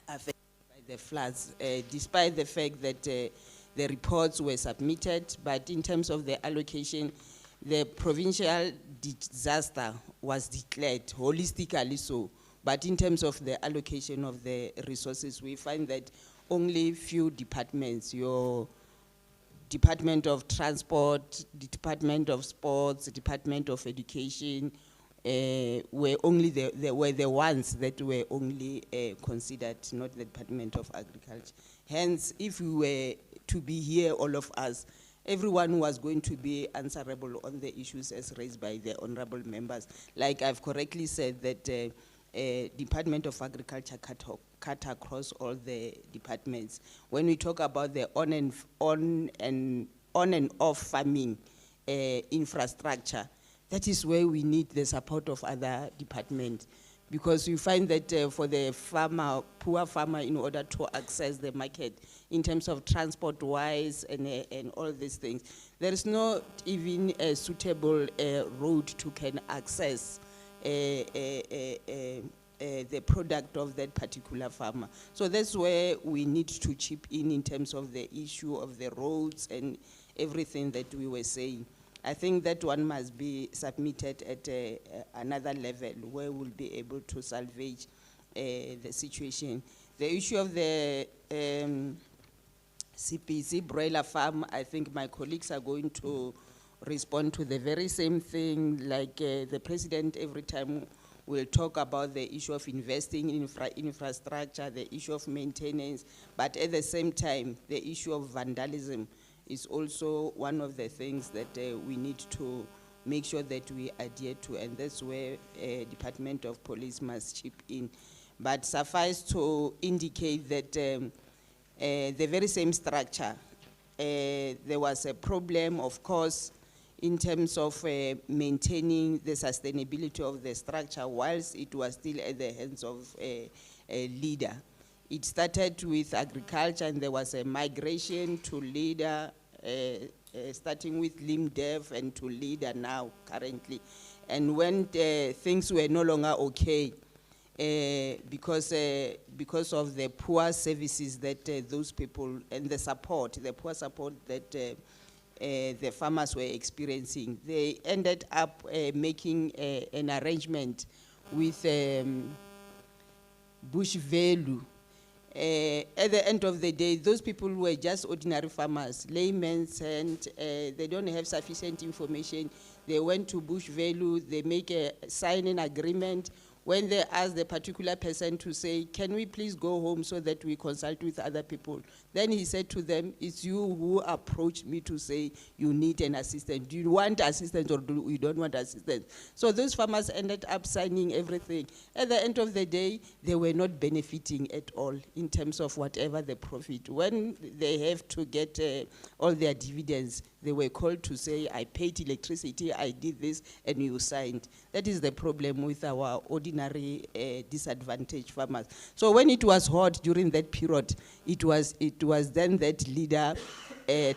affected by the floods, despite the fact that the reports were submitted. But in terms of the allocation, the provincial disaster was declared holistically so, But in terms of the allocation of the resources, we find that only few departments, your Department of Transport, Department of Sports, Department of Education, were only were the ones that were only considered, not the Department of Agriculture. Hence, if we were to be here, all of us, everyone was going to be answerable on the issues as raised by the honorable members. Like I've correctly said that Department of Agriculture cut across all the departments. When we talk about the on and off farming infrastructure, that is where we need the support of other departments. Because you find that for the farmer, poor farmer, in order to access the market, in terms of transport-wise and all these things, there is not even a suitable road to can access the product of that particular farmer. So that's where we need to chip in terms of the issue of the roads and everything that we were saying. I think that one must be submitted at another level where we'll be able to salvage the situation. The issue of the CPC broiler farm, I think my colleagues are going to respond to the very same thing, like the president every time will talk about the issue of investing in infrastructure, the issue of maintenance, but at the same time, the issue of vandalism is also one of the things that we need to make sure that we adhere to, and that's where Department of Police must chip in. But suffice to indicate that the very same structure, there was a problem, of course, in terms of maintaining the sustainability of the structure whilst it was still at the hands of a leader. It started with agriculture and there was a migration to leader, starting with LIMDEF and to leader now currently. And when things were no longer okay, because of the poor services that those people and the support, the poor support that the farmers were experiencing, they ended up making an arrangement with Bush Value. At the end of the day, those people were just ordinary farmers, laymen, and they don't have sufficient information. They went to Bush Value, they sign an agreement. When they ask the particular person to say, can we please go home so that we consult with other people? Then he said to them, it's you who approached me to say you need an assistant. Do you want assistance or do you don't want assistance? So those farmers ended up signing everything. At the end of the day, they were not benefiting at all in terms of whatever the profit. When they have to get all their dividends, they were called to say, I paid electricity, I did this, and you signed. That is the problem with our ordinary disadvantaged farmers. So when it was hot during that period, it was then that leader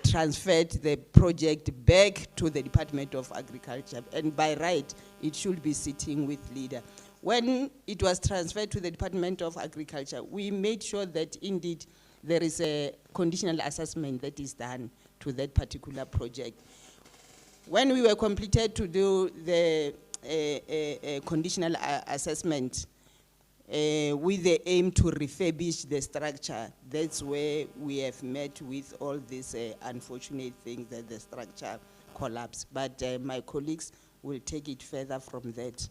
transferred the project back to the Department of Agriculture. And by right, it should be sitting with leader. When it was transferred to the Department of Agriculture, we made sure that indeed there is a conditional assessment that is done to that particular project. When we were completed to do the conditional assessment with the aim to refurbish the structure, that's where we have met with all these unfortunate things that the structure collapsed. But my colleagues will take it further from that.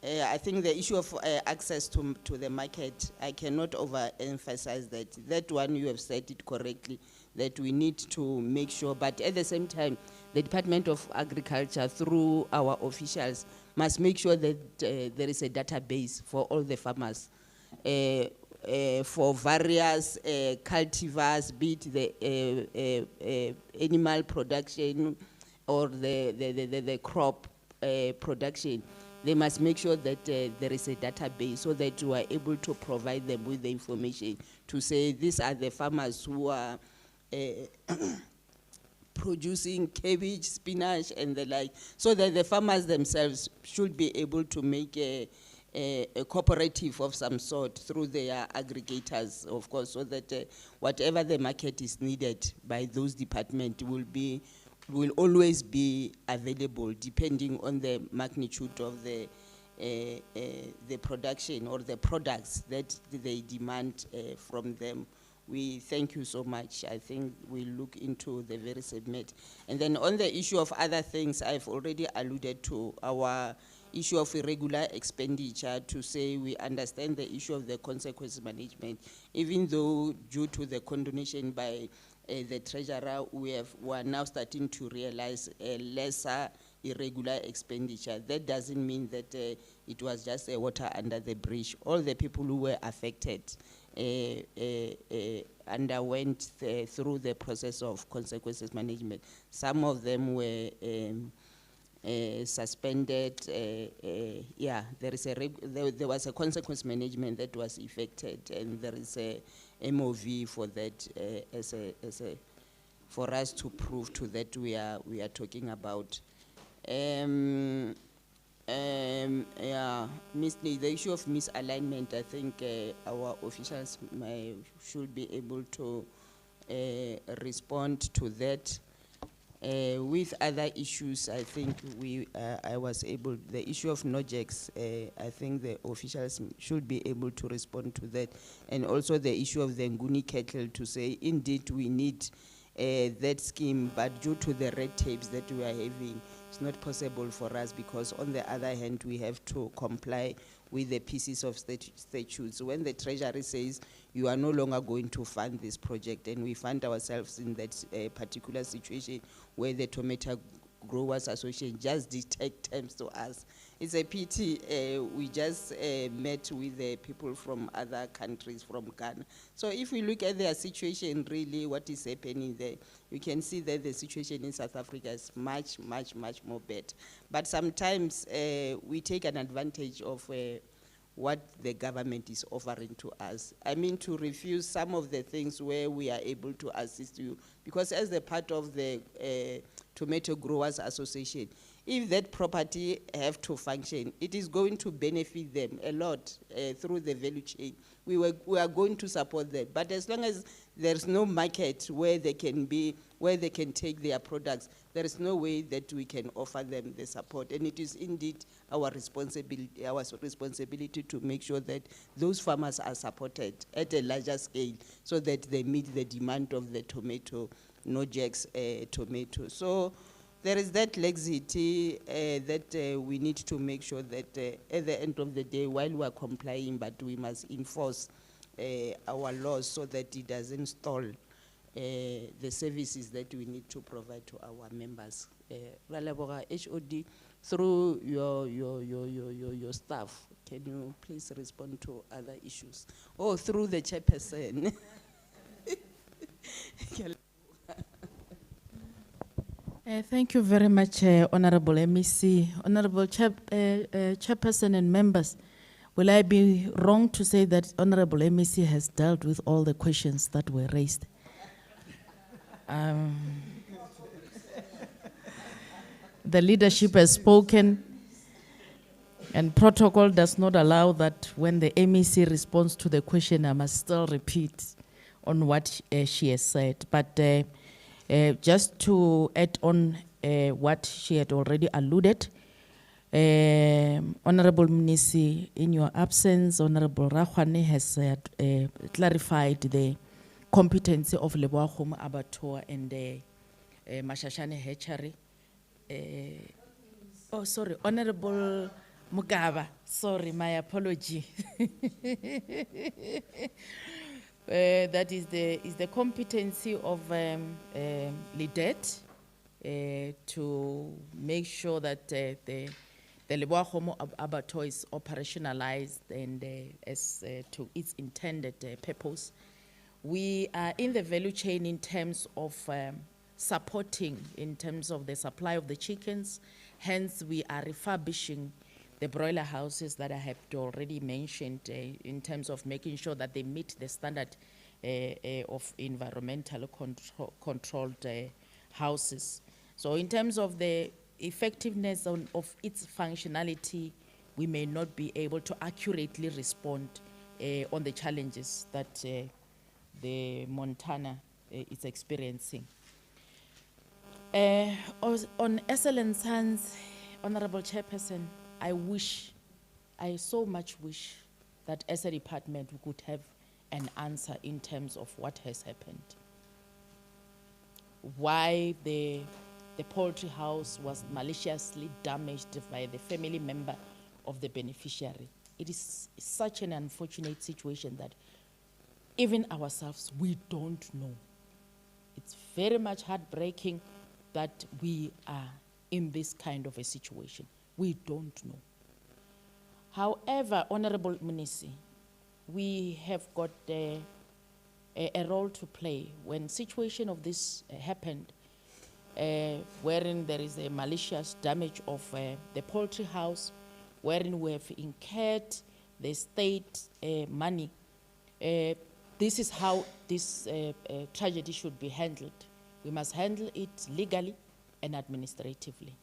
I think the issue of access to the market, I cannot overemphasize that. That one, you have said it correctly, that we need to make sure, but at the same time, the Department of Agriculture, through our officials, must make sure that there is a database for all the farmers, for various cultivars, be it the animal production or the crop production. They must make sure that there is a database so that you are able to provide them with the information to say these are the farmers who are producing cabbage, spinach, and the like, so that the farmers themselves should be able to make a cooperative of some sort through their aggregators, of course, so that whatever the market is needed by those departments will always be available depending on the magnitude of the the production or the products that they demand from them. We thank you so much. I think we'll look into the very submit. And then on the issue of other things, I've already alluded to our issue of irregular expenditure to say we understand the issue of the consequence management, even though due to the condonation by the treasurer, we are now starting to realize a lesser irregular expenditure. That doesn't mean that it was just a water under the bridge. All the people who were affected underwent through the process of consequences management. Some of them were suspended. Yeah, there was a consequence management that was effected, and there is a MOV for that for us to prove to that we are talking about. Yeah, the issue of misalignment, I think our officials should be able to respond to that. With other issues, I think I was able, the issue of NOJEX, I think the officials should be able to respond to that. And also the issue of the Nguni cattle to say, indeed, we need that scheme, but due to the red tapes that we are having, it's not possible for us because on the other hand, we have to comply with the pieces of statutes. When the Treasury says you are no longer going to fund this project, and we find ourselves in that particular situation where the Tomato Growers Association just dictate terms to us. It's a pity. We just met with the people from other countries, from Ghana. So if we look at their situation, really what is happening there, you can see that the situation in South Africa is much, much, much more better. But sometimes we take an advantage of what the government is offering to us. I mean, to refuse some of the things where we are able to assist you, because as a part of the Tomato Growers Association, if that property have to function, it is going to benefit them a lot through the value chain. We are going to support them. But as long as there's no market where they can take their products, there is no way that we can offer them the support. And it is indeed our responsibility to make sure that those farmers are supported at a larger scale so that they meet the demand of the tomato, NOJEX tomato. So there is that laxity that we need to make sure that at the end of the day, while we are complying, but we must enforce our laws so that it doesn't stall the services that we need to provide to our members. Raleboga HOD, through your staff, can you please respond to other issues? Oh, through the chairperson. Thank you very much, Honorable MEC. Honorable Chairperson and members, will I be wrong to say that Honorable MEC has dealt with all the questions that were raised? The leadership has spoken, and protocol does not allow that when the MEC responds to the question, I must still repeat on what she has said. But just to add on what she had already alluded, Honorable Mnisi, in your absence, Honorable Rakhwane has clarified the competency of Leboa Home Abattoir and Mashashane Hatchery. Oh, sorry, Honorable Mugaba, sorry, my apology. That is the competency of LIDET to make sure that the Leboa Home Abattoir is operationalized and as to its intended purpose. We are in the value chain in terms of supporting, in terms of the supply of the chickens. Hence, we are refurbishing the broiler houses that I have already mentioned in terms of making sure that they meet the standard of environmental controlled houses. So in terms of the effectiveness of its functionality, we may not be able to accurately respond on the challenges that the Montana is experiencing. On SL and Sons, Honorable Chairperson, I wish I so much wish that as a department we could have an answer in terms of what has happened. Why the poultry house was maliciously damaged by the family member of the beneficiary. It is such an unfortunate situation that even ourselves, we don't know. It's very much heartbreaking that we are in this kind of a situation. We don't know. However, Honorable Munisi, we have got a role to play when situation of this happened, wherein there is a malicious damage of the poultry house, wherein we have incurred the state money. This is how this tragedy should be handled. We must handle it legally and administratively.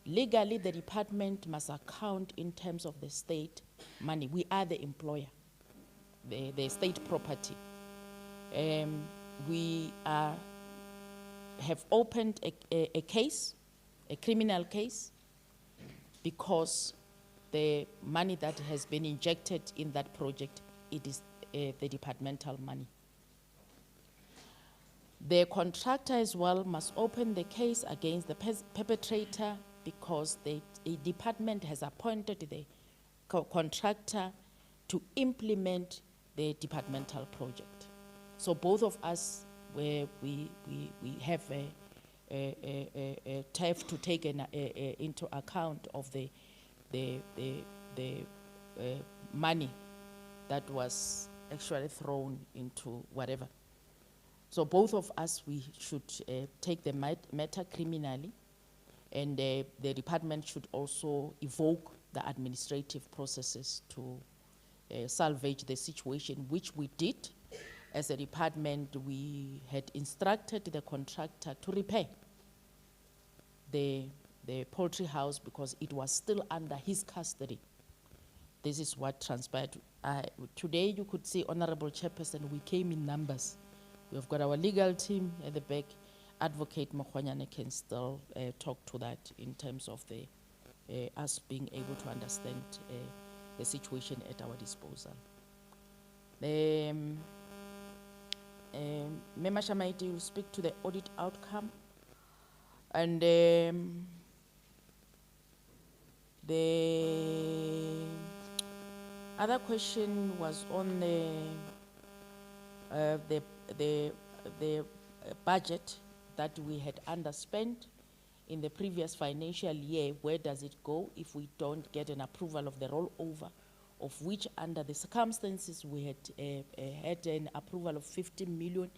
Legally, the department must account in terms of the state money. We are the employer, the state property. We have opened a case, a criminal case, because the money that has been injected in that project, it is the departmental money. The contractor as well must open the case against the perpetrator, because the department has appointed the contractor to implement the departmental project. So both of us, we have to take into account of the money that was actually thrown into whatever. So both of us, we should take the matter criminally, and the department should also evoke the administrative processes to salvage the situation, which we did. As a department, we had instructed the contractor to repair the poultry house because it was still under his custody. This is what transpired. Today, you could see, Honorable Chairperson, we came in numbers. We've got our legal team at the back. Advocate Mokhwanyane can still talk to that in terms of us being able to understand the situation at our disposal. Member Shamaiti will speak to the audit outcome. And the other question was on the budget that we had underspent in the previous financial year. Where does it go if we don't get an approval of the rollover, of which under the circumstances we had had an approval of 50 million,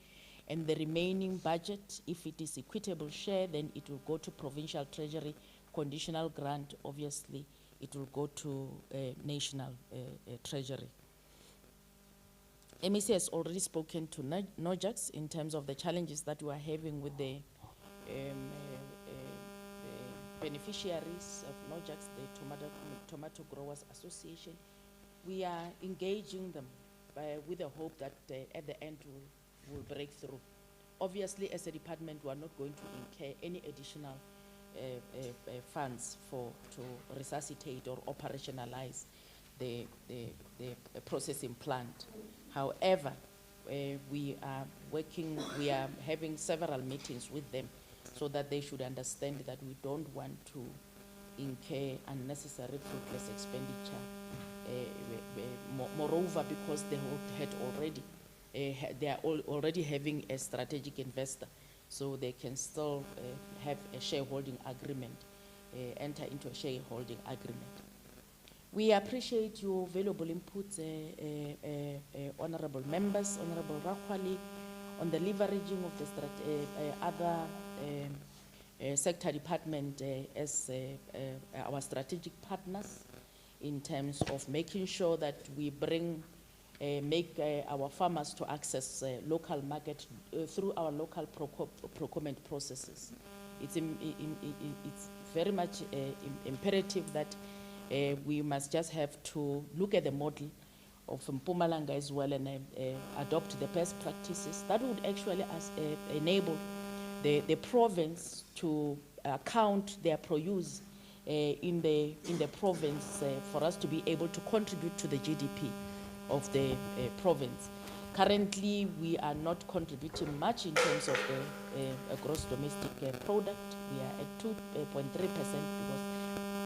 and the remaining budget, if it is equitable share, then it will go to provincial treasury. Conditional grant, obviously, it will go to national treasury. MEC has already spoken to NOJAX in terms of the challenges that we are having with the beneficiaries of NOJAX, the Tomato Growers Association. We are engaging them with the hope that at the end will break through. Obviously, as a department, we are not going to incur any additional funds to resuscitate or operationalize the processing plant. However, we are having several meetings with them so that they should understand that we don't want to incur unnecessary fruitless expenditure. Moreover, because they had already, they are already having a strategic investor, so they can still have a shareholding agreement, enter into a shareholding agreement. We appreciate your valuable inputs, honorable members, Honorable Rakwali, on the leveraging of the other sector department as our strategic partners in terms of making sure that we make our farmers to access local market through our local procurement processes. It's very much imperative that we must just have to look at the model of Mpumalanga as well and adopt the best practices. That would actually enable the province to account their produce in the province for us to be able to contribute to the GDP of the province. Currently, we are not contributing much in terms of the gross domestic product. We are at 2.3% because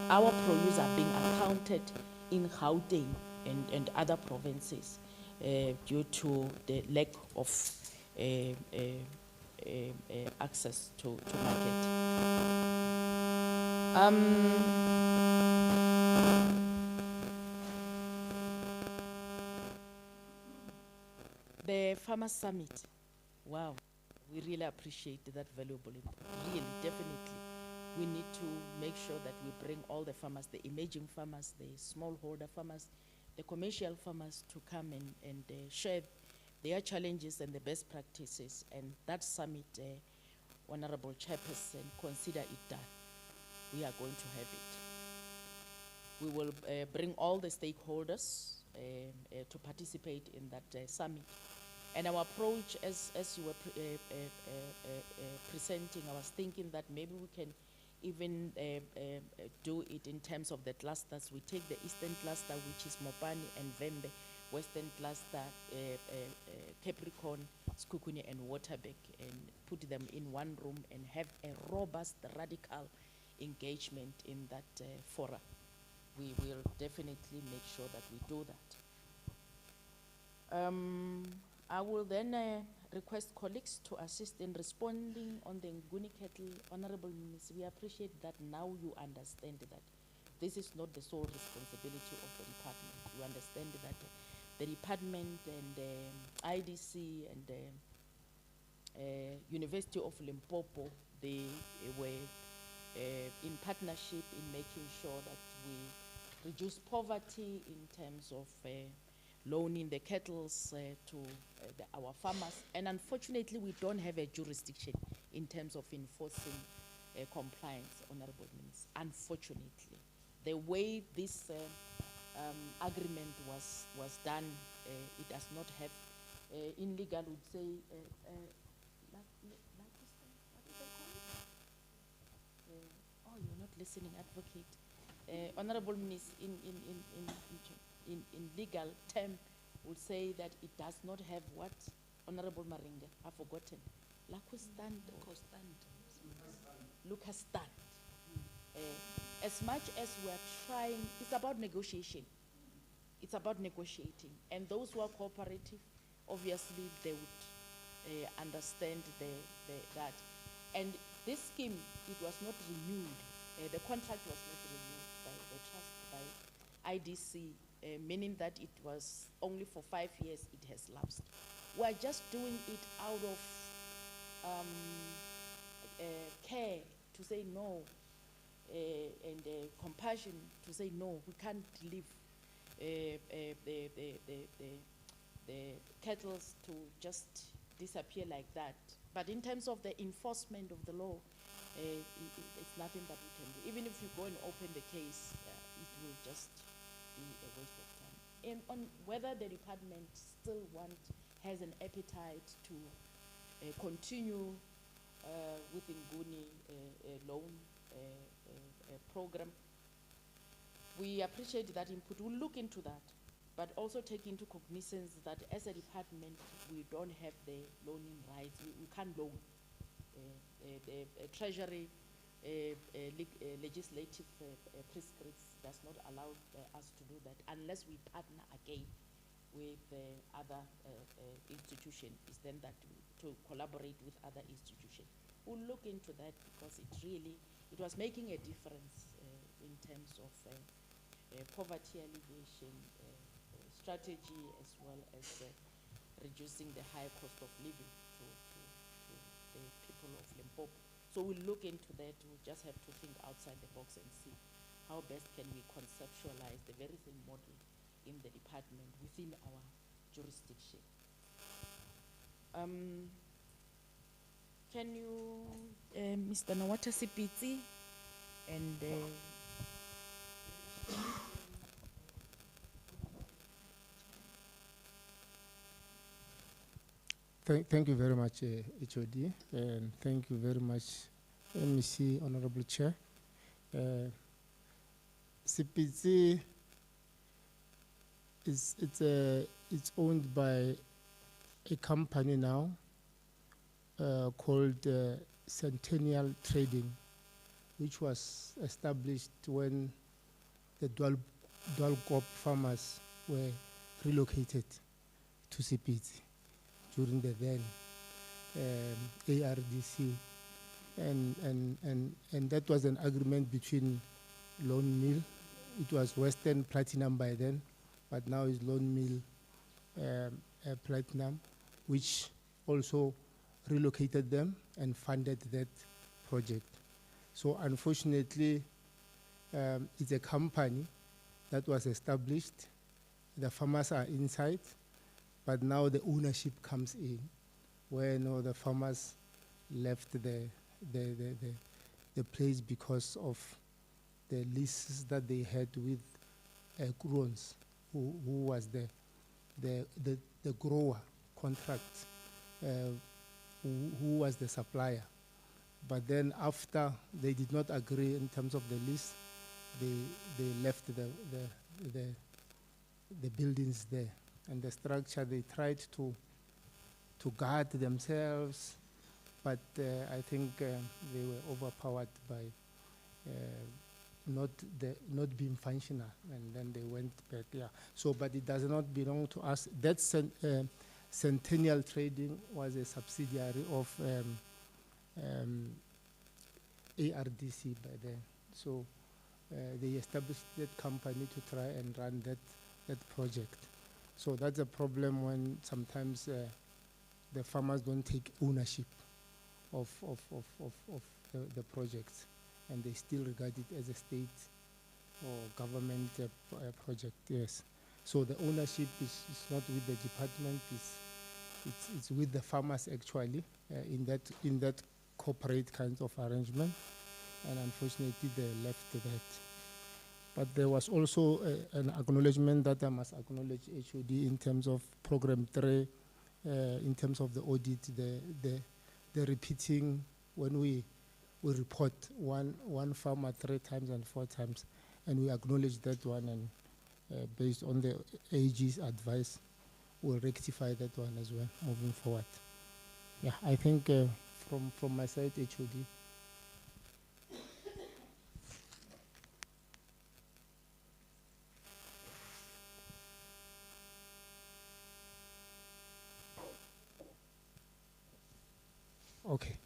our produce are being accounted in Gauteng and other provinces due to the lack of access to market. The Farmers Summit, wow, we really appreciate that valuable input. Really, definitely. We need to make sure that we bring all the farmers, the emerging farmers, the smallholder farmers, the commercial farmers to come and share their challenges and the best practices. And that summit, Honorable Chairperson, consider it done. We are going to have it. We will bring all the stakeholders to participate in that summit. And our approach, as you were presenting, I was thinking that maybe we can even do it in terms of the clusters. We take the eastern cluster, which is Mopani and Vembe, western cluster, Capricorn, Skukuni and Waterberg, and put them in one room and have a robust, radical engagement in that fora. We will definitely make sure that we do that. I will then request colleagues to assist in responding on the Nguni Kettle. Honorable Minister, we appreciate that now you understand that this is not the sole responsibility of the department. You understand that the department and IDC and the University of Limpopo, they were in partnership in making sure that we reduce poverty in terms of loaning the kettles to our farmers. And unfortunately, we don't have a jurisdiction in terms of enforcing compliance, Honorable Minister. Unfortunately, the way this agreement was done, it does not have, in legal would say, what is it called? Oh, you're not listening, advocate. Honorable Minister, in legal term would say that it does not have what? Honorable Maringa, I've forgotten. Lucas stand. As much as we are trying, it's about negotiation. It's about negotiating. And those who are cooperative, obviously they would understand that. And this scheme, it was not renewed. The contract was not renewed by the trust, by IDC, meaning that it was only for 5 years it has lapsed. We're just doing it out of care to say no, and compassion to say no, we can't leave the kettles to just disappear like that. But in terms of the enforcement of the law, it's nothing that we can do. Even if you go and open the case, it will just be a waste of time. And on whether the department still has an appetite to continue with the Nguni loan program, we appreciate that input. We'll look into that, but also take into cognizance that as a department, we don't have the loaning rights. We can't loan. The Treasury legislative prescripts does not allow us to do that unless we partner again with other institutions. Is then that to collaborate with other institutions. We'll look into that because it was making a difference in terms of poverty alleviation strategy, as well as reducing the high cost of living to the people of Limpopo. So we'll look into that. We'll just have to think outside the box and see how best can we conceptualize the very same model in the department within our jurisdiction. Can you, Mr. Nawata Sipitsi, and Thank you very much, HOD, and thank you very much, MEC, Honorable Chair. Sipitsi it's owned by a company now called Centennial Trading, which was established when the Dwalkop farmers were relocated to Sipitsi during the then ARDC, and that was an agreement between Lone Mill. It was Western Platinum by then, but now it's Lone Mill Platinum, which also relocated them and funded that project. So unfortunately, it's a company that was established. The farmers are inside, but now the ownership comes in, where now the farmers left the place because of the leases that they had with Kurons, who was the grower contract, who was the supplier. But then after they did not agree in terms of the lease, they left the buildings there. And the structure, they tried to guard themselves, but I think they were overpowered by not being functional, and then they went back. Yeah. So, but it does not belong to us. That Centennial Trading was a subsidiary of ARDC by then. So they established that company to try and run that project. So that's a problem when sometimes the farmers don't take ownership of the projects, and they still regard it as a state or government project. Yes. So the ownership is not with the department. It's with the farmers actually in that corporate kind of arrangement, and unfortunately they left that. But there was also an acknowledgement that I must acknowledge HOD in terms of Program 3, in terms of the audit, the repeating when we report one farmer 3 times and 4 times, and we acknowledge that one, and based on the AG's advice, we'll rectify that one as well moving forward. Yeah, I think from my side, HOD. Okay.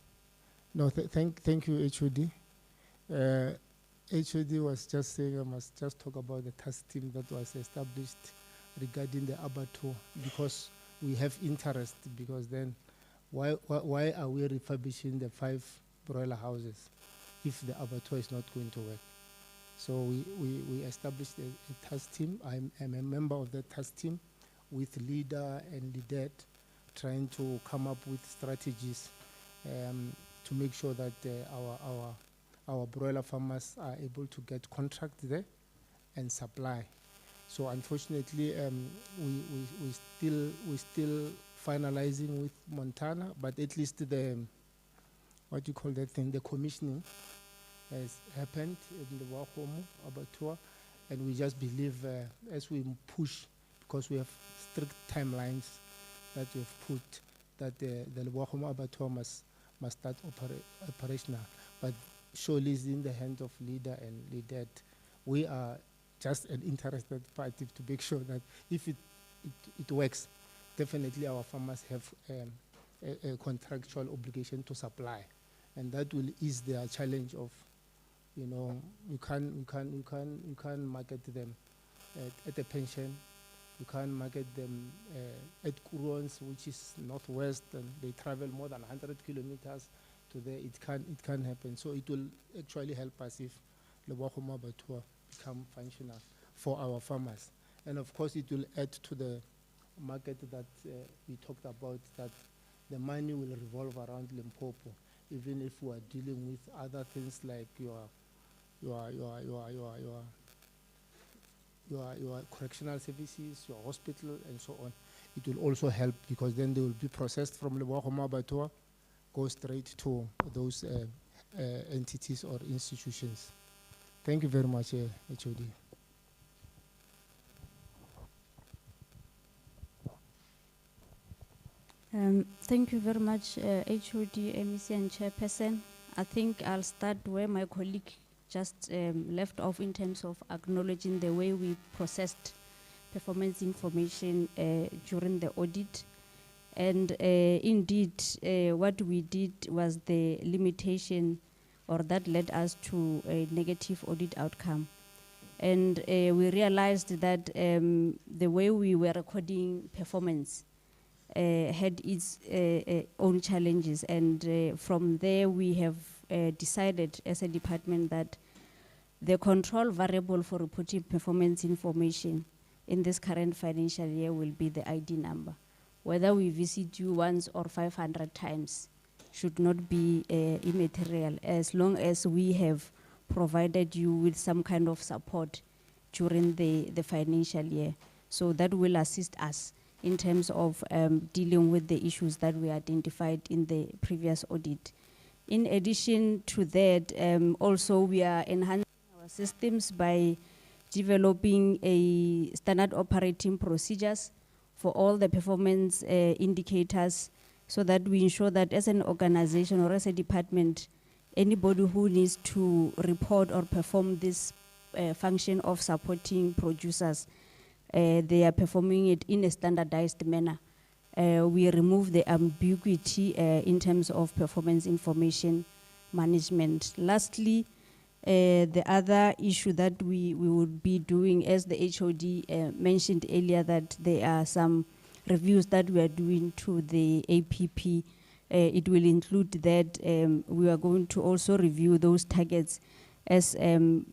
No, thank you, HOD. HOD was just saying I must just talk about the task team that was established regarding the abattoir, because we have interest, because then why are we refurbishing the 5 broiler houses if the abattoir is not going to work? So we established a task team. I'm a member of the task team with leader and LEADER, trying to come up with strategies to make sure that our broiler farmers are able to get contract there and supply. So unfortunately, we still finalizing with Montana, but at least the the commissioning has happened in the Wahomo abattoir, and we just believe as we push, because we have strict timelines that we have put, that the Wahomo abattoir must start operational. But surely it's in the hands of leader and LEADER. We are just an interested party to make sure that if it works, definitely our farmers have a contractual obligation to supply, and that will ease their challenge of, you can't market them at a pension, you can't market them at Kurons, which is northwest, and they travel more than 100 kilometers to there. It can't happen. So it will actually help us if the Wahomo abattoir become functional for our farmers. And of course, it will add to the market that we talked about, that the money will revolve around Limpopo, even if we are dealing with other things like your correctional services, your hospital, and so on. It will also help, because then they will be processed from the Wahomo abattoir, go straight to those entities or institutions. Thank you very much, HOD. Thank you very much, HOD, MEC, and Chairperson. I think I'll start where my colleague just left off in terms of acknowledging the way we processed performance information during the audit. And indeed, what we did was the limitation, or that led us to a negative audit outcome. And we realized that the way we were recording performance had its own challenges. And from there, we have decided as a department that the control variable for reporting performance information in this current financial year will be the ID number. Whether we visit you once or 500 times should not be immaterial, as long as we have provided you with some kind of support during the financial year. So that will assist us in terms of dealing with the issues that we identified in the previous audit. In addition to that, also we are enhancing our systems by developing a standard operating procedures for all the performance indicators, so that we ensure that as an organization or as a department, anybody who needs to report or perform this function of supporting producers, they are performing it in a standardized manner. We remove the ambiguity in terms of performance information management. Lastly, the other issue that we would be doing, as the HOD mentioned earlier, that there are some reviews that we are doing to the APP. It will include that we are going to also review those targets as we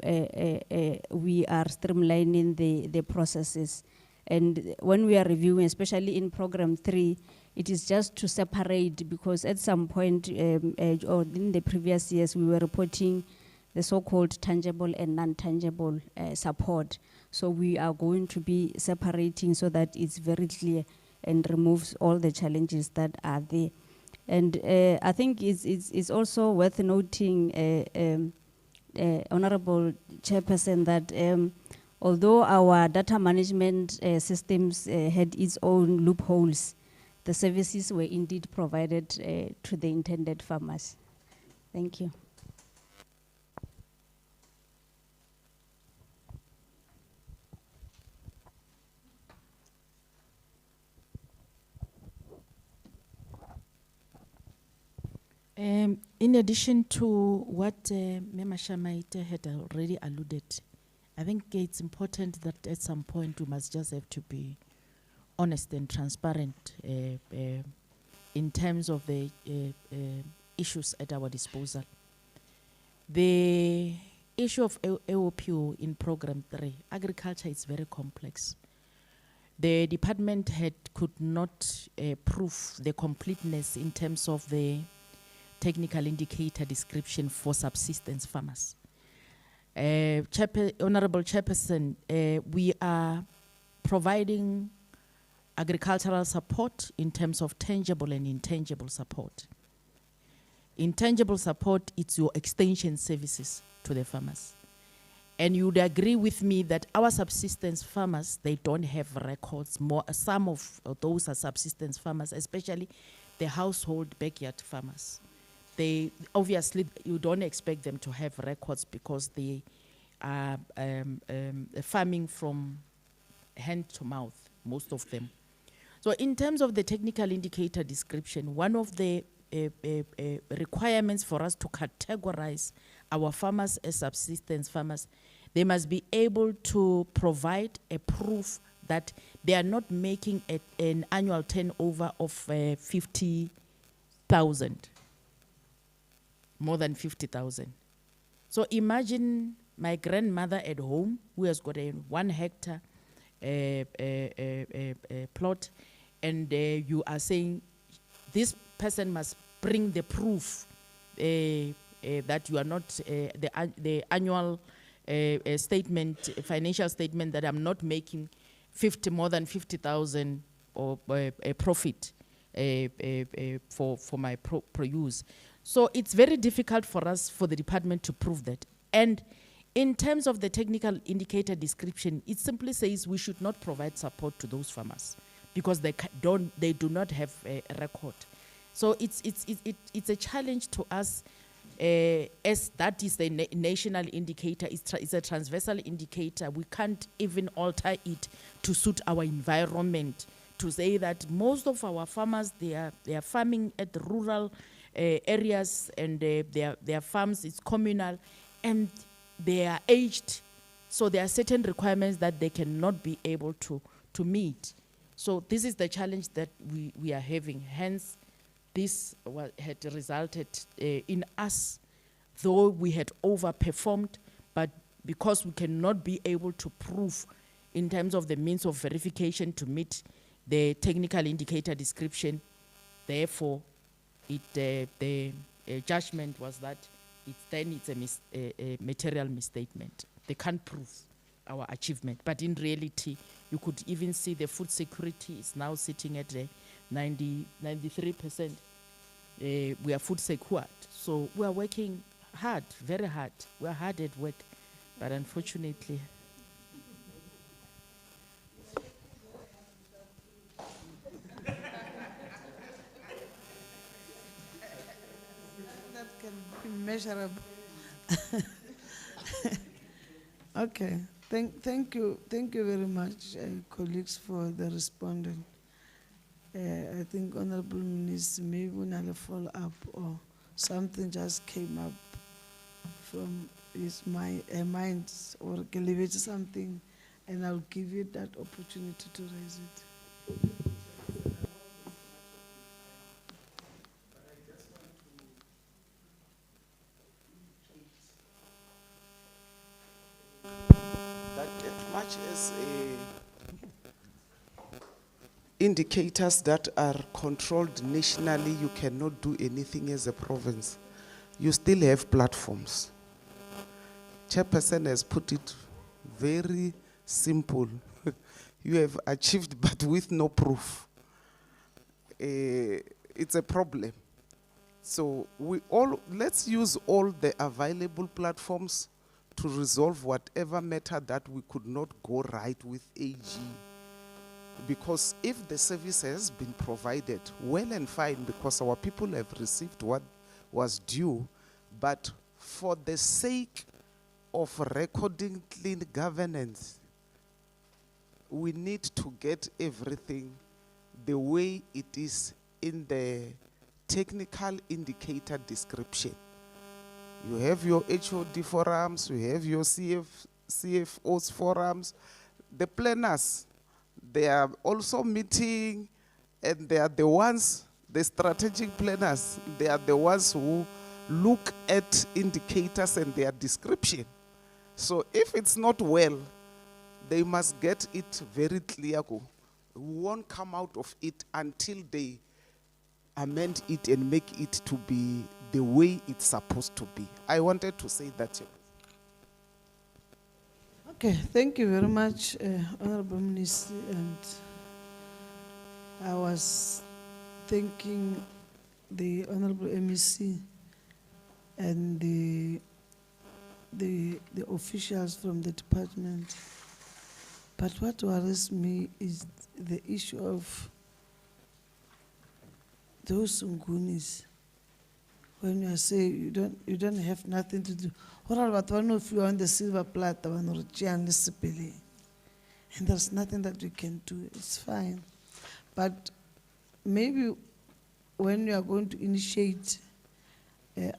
are streamlining the processes. And when we are reviewing, especially in program 3, it is just to separate, because at some point or in the previous years, we were reporting the so-called tangible and non-tangible support. So we are going to be separating so that it's very clear and removes all the challenges that are there. And I think it's also worth noting, Honorable Chairperson, that although our data management systems had its own loopholes, the services were indeed provided to the intended farmers. Thank you. In addition to what Mema Shamaite had already alluded, I think it's important that at some point we must just have to be honest and transparent in terms of the issues at our disposal. The issue of AOPO in program 3, agriculture, is very complex. The department could not prove the completeness in terms of the technical indicator description for subsistence farmers. Honorable Chairperson, we are providing agricultural support in terms of tangible and intangible support. Intangible support, it's your extension services to the farmers. And you would agree with me that our subsistence farmers, they don't have records. Some of those are subsistence farmers, especially the household backyard farmers. They obviously, you don't expect them to have records because they are farming from hand to mouth, most of them. So in terms of the technical indicator description, one of the requirements for us to categorize our farmers as subsistence farmers, they must be able to provide a proof that they are not making an annual turnover of 50,000. More than 50,000. So imagine my grandmother at home who has got a 1 hectare plot, and you are saying this person must bring the proof that you are not the annual statement, financial statement, that I'm not making more than 50,000 or a profit for my produce. So it's very difficult for us, for the department, to prove that. And In terms of the technical indicator description, it simply says we should not provide support to those farmers because they do not have a record. So it's a challenge to us, as that is the national indicator. It's a transversal indicator. We can't even alter it to suit our environment. To say that most of our farmers, they are farming at the rural areas, and their farms is communal, and they are aged, so there are certain requirements that they cannot be able to meet. So this is the challenge that we are having. Hence, this had resulted in us, though we had overperformed, but because we cannot be able to prove in terms of the means of verification to meet the technical indicator description, therefore, the judgment was that it's a material misstatement. They can't prove our achievement. But in reality, you could even see the food security is now sitting at 93%. We are food secured. So we are working hard, very hard. We are hard at work. But unfortunately, That can be measurable. Okay, thank you very much, colleagues, for the responding. I think Honorable Minister, maybe when I'll follow up or something just came up from his mind or elevate something, and I'll give you that opportunity to raise it. That as much as indicators that are controlled nationally, you cannot do anything as a province. You still have platforms. Chairperson has put it very simple. You have achieved, but with no proof. It's a problem. So let's use all the available platforms to resolve whatever matter that we could not go right with AG. Because if the service has been provided, well and fine, because our people have received what was due, but for the sake of recording clean governance, we need to get everything the way it is in the technical indicator description. You have your HOD forums, you have your CFOs forums, the planners, they are also meeting, and they are the ones, the strategic planners, they are the ones who look at indicators and their description. So if it's not well, they must get it very clear. We won't come out of it until they amend it and make it to be the way it's supposed to be. I wanted to say that. Okay, thank you very much, Honorable Minister. And I was thanking the Honorable MEC and the officials from the department. But what worries me is the issue of those Ngunis. When you say you don't have nothing to do. What about one of you on the silver platter and there's nothing that we can do. It's fine. But maybe when you are going to initiate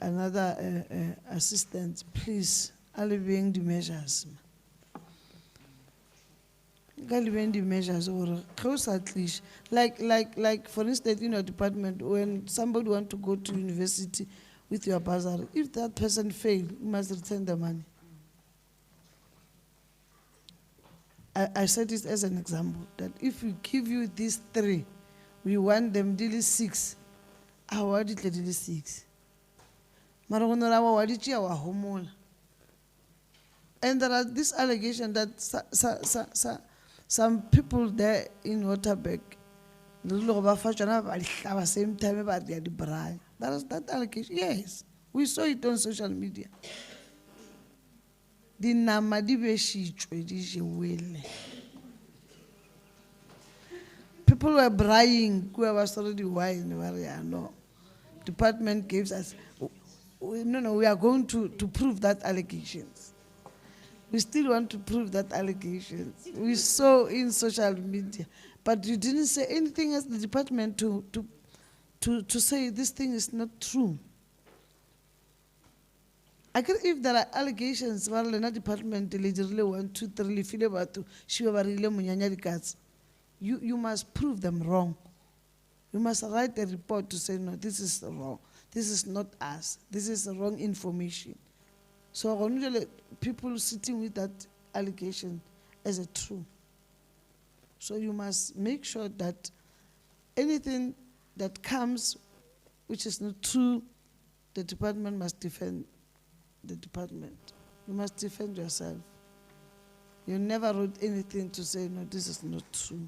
another assistance, please alleviate the measures. Alleviate the measures or close at least. Like for instance, in your department, when somebody want to go to university with your bursary, if that person fail, you must return the money. I said this as an example, that if we give you these 3, we want them daily 6. I want it daily 6. And there are this allegation that some people there in Waterberg, same time about the bribe. That is that allegation. Yes, we saw it on social media. dinama di bešitšwe di jewele. People were braaiing, kua ba swere di-wine, ba re, "Ah, no." Department gives us, no, we are going to prove that allegations. We still want to prove that allegations. We saw in social media, but you didn't say anything as the department to say this thing is not true. I guess if there are allegations, well, the department, literally 1, 2, 3, file batho, she over rile monyanya dikatse. You must prove them wrong. You must write a report to say, no, this is wrong. This is not us. This is the wrong information. So people sitting with that allegation as a true. So you must make sure that anything that comes which is not true, the department must defend the department. You must defend yourself. You never wrote anything to say, no, this is not true.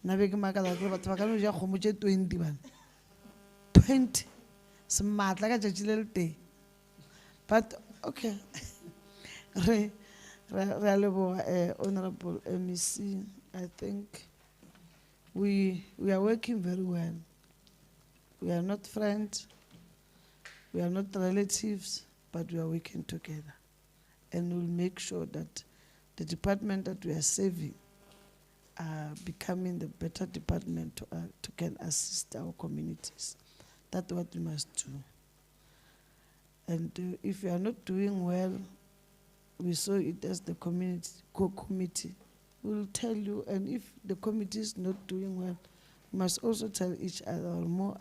20. Smart like a little day. But okay. Honorable MEC, I think we are working very well. We are not friends, we are not relatives, but we are working together. And we'll make sure that the department that we are saving are becoming the better department to can assist our communities. That's what we must do. And if you are not doing well, we saw it as the community committee. We'll tell you, and if the committee is not doing well, we must also tell each other, or more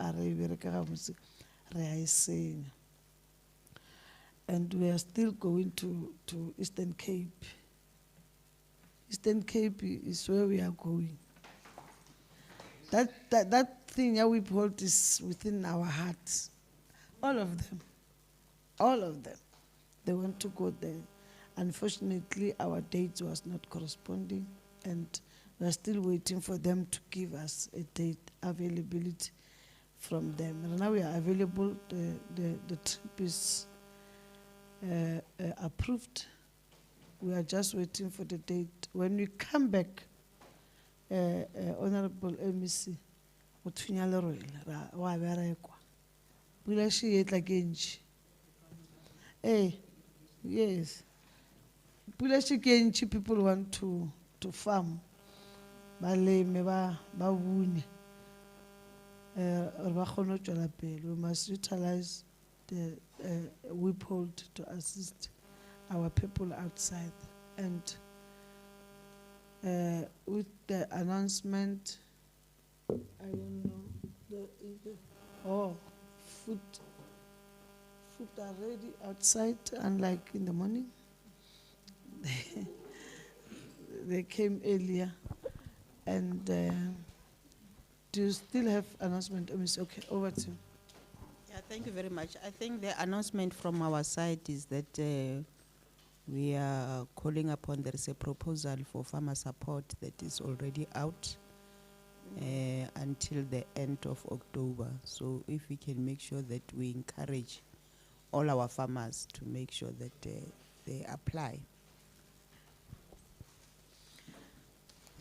and we are still going to Eastern Cape. Eastern Cape is where we are going. That thing that we hold is within our hearts. All of them. All of them. They want to go there. Unfortunately, our date was not corresponding, and we are still waiting for them to give us a date availability from them. And now we are available. The trip is approved. We are just waiting for the date. When we come back, Honorable MEC, yes. People want to farm. We must utilize the whiphold to assist our people outside. And with the announcement, I don't know, food are ready outside, unlike in the morning. They came earlier. And do you still have announcement? Okay, over to you. Yeah, thank you very much. I think the announcement from our side is that we are calling upon, there is a proposal for farmer support that is already out until the end of October. So if we can make sure that we encourage all our farmers to make sure that they apply.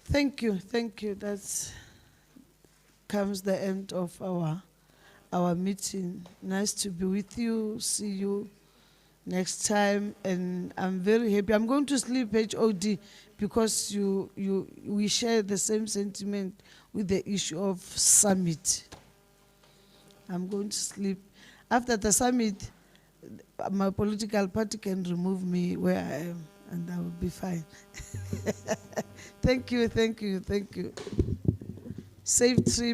Thank you. That comes the end of our meeting. Nice to be with you. See you next time. And I'm very happy. I'm going to sleep HOD because we share the same sentiment with the issue of summit. I'm going to sleep. After the summit, my political party can remove me where I am, and I will be fine. Thank you. Safe trip.